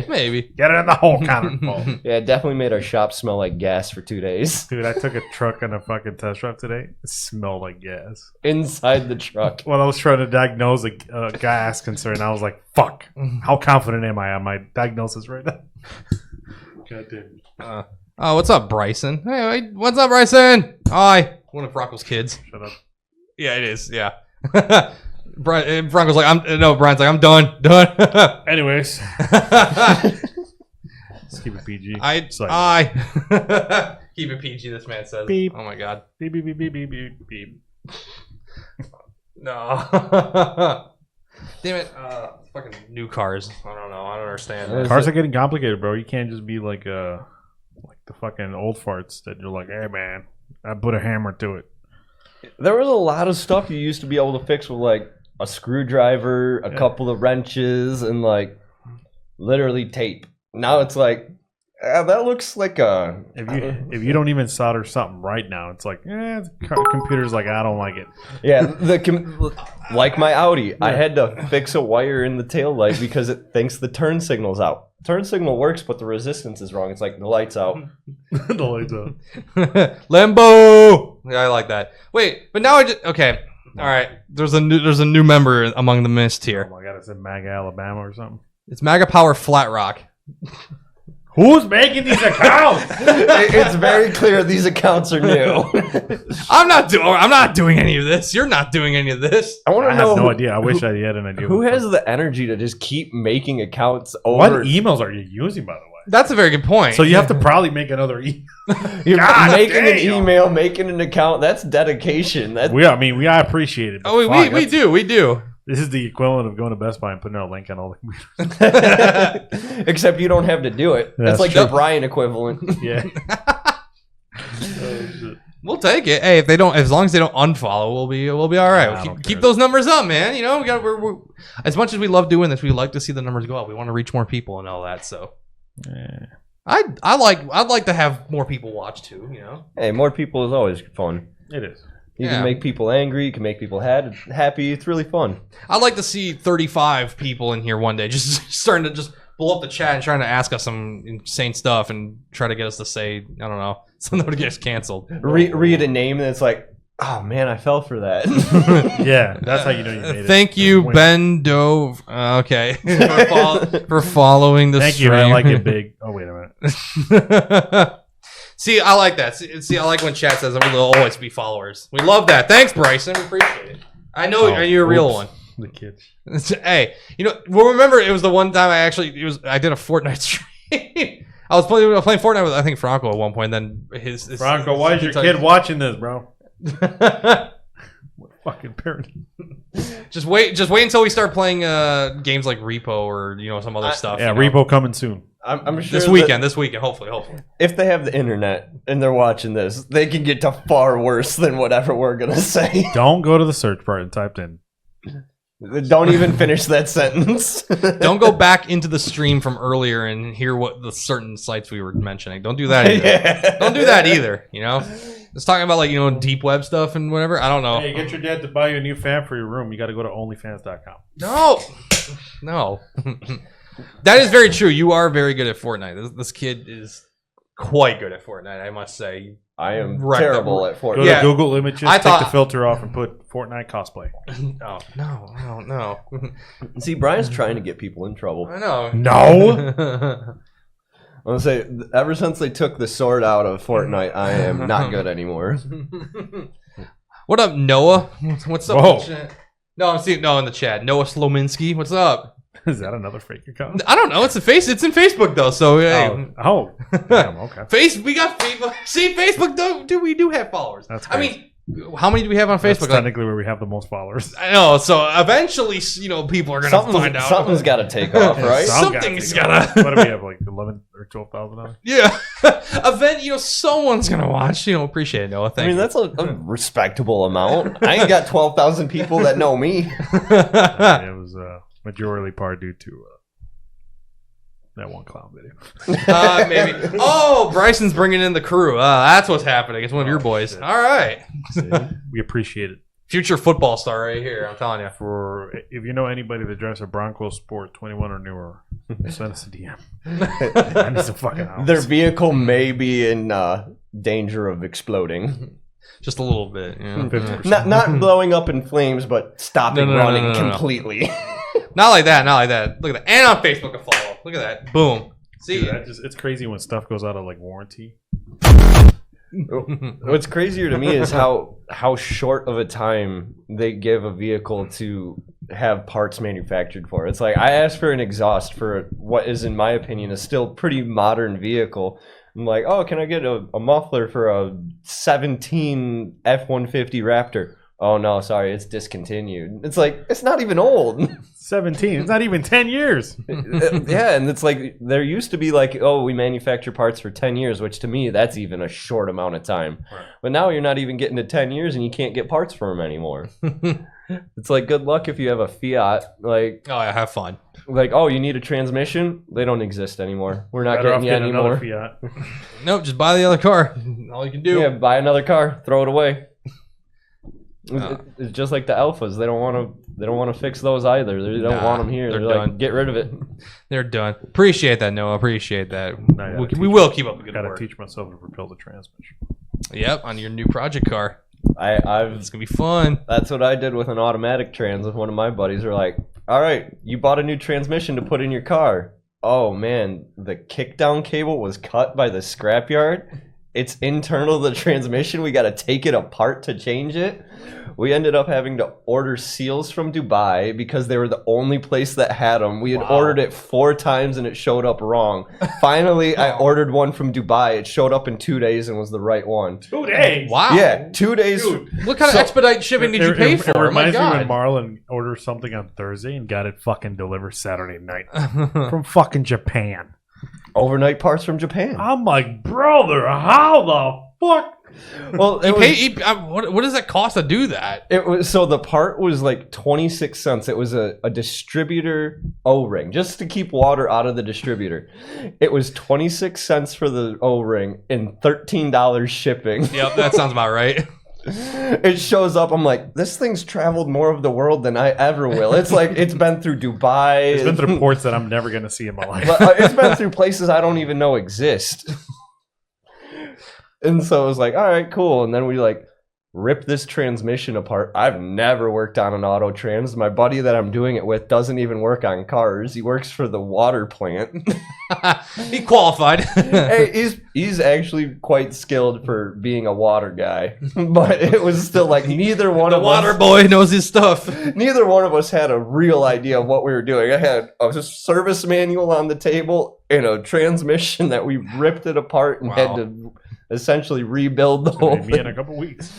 C: Maybe.
A: Get it in the hole, Connor.
B: Yeah, it definitely made our shop smell like gas for 2 days.
A: Dude, I took a truck on a fucking test drive today. It smelled like gas.
B: Inside the truck.
A: When I was trying to diagnose a gas concern, I was like, fuck. How confident am I on my diagnosis right now? God damn.
C: Oh, what's up, Bryson? Hey, what's up, Bryson? Hi. One of Bronco's kids.
A: Shut up.
C: Yeah, it is. Yeah. Bronco's like, Brian's like, I'm done.
A: Anyways. Let's keep it PG. Sorry.
C: Keep it PG, this man says.
A: Beep.
C: Oh my god.
A: Beep, beep, beep, beep, beep, beep, beep.
C: No. Damn it. Fucking new cars. I don't know. I don't understand.
A: Cars are getting complicated, bro. You can't just be like the fucking old farts that you're like, hey, man, I put a hammer to it.
B: There was a lot of stuff you used to be able to fix with like a screwdriver, a couple of wrenches, and like literally tape. Now it's like, that looks like a.
A: If you don't even solder something right now, it's like, the computer's like, I don't like it.
B: Yeah, like my Audi, I had to fix a wire in the taillight because it thinks the turn signal's out. Turn signal works, but the resistance is wrong. It's like the light's out.
A: The lights out.
C: Lambo. Yeah, I like that. Wait, but now okay. All right. There's a new member among the mist
A: Oh
C: here.
A: my god, it's in MAGA, Alabama or something.
C: It's MAGA Power Flat Rock.
A: Who's making these accounts?
B: It's very clear these accounts are new.
C: I'm not doing any of this. You're not doing any of this.
B: I want
A: I
B: to know
A: have no idea. I wish I had an idea.
B: who has the energy to just keep making accounts
A: What
B: over.
A: emails are you using, by the way?
C: That's a very good point.
A: So you have to probably make another email.
B: You're
A: God
B: making an
A: damn.
B: email, making an account. That's dedication. That's
A: I appreciate it. but
C: Oh,
A: fuck,
C: we do.
A: This is the equivalent of going to Best Buy and putting out a link on all the computers.
B: except you don't have to do it. That's
A: That's
B: like
A: true.
B: the Bryan equivalent.
A: Yeah.
C: We'll take it. Hey, as long as they don't unfollow, we'll be all right.
A: I don't
C: Keep
A: care.
C: those numbers up, man. You know, we're as much as we love doing this, we like to see the numbers go up. We want to reach more people and all that. So, I'd like to have more people watch too. You know,
B: Hey, more people is always fun.
A: It is.
B: You
C: Yeah.
B: can make people angry. You can make people happy. It's really fun.
C: I'd like to see 35 people in here one day, just starting to just blow up the chat and trying to ask us some insane stuff and try to get us to say, I don't know, something that would get us canceled.
B: Read a name that's like Oh man, I fell for that.
A: Yeah, that's how you know you made it.
C: Thank you,
A: Win.
C: Ben Dove. Okay, for following the
A: Thank
C: stream.
A: you. I like it big. Oh wait a minute.
C: See, I like that. See, I like when chat says we'll always be followers. We love that. Thanks, Bryson. We appreciate it. I know you're a real one.
A: The kids.
C: Hey, well, remember it was the one time I did a Fortnite stream. I was playing Fortnite with I think Franco at one point. Then his
A: Franco, why is your kid watching this, bro? What fucking parent?
C: Just wait until we start playing games like Repo or some other stuff.
A: Yeah, Repo coming soon.
B: I'm sure
C: this weekend, hopefully.
B: If they have the internet and they're watching this, they can get to far worse than whatever we're gonna say.
A: Don't go to the search bar and type in.
B: Don't even finish that sentence.
C: Don't go back into the stream from earlier and hear what the certain sites we were mentioning. Don't do that either.
B: Yeah.
C: Don't do that either. It's talking about deep web stuff and whatever. I don't know.
A: Hey, get your dad to buy you a new fan for your room. You got to go to onlyfans.com.
C: No. That is very true. You are very good at Fortnite. This kid is quite good at Fortnite, I must say.
B: I am
C: Right.
B: terrible at
A: Go
B: Fortnite.
A: to Google Images,
C: I
A: take
C: thought-
A: the filter off, and put Fortnite cosplay.
C: Oh, no.
B: See, Brian's trying to get people in trouble.
C: I know.
A: No.
B: I want to say, ever since they took the sword out of Fortnite, I am not good anymore.
C: What up, Noah? What's up?
A: Whoa.
C: In the chat? No, I'm seeing in the chat. Noah Slominski. What's up?
A: Is that another fake account?
C: I don't know. It's in Facebook though. So hey.
A: Oh, damn, okay.
C: We got Facebook. See, Facebook we do have followers.
A: That's
C: I
A: crazy.
C: mean, how many do we have on
A: That's
C: Facebook?
A: technically where we have the most followers.
C: I know. So eventually, people are gonna find out.
B: Something's got to take off, right?
C: Something's
A: What
C: gotta.
A: do we have, like 11 or 12,000 on it?
C: Yeah. Someone's gonna watch. Appreciate it, Noah. Thank
B: I mean,
C: you.
B: that's a respectable amount. I ain't got 12,000 people that know me.
A: It was majorly part due to that one clown video.
C: Maybe. Oh, Bryson's bringing in the crew. That's what's happening. It's one of your boys.
A: Shit.
C: All right.
A: See, we appreciate it.
C: Future football star right here. I'm telling you.
A: For if you know anybody that drives a Bronco Sport 21 or newer, send us a DM. I need some fucking hours.
B: Their vehicle may be in danger of exploding.
C: Just a little bit.
A: 50%.
B: Not blowing up in flames, but stopping
C: No,
B: running
C: no.
B: completely.
C: Not like that. Look at that. And on Facebook, a follow. Look at that. Boom. See?
A: Dude, it's crazy when stuff goes out of warranty.
B: What's crazier to me is how short of a time they give a vehicle to have parts manufactured for. It's like I asked for an exhaust for what is, in my opinion, a still pretty modern vehicle. I'm like, oh, can I get a muffler for a 17 F-150 Raptor? Oh no, sorry, it's discontinued. It's like it's not even old.
A: 17. It's not even 10 years.
B: Yeah, and it's like there used to be oh, we manufacture parts for 10 years, which to me that's even a short amount of time.
A: Right.
B: But now you're not even getting to 10 years and you can't get parts for them anymore. It's like good luck if you have a Fiat.
C: Oh, yeah, have fun.
B: Oh, you need a transmission? They don't exist anymore. We're not
A: Better off
B: getting you
A: getting another
B: anymore.
A: Fiat.
C: Nope, just buy the other car. All you can do.
B: Yeah, buy another car, throw it away. It's just like the Alphas. They don't want to fix those either. They don't want them here.
C: They're
B: They're
C: done.
B: like, get rid of it.
C: They're done. Appreciate that, Noah. Appreciate that.
A: I
C: We will keep up the good
A: Gotta
C: work.
A: teach myself to propel the transmission.
C: Yep, on your new project car.
B: I've
C: It's going to be fun.
B: That's what I did with an automatic trans with one of my buddies. We're like, all right, you bought a new transmission to put in your car. Oh, man, the kickdown cable was cut by the scrapyard. It's internal to the transmission. We got to take it apart to change it. We ended up having to order seals from Dubai because they were the only place that had them. We had ordered it 4 times and it showed up wrong. Finally, I ordered one from Dubai. It showed up in 2 days and was the right one.
A: 2 days.
C: Wow.
B: Yeah, 2 days.
A: Dude.
C: What kind of expedite shipping did you pay
A: It
C: for? Oh my
A: reminds me when
C: God.
A: Marlon ordered something on Thursday and got it fucking delivered Saturday night from fucking Japan.
B: Overnight parts from Japan.
A: I'm like, brother, how the fuck?
B: Well,
C: What does that cost to do that?
B: it was so the part was like 26 cents. It was a distributor O-ring just to keep water out of the distributor. It was 26 cents for the O-ring and $13 shipping.
C: Yep, that sounds about right.
B: It shows up. I'm like, this thing's traveled more of the world than I ever will. It's like it's been through Dubai.
A: It's been through ports that I'm never going to see in my life.
B: It's been through places I don't even know exist. And so it was like, all right, cool. And then we rip this transmission apart. I've never worked on an auto trans. My buddy that I'm doing it with doesn't even work on cars. He works for the water plant.
C: He qualified.
B: Hey, he's actually quite skilled for being a water guy, but it was still like neither one
C: The
B: of
C: water
B: us.
C: boy knows his stuff.
B: Neither one of us had a real idea of what we were doing. I had a service manual on the table and a transmission that we ripped it apart and had to essentially rebuild the whole
A: Maybe in
B: thing.
A: a couple weeks.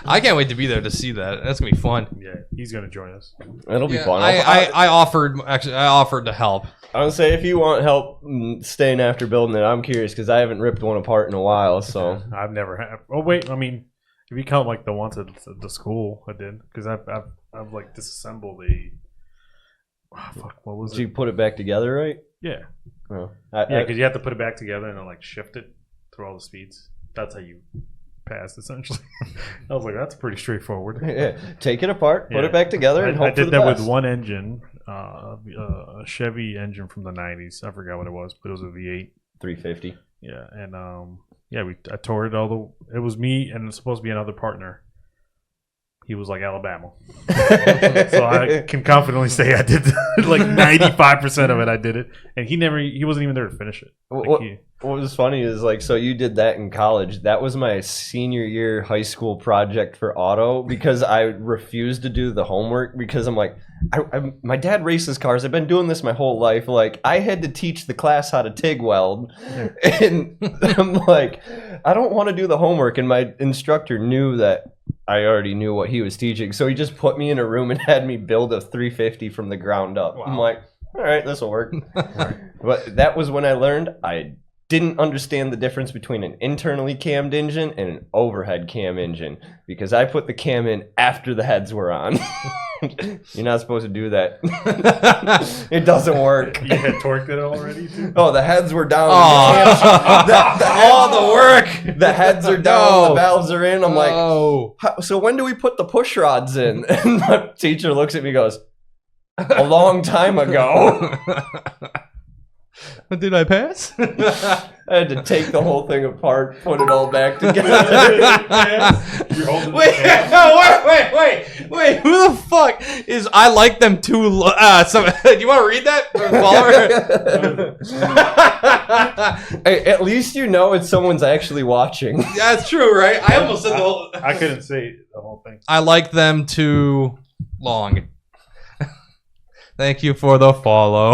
C: I can't wait to be there to see that. That's gonna be fun.
A: Yeah, he's gonna join us.
B: It'll be
C: Yeah,
B: fun.
C: I offered to help.
B: I would say if you want help staying after building it, I'm curious because I haven't ripped one apart in a while. So
A: I've never had. Oh wait, I mean, if you count like the ones at the school, I did because I've like disassembled a. Oh, fuck, what was
B: did you
A: it?
B: put it back together, right?
A: Yeah,
B: Oh.
A: yeah, because you have to put it back together and then like shift it through all the speeds. That's how you pass essentially. I was like, that's pretty straightforward.
B: Yeah. Take it apart, put
A: Yeah.
B: it back together, and
A: I
B: hope for
A: did
B: the
A: that
B: best.
A: with one engine, a Chevy engine from the '90s. I forgot what it was, but it was a V8.
B: 350.
A: Yeah, and I tore it all the. It was me and it's supposed to be another partner. He was like Alabama, so I can confidently say I did like 95% of it. I did it, and he wasn't even there to finish it. Like,
B: What was funny is like, so you did that in college. That was my senior year high school project for auto because I refused to do the homework because I'm like, my dad races cars. I've been doing this my whole life. Like I had to teach the class how to TIG weld, and I'm like, I don't want to do the homework. And my instructor knew that I already knew what he was teaching, so he just put me in a room and had me build a 350 from the ground up.
C: Wow.
B: I'm like, all right, this will work. But that was when I learned I didn't understand the difference between an internally cammed engine and an overhead cam engine because I put the cam in after the heads were on. You're not supposed to do that. It doesn't work.
A: you had torqued it already too.
B: Oh, the heads were down.
C: Oh, the work.
B: The heads are down. The valves are in. I'm like,
C: oh.
B: so when do we put the push rods in? And my teacher looks at me and goes, a long time ago.
C: Did I pass?
B: I had to take the whole thing apart, put it all back together.
A: You're holding
C: Wait. Who the fuck is I like them too? Do you want to read that?
B: Hey, at least you know it's someone's actually watching.
C: Yeah, that's true, right? I almost said the whole.
A: I couldn't say the whole thing.
C: I like them too long. Thank you for the follow.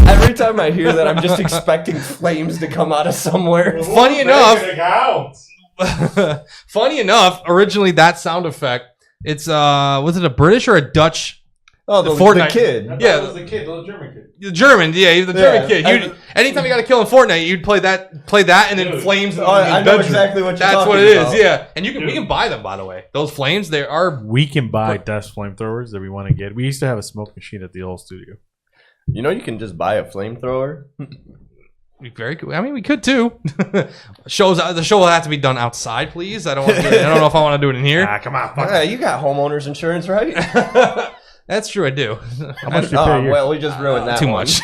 B: Every time I hear that, I'm just expecting flames to come out of somewhere.
C: Funny enough, originally that sound effect, it's was it a British or a Dutch?
B: Oh, the
C: Fortnite.
B: kid.
C: Yeah.
A: That was the kid, the little German kid.
C: The German, yeah, he's the German kid.
B: I-
C: Anytime you got to kill in Fortnite, you'd play that, and then
A: Dude.
C: flames.
B: I know exactly what you're
C: That's
B: talking
C: what it is,
B: about.
C: yeah. And we
A: Dude.
C: can buy them, by the way. Those flames, they are.
A: We can buy desk flamethrowers that we want to get. We used to have a smoke machine at the old studio.
B: You know you can just buy a flamethrower?
C: Very cool. I mean, we could too. The show will have to be done outside, please. I don't know if I want to do it in here.
A: Ah, come on, fuck.
B: Yeah, you got homeowner's insurance, right?
C: That's true, I do.
A: How much do you pay a year?
B: Well, we just ruined that
C: Too
B: one.
C: much.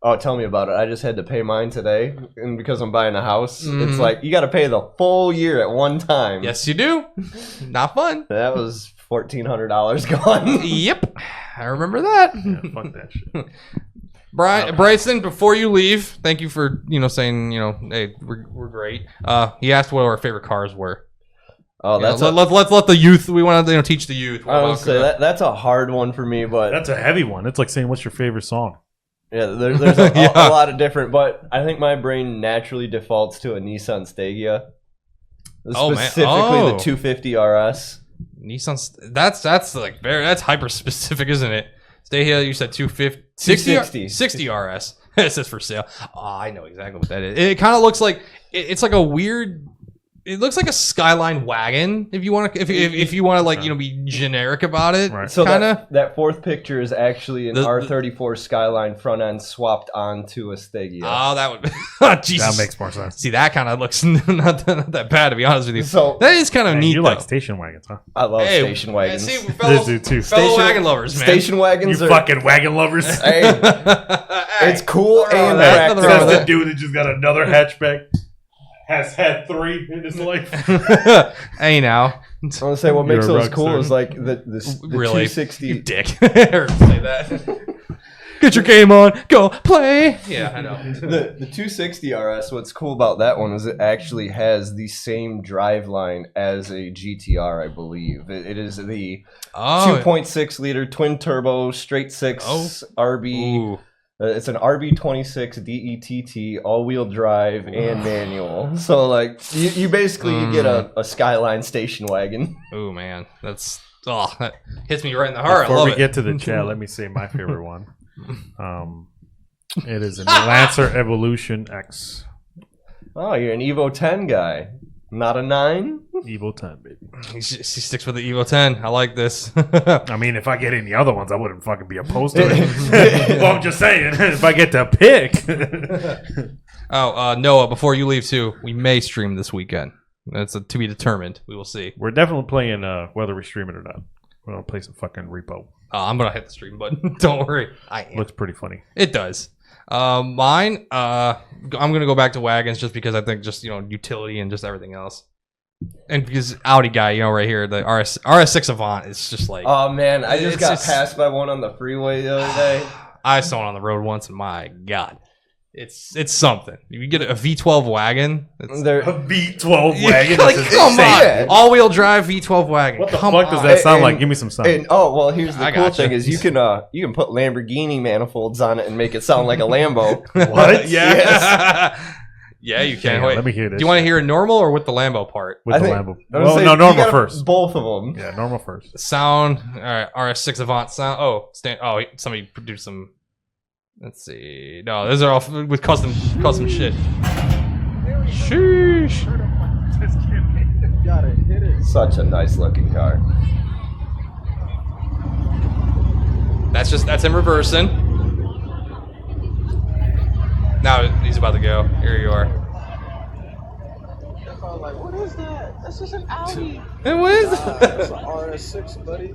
B: Oh, tell me about it. I just had to pay mine today, and because I'm buying a house,
C: Mhm.
B: it's like you got to pay the full year at one time.
C: Yes, you do. Not fun.
B: That was $1,400 gone.
C: Yep, I remember that.
A: Yeah, fuck that shit.
C: Bryson, before you leave, thank you for saying hey, we're great. He asked what our favorite cars were.
B: Oh, that's
C: let's let the youth. We want to teach the youth.
B: I would say that's a hard one for me, but
A: That's a heavy one. It's like saying, what's your favorite song?
B: yeah, there's a
C: Yeah.
B: lot of different. But I think my brain naturally defaults to a Nissan Stagea,
C: Oh, man.
B: specifically
C: Oh.
B: the 250 RS.
C: Nissan. That's like that's hyper specific, isn't it? Stay here. You said 250, 60 RS. It says for sale. Oh, I know exactly what that is. It kind of looks like it's like a weird. It looks like a Skyline wagon. If you want to, if you want to like be generic about it,
A: Right.
B: So
C: kind of.
B: that fourth picture is actually an
C: The-
B: R34 Skyline front end swapped onto a Stagea.
C: Oh, that would. Oh, Jesus.
A: That makes more sense.
C: See, that kind of looks not that bad, to be honest with you.
B: So
C: That is kind of
A: Man,
C: neat.
A: you
C: though.
A: like station wagons, huh?
B: I love
C: Hey,
B: station wagons.
C: See,
A: This
C: fellow,
A: dude too.
C: fellow wagon lovers, man.
B: Station wagons
A: You
B: are
A: fucking wagon lovers.
B: Hey, it's cool and
C: Nothing wrong with
B: practical.
C: that.
A: That's the dude that just got another hatchback. has had 3 in his life.
C: Hey, now.
B: I want to say what makes
A: You're a
B: those cool
A: rockstar.
B: is like the
C: Really?
B: 260.
C: You dick. Heard to say that. Get your game on. Go play. Yeah, I know.
B: The 260 RS, what's cool about that one is it actually has the same driveline as a GTR, I believe. It is the 2.6 liter twin turbo straight 6 RB.
C: Ooh.
B: It's an RB26 DETT all-wheel drive and manual. So like you basically get a Skyline station wagon.
C: Oh man, that hits me right in the heart. I
A: Before
C: love
A: we
C: it.
A: get to the chat, let me say my favorite one. It is an Lancer Evolution X.
B: Oh, you're an Evo 10 guy, not a 9?
A: Evo 10, baby.
C: He sticks with the Evo 10. I like this.
A: I mean, if I get any other ones, I wouldn't fucking be opposed to it. Well, I'm just saying, if I get to pick.
C: Noah, before you leave too, we may stream this weekend. That's to be determined. We will see.
A: We're definitely playing whether we stream it or not. We're going to play some fucking repo.
C: I'm going to hit the stream button. Don't worry. I am.
A: Looks pretty funny.
C: It does. Mine, I'm going to go back to wagons just because I think just, utility and just everything else. And because Audi guy, right here, the RS6 Avant is just like...
B: Oh, man, I just got
C: it's-
B: passed by one on the freeway the other day.
C: I saw it on the road once, and my God. It's something. If you get a V12 wagon...
B: They're,
A: A V12
C: Yeah,
A: wagon?
C: like,
A: That's
C: come
A: insane.
C: on! All-wheel drive V12 wagon.
A: What the
C: Come
A: fuck does
C: on.
A: that sound like?
B: And-
A: Give me some sound.
B: and, oh, well, here's the
C: I
B: cool
C: gotcha.
B: thing is you can put Lamborghini manifolds on it and make it sound like a Lambo.
A: What?
C: Yeah.
B: Yes.
C: Yeah, you can.
A: Hang on,
C: Wait.
A: let me hear this.
C: Do you want to hear it normal or with the Lambo part?
A: With
B: I
A: the
B: think-
A: Lambo.
B: I was
A: Well,
B: saying,
A: no,
B: you
A: normal
B: gotta-
A: first.
B: Both of them.
A: Yeah, normal first.
C: Sound. All right, RS6 Avant sound. Oh, somebody produced some. Let's see. No, those are all with custom shit. Sheesh.
B: Such a nice looking car.
C: That's him reversing. Now he's about to go. Here you are.
F: I'm like, what is that? That's just an Audi.
C: Hey, what is
F: That's an RS6, buddy.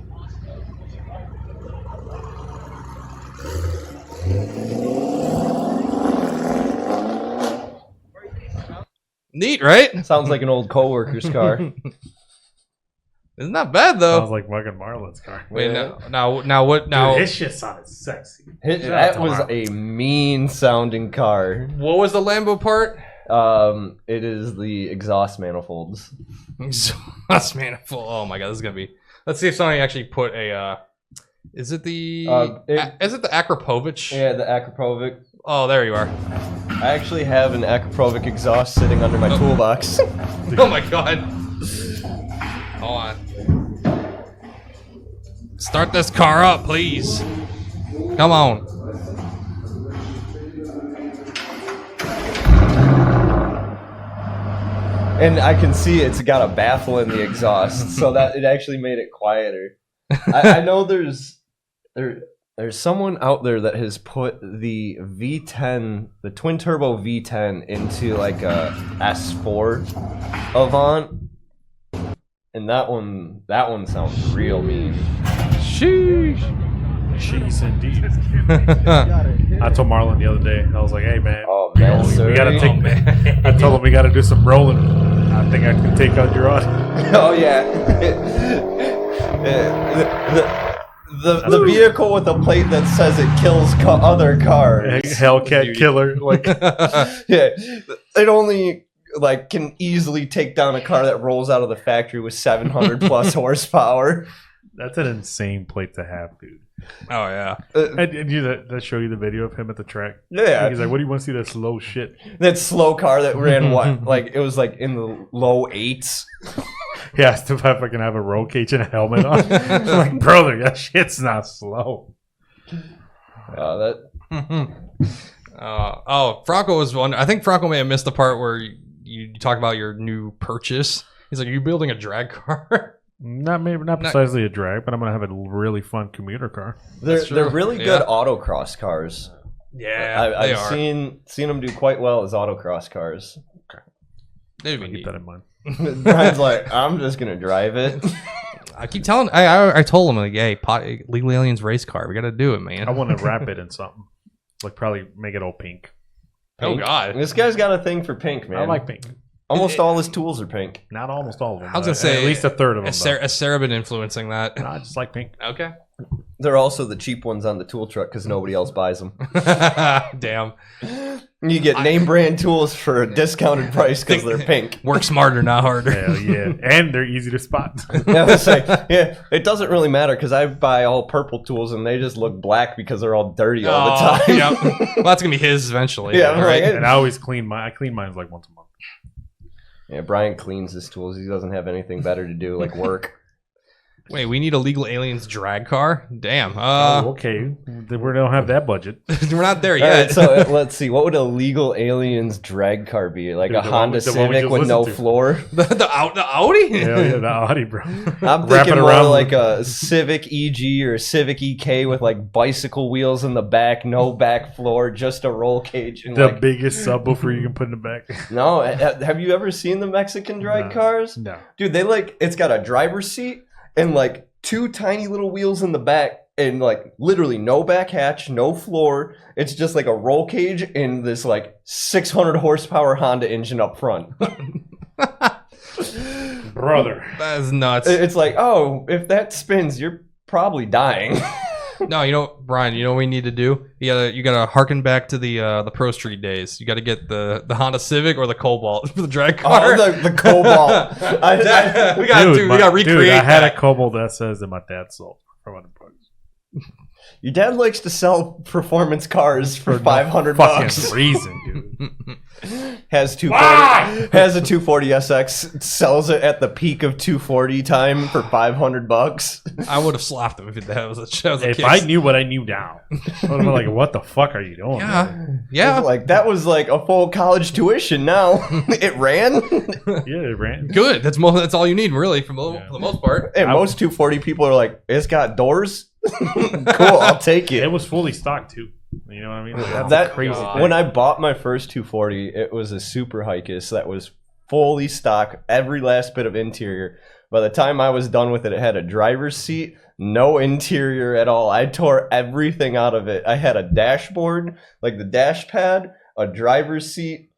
C: Neat, right?
B: Sounds like an old coworker's car.
C: It's not bad though.
A: Sounds like fucking Marlon's car.
C: Wait, now what? Now
A: Dude, his shit sounded sexy.
B: That was a mean sounding car.
C: what was the Lambo part?
B: It is the exhaust manifolds.
C: Exhaust manifold. Oh my god, this is gonna be. Let's see if somebody actually put a. Is it the? Is it the Akrapovic?
B: Yeah, the Akrapovic.
C: Oh, there you are.
B: I actually have an Akrapovic exhaust sitting under my toolbox.
C: Oh my god. Hold on. Start this car up, please. Come on.
B: And I can see it's got a baffle in the exhaust, so that it actually made it quieter. I know there's someone out there that has put the V10, the twin turbo V10, into like a S4 Avant, and that one sounds real mean.
C: Sheesh.
A: Jeez, indeed. I told Marlon the other day, I was like, hey, man.
B: Oh man,
A: we gotta
B: sorry.
A: take. I told him we gotta do some rolling. I think I can take out your auto.
B: Oh yeah. The vehicle with a plate that says it kills other cars.
A: Hellcat killer. Like,
B: Yeah, it only like can easily take down a car that rolls out of the factory with 700 plus horsepower.
A: that's an insane plate to have, dude.
C: Oh yeah.
A: And you that show you the video of him at the track?
B: Yeah,
A: He's like, what do you want to see that slow shit?
B: that slow car that ran what? Like it was like in the low 8s.
A: He has to fucking have a roll cage and a helmet on. I'm like, brother, that shit's not slow.
C: Franco was one. I think Franco may have missed the part where you talk about your new purchase. He's like, "Are you building a drag car?"
A: Not precisely a drag, but I'm gonna have a really fun commuter car.
B: They're really good
C: Yeah.
B: autocross cars.
C: Yeah,
B: I've seen them do quite well as autocross cars.
C: They'd be
A: Keep
C: neat.
A: that in mind.
B: Brian's like, I'm just gonna drive it.
C: I keep telling. I told him like, "Hey, Legal Aliens race car. We got to do it, man."
A: I want to wrap it in something, like probably make it all pink.
C: Oh God.
B: This guy's got a thing for pink, man.
A: I like pink.
B: Almost all his tools are pink.
A: Not almost all of them.
C: I was gonna say
A: at least a third of them.
C: Has Sarah been influencing that?
A: No, I just like pink.
C: Okay.
B: They're also the cheap ones on the tool truck because nobody else buys them.
C: Damn.
B: You get name brand tools for a discounted price because they're pink.
C: Work smarter, not harder.
A: Hell yeah, and they're easy to spot.
B: It doesn't really matter because I buy all purple tools and they just look black because they're all dirty all the time.
C: Yep. Well, that's gonna be his eventually.
B: Yeah, right.
A: And I always clean mine. I clean mine like once a month.
B: Yeah, Bryan cleans his tools. He doesn't have anything better to do, like work.
C: Wait, we need a Legal Aliens drag car? Damn.
A: Okay. We don't have that budget.
C: We're not there
B: All
C: yet.
B: right, so let's see. What would a Legal Aliens drag car be? Like
A: Dude,
B: a
A: the
B: Honda
A: one we
B: Civic
A: just
B: with no
A: listened to.
B: floor?
C: the Audi?
A: Hell yeah, the Audi, bro.
B: I'm
A: Wrap it
B: thinking more
A: around
B: like a Civic EG or a Civic EK with like bicycle wheels in the back, no back floor, just a roll cage. And
A: the
B: like,
A: biggest subwoofer you can put in the back.
B: no, have you ever seen the Mexican drag cars?
A: No.
B: Dude, it's got a driver's seat and like two tiny little wheels in the back and like literally no back hatch, no floor. It's just like a roll cage and this like 600 horsepower Honda engine up front.
A: Brother.
C: That is nuts.
B: It's like, oh, if that spins, you're probably dying.
C: No, Brian, you know what we need to do? You gotta harken back to the Pro Street days. You gotta get the Honda Civic or the Cobalt for the drag car.
B: Oh, the Cobalt.
C: We gotta recreate
A: Dude, I had
C: that.
A: a Cobalt that says that my dad sold for $100.
B: Your dad likes to sell performance cars for
A: no
B: $500.
A: fucking reason, dude.
B: Has 240. Has a 240 SX. Sells it at the peak of 240 time for $500.
C: I would have slapped him if that was a
A: If
C: kid.
A: I knew what I knew now, I would have been like, "What the fuck are you doing?"
C: Yeah.
B: Like that was like a full college tuition. Now it ran.
A: Yeah, it ran.
C: Good. That's all you need, really, for the most part.
B: And most 240 people are like, it's got doors. Cool, I'll take it.
A: It was fully stocked too. You know what I mean? That's
B: That
A: crazy.
C: God.
B: when I bought my first 240, it was a Super Hikis that was fully stock, every last bit of interior. By the time I was done with it, it had a driver's seat, no interior at all. I tore everything out of it. I had a dashboard, like the dash pad, a driver's seat,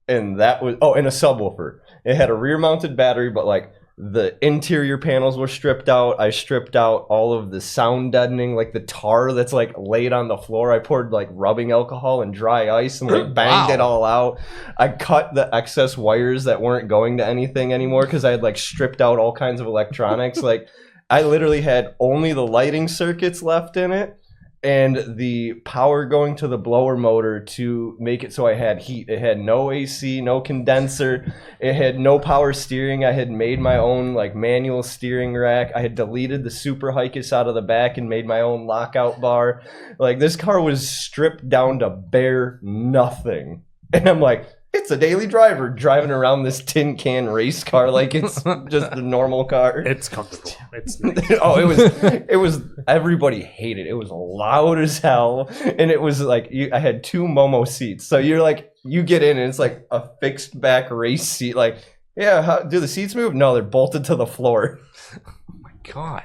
B: and and a subwoofer. It had a rear-mounted battery, but like the interior panels were stripped out. I stripped out all of the sound deadening, like the tar that's like laid on the floor. I poured like rubbing alcohol and dry ice and like banged it all out. I cut the excess wires that weren't going to anything anymore because I had like stripped out all kinds of electronics. Like I literally had only the lighting circuits left in it and the power going to the blower motor to make it so I had heat. It had no AC, no condenser. It had no power steering. I had made my own like manual steering rack. I had deleted the Super Hikis out of the back and made my own lockout bar. Like this car was stripped down to bare nothing. And I'm like, it's a daily driver driving around this tin can race car like it's just a normal car.
A: It's comfortable. It's
B: Oh, it was everybody hated it. It was loud as hell, and it was like I had two Momo seats, so you're like you get in and it's like a fixed back race seat. Like, yeah, do the seats move? No, they're bolted to the floor.
C: Oh my God.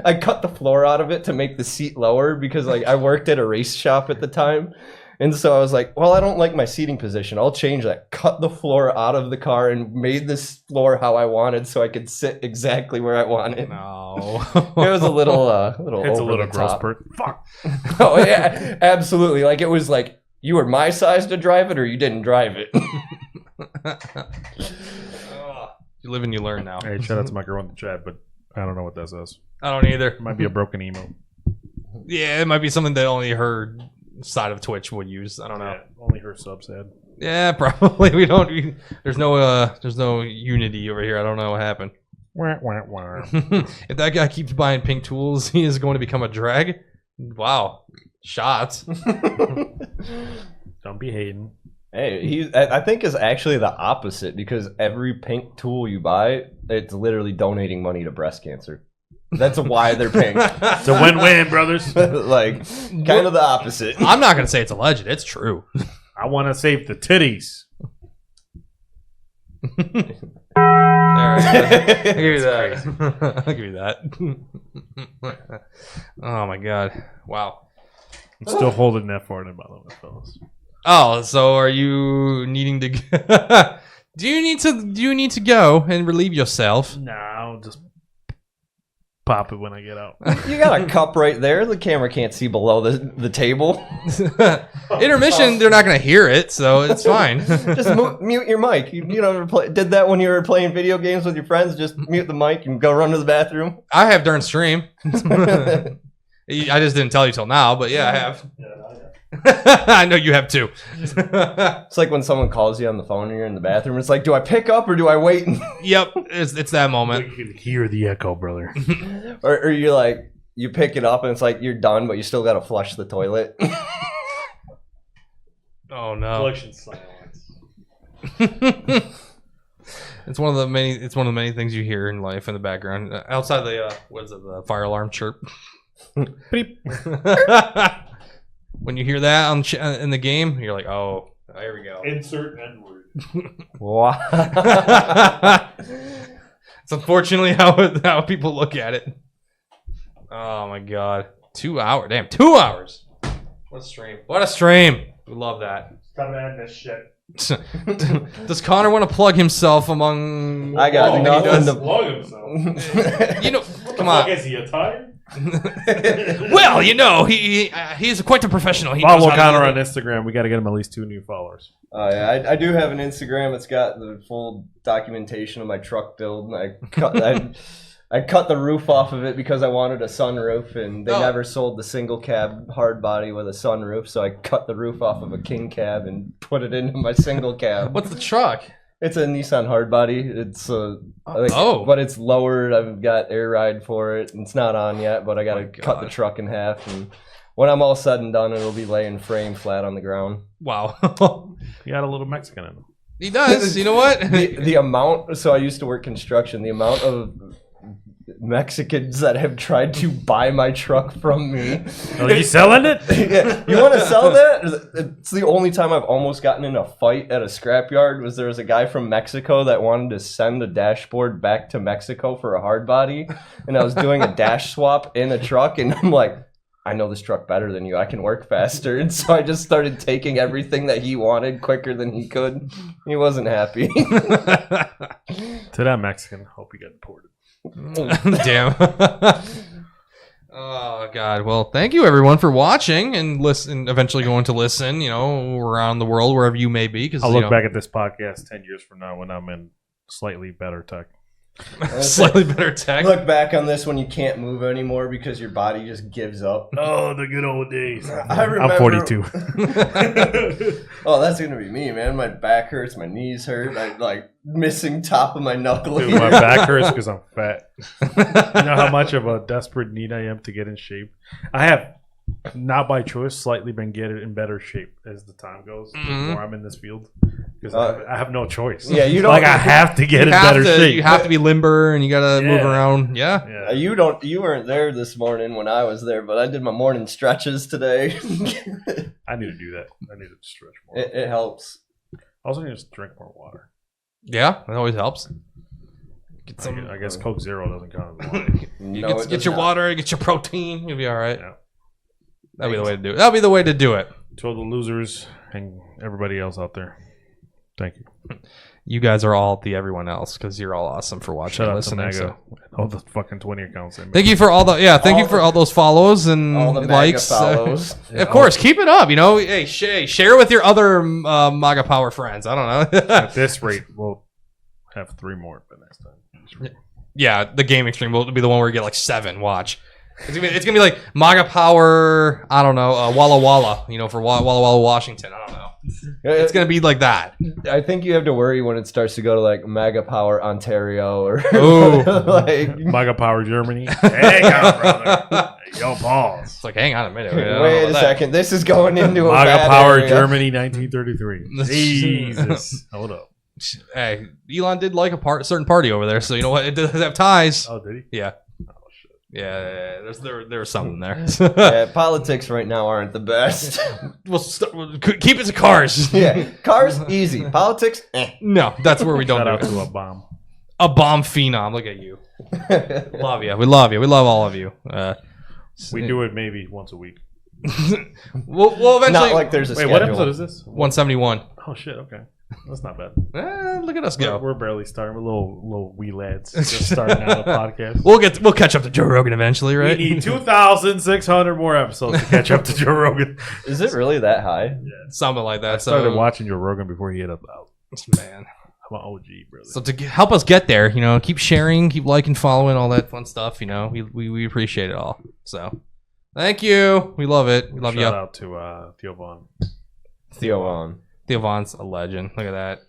B: I cut the floor out of it to make the seat lower because like I worked at a race shop at the time. And so I was like, well, I don't like my seating position. I'll change that. Cut the floor out of the car and made this floor how I wanted so I could sit exactly where I wanted.
C: No.
B: It was a little
A: it's a
B: over
A: little
B: the
A: gross.
B: top.
A: Fuck.
B: Oh yeah, absolutely. Like it was like you were my size to drive it or you didn't drive it.
C: You live and you learn now.
A: Hey, shout out to my girl in the chat, but I don't know what that says.
C: I don't either.
A: It might be a broken emo.
C: Yeah, it might be something that only her side of Twitch would use. I don't know.
A: Yeah, only her subs had.
C: Yeah, probably. There's no unity over here. I don't know what happened.
A: Wah, wah, wah.
C: If that guy keeps buying pink tools, he is going to become a drag. Wow, shots.
A: Don't be hating.
B: Hey, I think is actually the opposite because every pink tool you buy, it's literally donating money to breast cancer. That's why they're pink.
A: It's a win-win, brothers.
B: Like, kind of the opposite.
C: I'm not gonna say it's alleged. It's true.
A: I want to save the titties.
C: There, I'll give you that. I'll give you that. Oh my God! Wow.
A: I'm still holding that for it, by the way, fellas.
C: Oh, so are you needing to Do you need to go and relieve yourself?
A: Nah, I'll just pop it when I get out.
B: You got a cup right there. The camera can't see below the table.
C: Intermission, they're not gonna hear it, so it's fine.
B: Just mute your mic. You know, did that when you were playing video games with your friends? Just mute the mic and go run to the bathroom.
C: I have during stream. I just didn't tell you till now, but yeah, I have. I know you have too.
B: It's like when someone calls you on the phone and you're in the bathroom. It's like, do I pick up or do I wait?
C: Yep, it's that moment.
A: You can hear the echo, brother.
B: or you're like, you pick it up and it's like you're done, but you still got to flush the toilet.
C: Oh no!
A: Flushing silence.
C: It's one of the many things you hear in life in the background outside the the fire alarm chirp.
A: Beep.
C: When you hear that in the game, you're like, oh, here we go.
A: Insert N-word.
B: Wow.
C: It's unfortunately how people look at it. Oh my god. 2 hours. Damn, 2 hours. What a stream. What a stream. We love that.
A: Time to end this shit.
C: Does Connor want to plug himself among...
B: I got nothing to
A: plug himself.
C: You know, come on.
A: Is he a tiger?
C: Well, you know, he's quite a professional. He
A: Follow
C: knows how to
A: Connor
C: do
A: on Instagram. We got to get him at least 2 new followers.
B: Yeah, I do have an Instagram. It's got the full documentation of my truck build. I cut the roof off of it because I wanted a sunroof, and they never sold the single cab hard body with a sunroof, so I cut the roof off of a king cab and put it into my single cab.
C: What's the truck?
B: It's a Nissan hardbody. It's
C: Oh.
B: but it's lowered. I've got air ride for it. It's not on yet, but I got to
C: God.
B: cut the truck in half, and when I'm all said and done, it'll be laying frame flat on the ground.
C: Wow.
A: He got a little Mexican in him.
C: He does. You know what?
B: The amount. So I used to work construction. The amount of Mexicans that have tried to buy my truck from me.
A: Are you selling it?
B: Yeah. You want to sell that? It's the only time I've almost gotten in a fight at a scrapyard. There was a guy from Mexico that wanted to send a dashboard back to Mexico for a hard body, and I was doing a dash swap in a truck, and I'm like, I know this truck better than you. I can work faster. And so I just started taking everything that he wanted quicker than he could. He wasn't happy.
A: To that Mexican, hope you get deported.
C: Damn. Oh god. Well, thank you everyone for watching and listen. Eventually going to listen, you know, around the world wherever you may be. Because
A: I'll look back at this podcast 10 years from now when I'm in slightly better tech.
C: Slightly better tech.
B: Look back on this when you can't move anymore because your body just gives up.
A: Oh, the good old days.
B: I remember.
A: I'm 42.
B: Oh, that's gonna be me, man. My back hurts, my knees hurt. I like missing top of my knuckle.
A: Dude, my back hurts because I'm fat. You know how much of a desperate need I am to get in shape? I have, not by choice, slightly been getting in better shape as the time goes. The more I'm in this field. Because I have no choice.
B: Yeah, you don't.
A: Like, I have to get in better shape.
C: You have to be limber and you gotta move around. Yeah.
B: You don't. You weren't there this morning when I was there, but I did my morning stretches today.
A: I need to do that. I need to stretch more.
B: It helps.
A: I also need to drink more water.
C: Yeah, that always helps. Get some.
A: I guess Coke Zero doesn't count as water.
C: Get your water, get your protein. You'll be all right.
A: Yeah.
C: That'll be the way to do it. That'll be the way to do it.
A: To all the losers and everybody else out there, thank you.
C: You guys are all the everyone else because you're all awesome for watching and listening. So.
A: All the fucking 20 accounts.
C: Thank you for all the thank you for all those follows and
B: all the
C: likes.
B: follows.
C: Of course, keep it up. You know, hey, share with your other MAGA Power friends. I don't know.
A: At this rate, we'll have 3 more the next time.
C: Yeah, the gaming stream will be the one where you get like 7. Watch. It's gonna be like MAGA Power. I don't know, Walla Walla. You know, for Walla Walla, Washington. I don't know. It's gonna be like that.
B: I think you have to worry when it starts to go to like MAGA Power Ontario or
C: like
A: MAGA Power Germany. Hang on, brother. Yo, pause.
C: It's like, hang on a minute.
B: Wait a second. This is going into a
A: MAGA
B: bad
A: Power
B: area.
A: Germany, 1933. Jesus, hold up.
C: Hey, Elon did like a certain party over there, so you know what? It does have ties.
A: Oh, did he?
C: Yeah.
A: Oh shit.
C: Yeah. There was something there.
B: Yeah, politics right now aren't the best.
C: We'll keep it to cars.
B: Yeah, cars easy. Politics,
C: No, that's where we don't
A: Shout
C: do
A: out
C: it.
A: to a bomb.
C: A bomb phenom. Look at you. Love you. We love you. We love all of you.
A: We do it maybe once a week.
C: We'll eventually.
B: Not like there's a
A: Wait,
B: schedule.
A: what episode is this?
C: 171.
A: Oh shit. Okay. That's not bad.
C: Look at us go.
A: We're barely starting. We're little wee lads just starting out a podcast.
C: We'll catch up to Joe Rogan eventually, right?
A: We need 2,600 more episodes to catch up to Joe Rogan.
B: Is it really that high?
A: Yeah.
C: Something like that.
A: I started watching Joe Rogan before he hit up.
C: Man.
A: I'm an OG, brother.
C: So to help us get there, keep sharing, keep liking, following, all that fun stuff. We appreciate it all. So thank you. We love it. We love you.
A: Shout out to Theo Vaughn.
B: Theo Vaughn.
C: Theo Vaughn's a legend. Look at that.